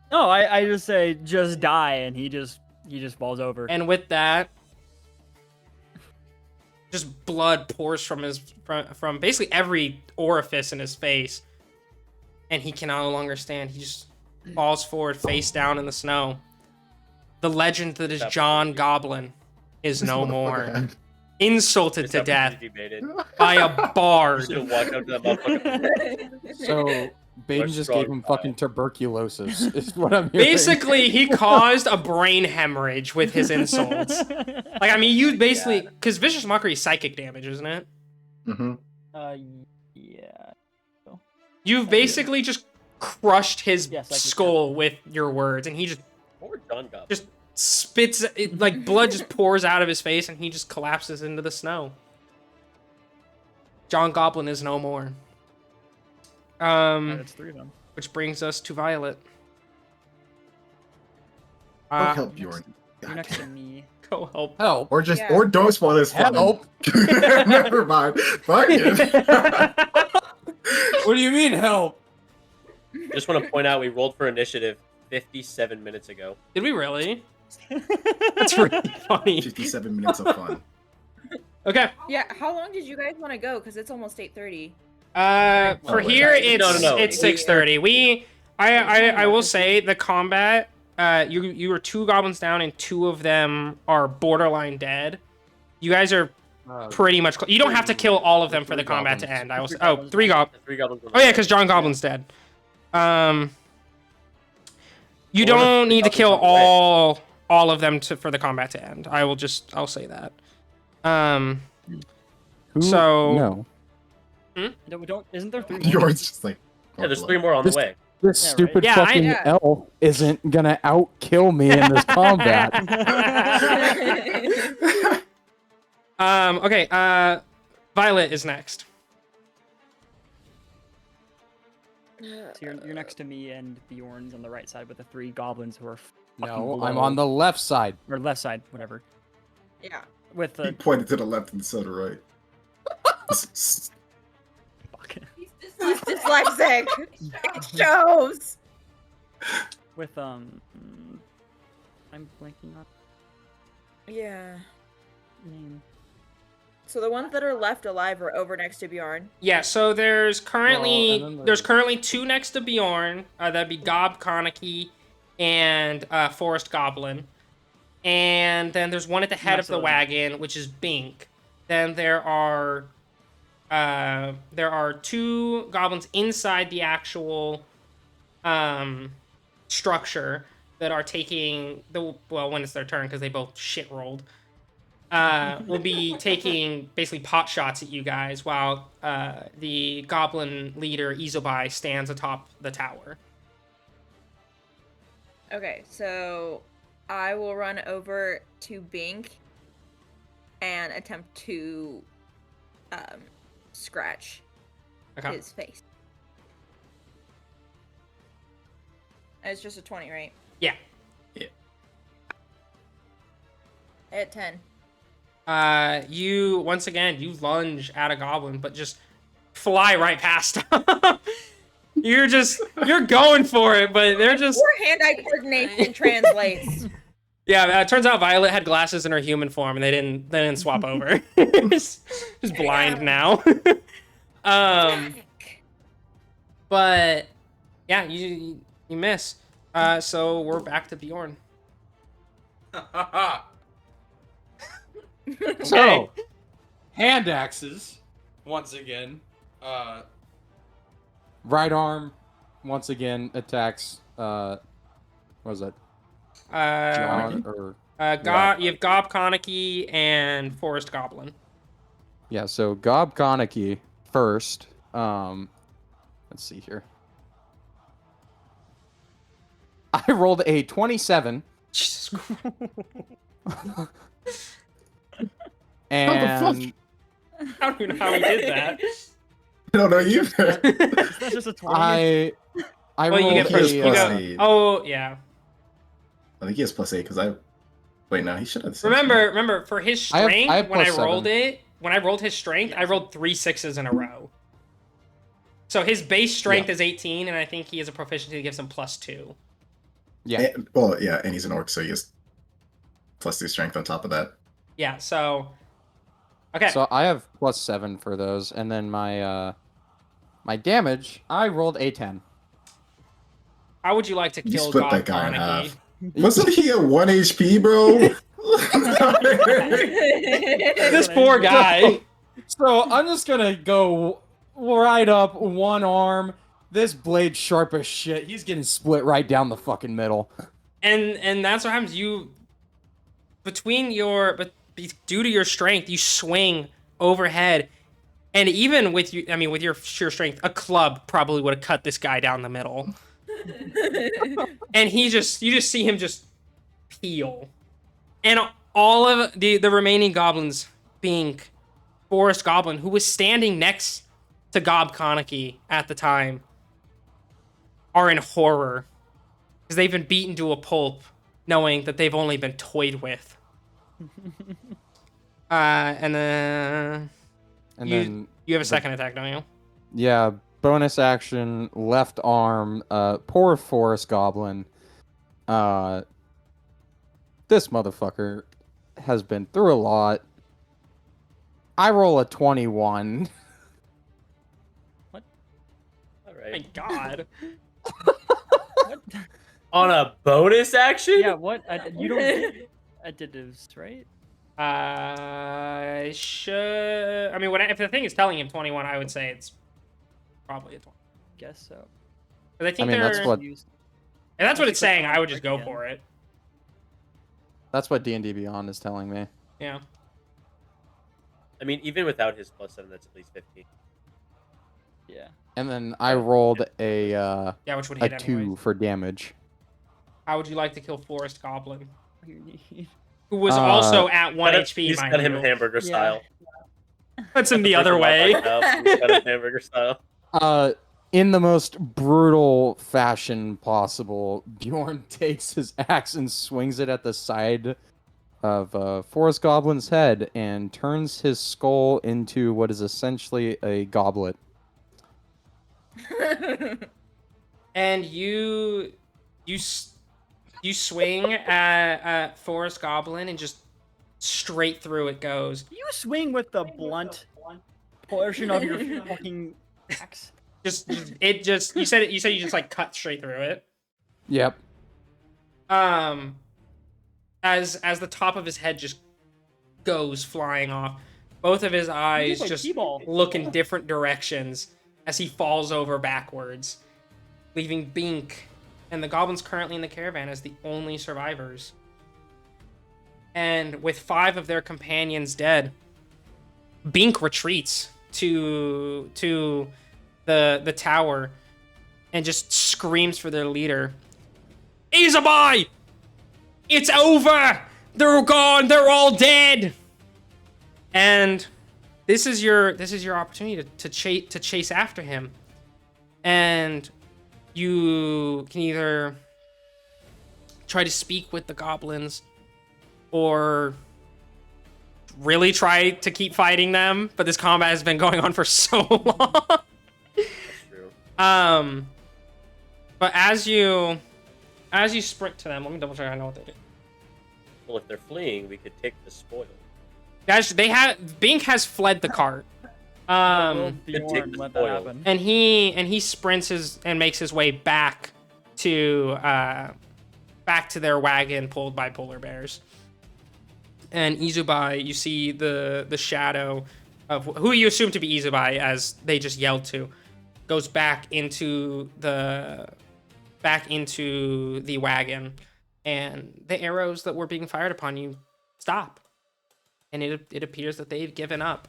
No, I just say just die, and he just falls over. And with that, just blood pours from his from basically every orifice in his face, and he can no longer stand. He just falls forward, face down in the snow. The legend that is John Goblin is no more. Insulted to death by a bard. Should have walked up to that motherfucker. So Baden What's just wrong gave him with fucking tuberculosis. Is what I'm hearing. Basically, he caused a brain hemorrhage with his insults. Like, I mean, you basically, because vicious mockery is psychic damage, isn't it? Mm-hmm. Yeah. You've basically just crushed his Yes, I can skull with your words, and he just Poor John Goblin. just spits it, like blood just pours out of his face, and he just collapses into the snow. John Goblin is no more. That's 3 of them. Which brings us to Violet. Go help Bjorn. You're next to me. Go help. Help. Or just, Yeah. or don't spoil this fun. Help. Never mind. Fuck it. What do you mean help? Just want to point out we rolled for initiative 57 minutes ago. Did we really? That's really funny. 57 minutes of fun. Okay. Yeah, how long did you guys want to go? Because it's almost 8:30. For wait. here it's No. it's 6:30. I will say the combat. You were 2 goblins down and 2 of them are borderline dead. You guys are pretty much. You don't have to kill all of them for the combat to end. I will say. Oh, 3 goblins. The 3 goblins. Oh yeah, because John Goblin's dead. You don't need to kill all of them for the combat to end. I'll say that. Who? So- No. No, we don't. Isn't there 3 more? Yours just like. Yeah, there's 3 more on the This- way. This Yeah, right. stupid Yeah, fucking yeah. elf isn't gonna outkill me in this combat. Okay. Violet is next. So you're next to me, and Bjorn's on the right side with the 3 goblins who are No, I'm on the left side. or left side, whatever. Yeah. With He the pointed to the left and so to right. fuck. He's dyslexic. It shows. With I'm blanking on Yeah. the name. So the ones that are left alive are over next to Bjorn. Yeah. So there's currently Well, and then there's currently 2 next to Bjorn. That'd be Gob Koniki and Forest Goblin. And then there's one at the head of the Excellent. wagon, which is Bink. Then there are 2 goblins inside the actual structure that are taking when it's their turn because they both shit rolled. Will be taking basically pot shots at you guys while the goblin leader Izobai stands atop the tower. Okay, so I will run over to Bink and attempt to scratch Okay. his face. It's just a 20, right? Yeah. At 10. You once again you lunge at a goblin, but just fly right past him. you're going for it, but they're just Poor hand-eye coordination translates. yeah. It turns out Violet had glasses in her human form, and they didn't swap over. just blind now. But yeah, you miss. So we're back to Bjorn. So, hand axes, once again. Right arm, once again, attacks. What was that? John or You have Gob Koniki and Forest Goblin. Yeah, so Gob Koniki first. Let's see here. I rolled a 27. Jesus Christ. And I don't even know how he did that. I don't know either. Is that just a 20? I Well, rolled you get first you plus go. eight. Oh yeah. I think he has +8 because I. Wait, no, he should have. Remember, for his I have strength, when I +7. rolled it, when I rolled his strength, I rolled 3 6s in a row. So his base strength is 18, and I think he has a proficiency that gives him +2. Yeah. Well, yeah, and he's an orc, so he has +2 strength on top of that. Yeah. So. Okay. So I have +7 for those, and then my my damage, I rolled a 10. How would you like to You kill split Gob that guy in Koniki? half. Wasn't he at 1 HP, bro? This poor guy. So I'm just gonna go right up one arm. This blade sharp as shit. He's getting split right down the fucking middle. And that's what happens. You due to your strength, you swing overhead, and even with you, I mean, with your sheer strength, a club probably would have cut this guy down the middle. And you just see him just peel, and all of the remaining goblins, being Forest Goblin, who was standing next to Gob Koniki at the time, are in horror because they've been beaten to a pulp, knowing that they've only been toyed with. And then And you have a second attack, don't you? yeah, bonus action, left arm, poor forest goblin. This motherfucker has been through a lot. I roll a 21. All My right. God. What? On a bonus action? Yeah, what? You don't get additives, right? I should. I mean, if the thing is telling him 21, I would say it's probably a 20. Guess so. But I think I mean, that's they're. what- And that's what it's Click saying. on I would just go again. for it. That's what D&D Beyond is telling me. Yeah. I mean, even without his +7, that's at least 15. Yeah. And then I rolled a Yeah, which would hit 2 anyway. for damage. How would you like to kill Forest Goblin, You need- who was also at 1 Cut HP? He's mind cut him you. hamburger Yeah. style. That's him the other way. He's cut him hamburger style. In the most brutal fashion possible, Bjorn takes his axe and swings it at the side of Forest Goblin's head and turns his skull into what is essentially a goblet. And you swing at Forest Goblin and just straight through it goes. You swing with the blunt portion of your fucking axe. You said you just like cut straight through it. Yep. As the top of his head just goes flying off, both of his eyes like just T-ball. look in different directions as he falls over backwards, leaving Bink and the goblins currently in the caravan as the only survivors. And with 5 of their companions dead, Bink retreats to the tower and just screams for their leader. Izabai! It's over! They're gone! They're all dead! And this is your opportunity to chase after him. And you can either try to speak with the goblins or really try to keep fighting them, but this combat has been going on for so long. True. But as you sprint to them, let me double check I know what they did. Well, if they're fleeing, we could take the spoil. Guys, Bink has fled the cart. Will take Bjorn the let that spoil. happen? And he sprints and makes his way back to their wagon pulled by polar bears. And Izubai, you see the shadow of who you assume to be Izubai, as they just yelled to, goes back into the wagon, and the arrows that were being fired upon you stop, and it appears that they've given up.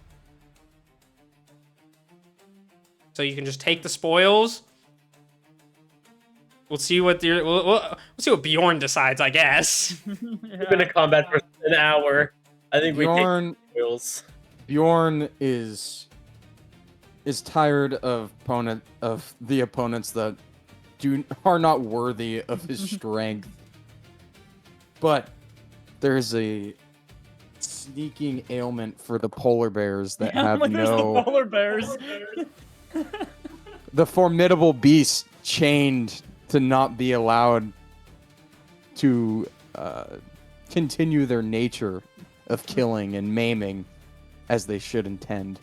So you can just take the spoils. We'll see what we'll see what Bjorn decides, I guess. We've been in combat for an hour. I think we take Bjorn, spoils. Bjorn is tired of the opponents that are not worthy of his strength. But there's a sneaking ailment for the polar bears that have Like, there's the no polar bears. the formidable beast chained to not be allowed to continue their nature of killing and maiming as they should intend.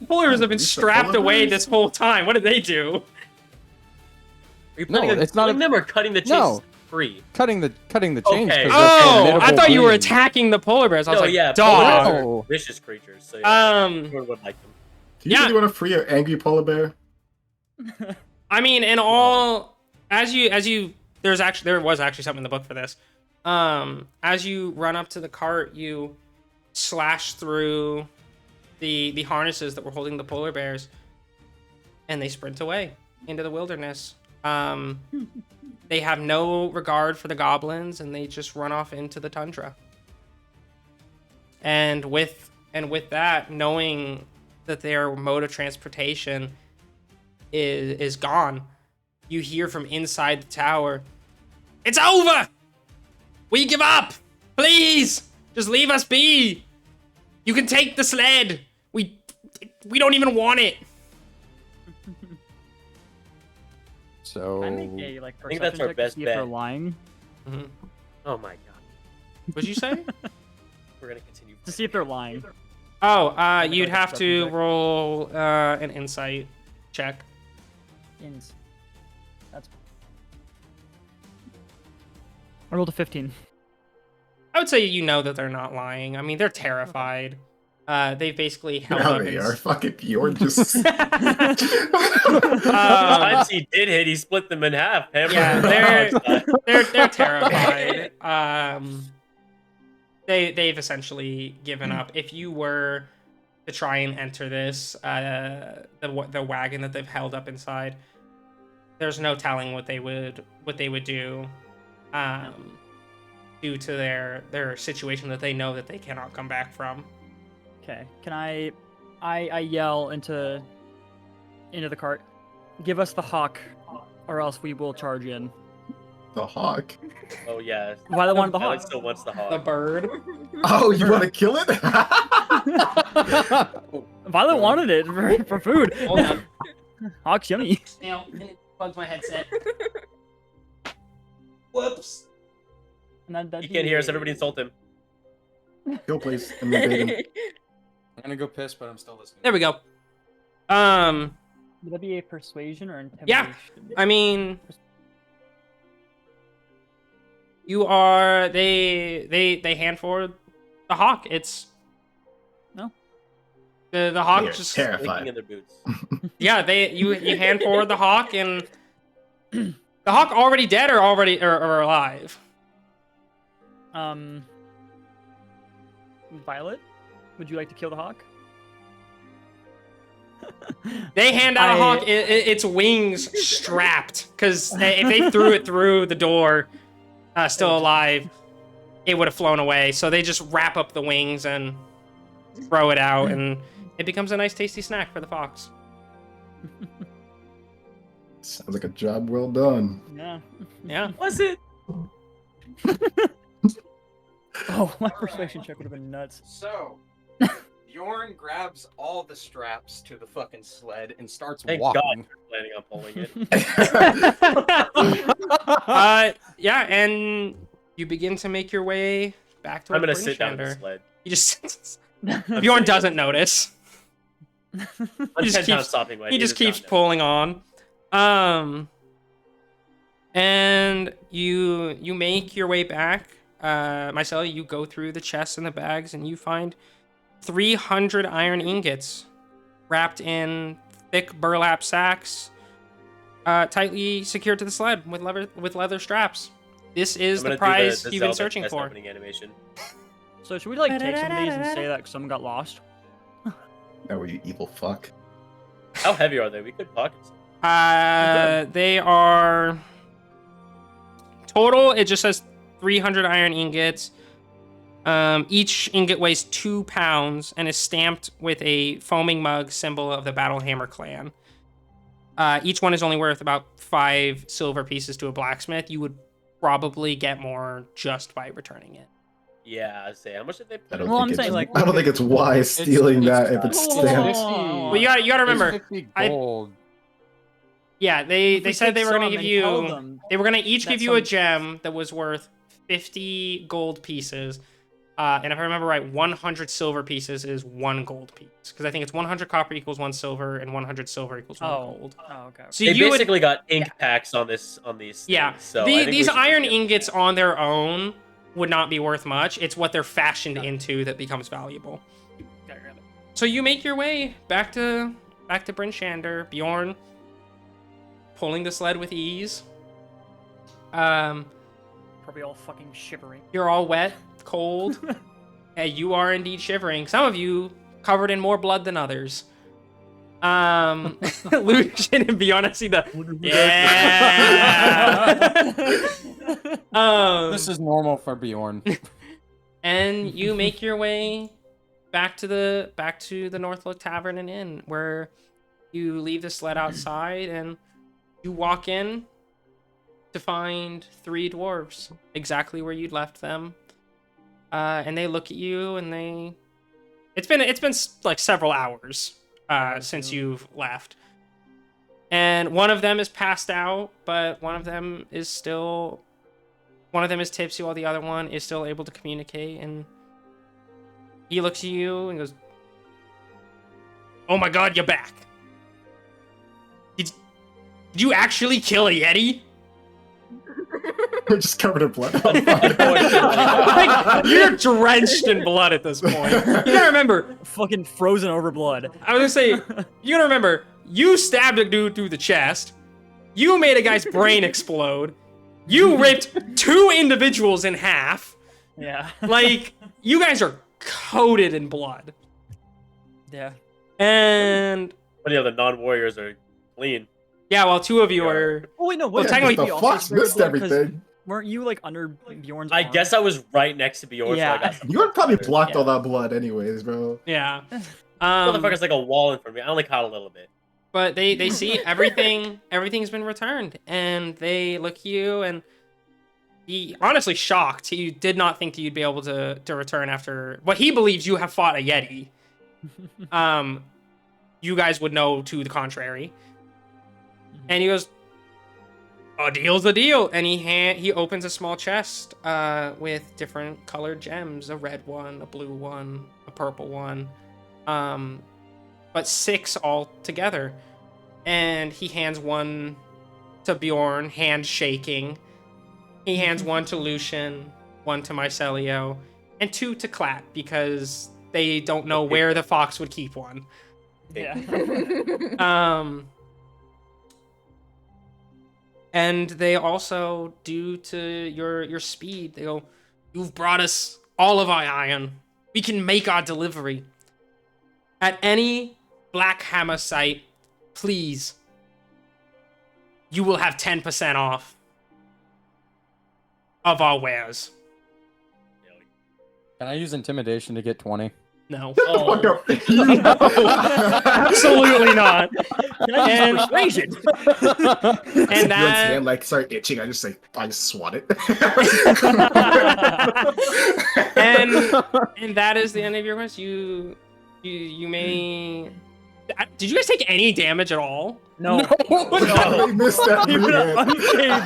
Polar bears have been These are strapped polar away bears? this whole time. What did they do? Are you No, planning on it's not killing a- them or cutting the chains No. free? Cutting the chains. Okay. 'cause they're Oh, I formidable thought you were beings. attacking the polar bears. I was No, like, yeah, dog. polar bears No. are vicious creatures. So yeah, everyone would like them. Do you Yeah. really want to free an angry polar bear? I mean, in all, as you, there was actually something in the book for this. As you run up to the cart, you slash through the harnesses that were holding the polar bears, and they sprint away into the wilderness. They have no regard for the goblins, and they just run off into the tundra. And with that, knowing that their mode of transportation is gone, you hear from inside the tower, "It's over! We give up! Please! Just leave us be! You can take the sled! We don't even want it!" So I make a like think perception that's our check best to see if they're bet. lying. Oh my god. What'd you say? We're gonna continue. To see if they're lying. Oh, you'd like a have perception to check. roll an insight check. Ins. That's. I rolled a 15. I would say you know that they're not lying. I mean, they're terrified. They've basically held Now up. they in- are. Fucking Bjorn just. Um, Times he did hit, he split them in half. Hammer Yeah, and they're- dog side. they're terrified. They've essentially given up. If you were to try and enter this, the wagon that they've held up inside, there's no telling what they would do, due to their situation that they know that they cannot come back from. Okay. Can I yell into the cart? Give us the hawk, or else we will charge in. The hawk. Oh yeah. Why they wanted the Alex hawk? still wants the hawk. The bird. Oh, you want to kill it? Violet wanted it for food. Hold on. Hawk's yummy. Snail, bugs my headset. Whoops. And that'd He be can't hear us. a- Everybody insult him. Kill, please. I'm invading. I'm gonna go piss, but I'm still listening. There we go. Would that be a persuasion or intimidation? Yeah. I mean, you are they hand forward the hawk. It's No. the hawk They're just terrified. Blinking in their boots. yeah you hand forward the hawk, and the hawk already dead or or alive. Violet, would you like to kill the hawk? They hand out a hawk, its wings strapped, because if they threw it through the door, still alive, it would have flown away. So they just wrap up the wings and throw it out, and it becomes a nice, tasty snack for the fox. Sounds like a job well done. Yeah. Yeah. Was it? Oh, my persuasion check would have been nuts. So, Bjorn grabs all the straps to the fucking sled and starts Thank walking. God you're planning on pulling it. Yeah, and you begin to make your way back to. I'm gonna sit down on the Brinchander. sled. You just I'm Bjorn sitting- doesn't notice. I'm just 10 keeps- times stopping my He just keeps pull. pulling on. And you make your way back. Marcel, you go through the chests and the bags, and you find 300 iron ingots wrapped in thick burlap sacks, tightly secured to the sled with leather straps. This is the prize you've been searching for. Animation. So should we like take some of these and say that someone got lost? Now you evil fuck. How heavy are they? We could pocket some. They are total. It just says 300 iron ingots. Each ingot weighs 2 pounds and is stamped with a foaming mug symbol of the Battlehammer clan. Each one is only worth about 5 silver pieces to a blacksmith. You would probably get more just by returning it. Yeah, I'd say. How much did they put? I don't Well, think I'm it's, saying, like- I don't think it's wise stealing that if it's Hold on, hold on, stamped. hold on. Well, you gotta remember. 50 I- gold. Yeah, they If we said take they were gonna some give and held you. them, They were gonna each give that's you a some- gem that was worth 50 gold pieces. And if I remember right, 100 silver pieces is 1 gold piece. Because I think it's 100 copper equals 1 silver, and 100 silver equals 1 gold. Oh, okay. So They you would, basically got ink packs on these. yeah. Things, so I think we These should iron just get ingots that. on their own would not be worth much. It's what they're fashioned into that becomes valuable. So you make your way back to Bryn Shander. Bjorn pulling the sled with ease. Probably all fucking shivering. You're all wet, cold. Hey, you are indeed shivering. Some of you covered in more blood than others. Lucian and Bjorn, see the yeah. This is normal for Bjorn. And you make your way back to the Northlook Tavern and Inn, where you leave the sled outside and you walk in to find 3 dwarves exactly where you'd left them. And they look at you and it's been like several hours since you've left. And one of them is passed out, but one of them is tipsy while the other one is still able to communicate. And he looks at you and goes, "Oh my god, you're back. Did you actually kill a Yeti?" We're just covered in blood. Like, you're drenched in blood at this point. You gotta remember, Fucking frozen over blood. I was gonna say, you gotta remember, you stabbed a dude through the chest. You made a guy's brain explode. You ripped 2 individuals in half. Yeah. Like, you guys are coated in blood. Yeah. And But yeah, the non-warriors are clean. yeah, well, 2 of you are. Oh wait, no. Well, What? technically- the You also fox sprayed missed blood 'cause everything. Weren't you like under Bjorn's I arm? guess I was right next to Bjorn. Yeah. So I got some You would probably blood. blocked Yeah. all that blood anyways, bro. Yeah. Motherfucker's like a wall in front of me. I only caught a little bit. But they see everything's been returned, and they look at you and he honestly shocked. He did not think that you'd be able to return after what he believes you have fought a Yeti. You guys would know to the contrary. And he goes, "A deal's a deal." And he opens a small chest with different colored gems, a red one, a blue one, a purple one. But 6 all together. And he hands one to Bjorn, hand shaking. He hands one to Lucian, one to Mycelio, and 2 to Clat, because they don't know where the fox would keep one. Yeah. And they also, due to your speed, they go, "You've brought us all of our iron. We can make our delivery. At any Black Hammer site, please, you will have 10% off of our wares." Can I use intimidation to get 20? No. Shut the fuck up. Absolutely not. And, Persuasion. and Bjorn's that hand like start itching. I just swat it. and that is the end of your quest. You may. Did you guys take any damage at all? No. They missed that. He went man.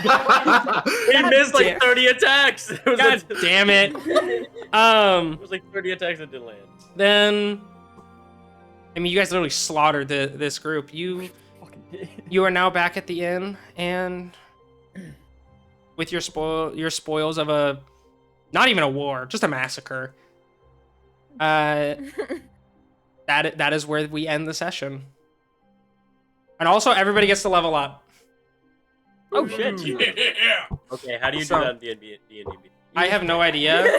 He missed damn. like 30 attacks. It was, God like, damn it. it was like 30 attacks that didn't land. Then, I mean, you guys literally slaughtered this group. You Fucking are now back at the inn, and with your spoils of a, not even a war, just a massacre. That is where we end the session. And also, everybody gets to level up. Oh shit. Okay, how do you So- do that in D&D? I have no idea.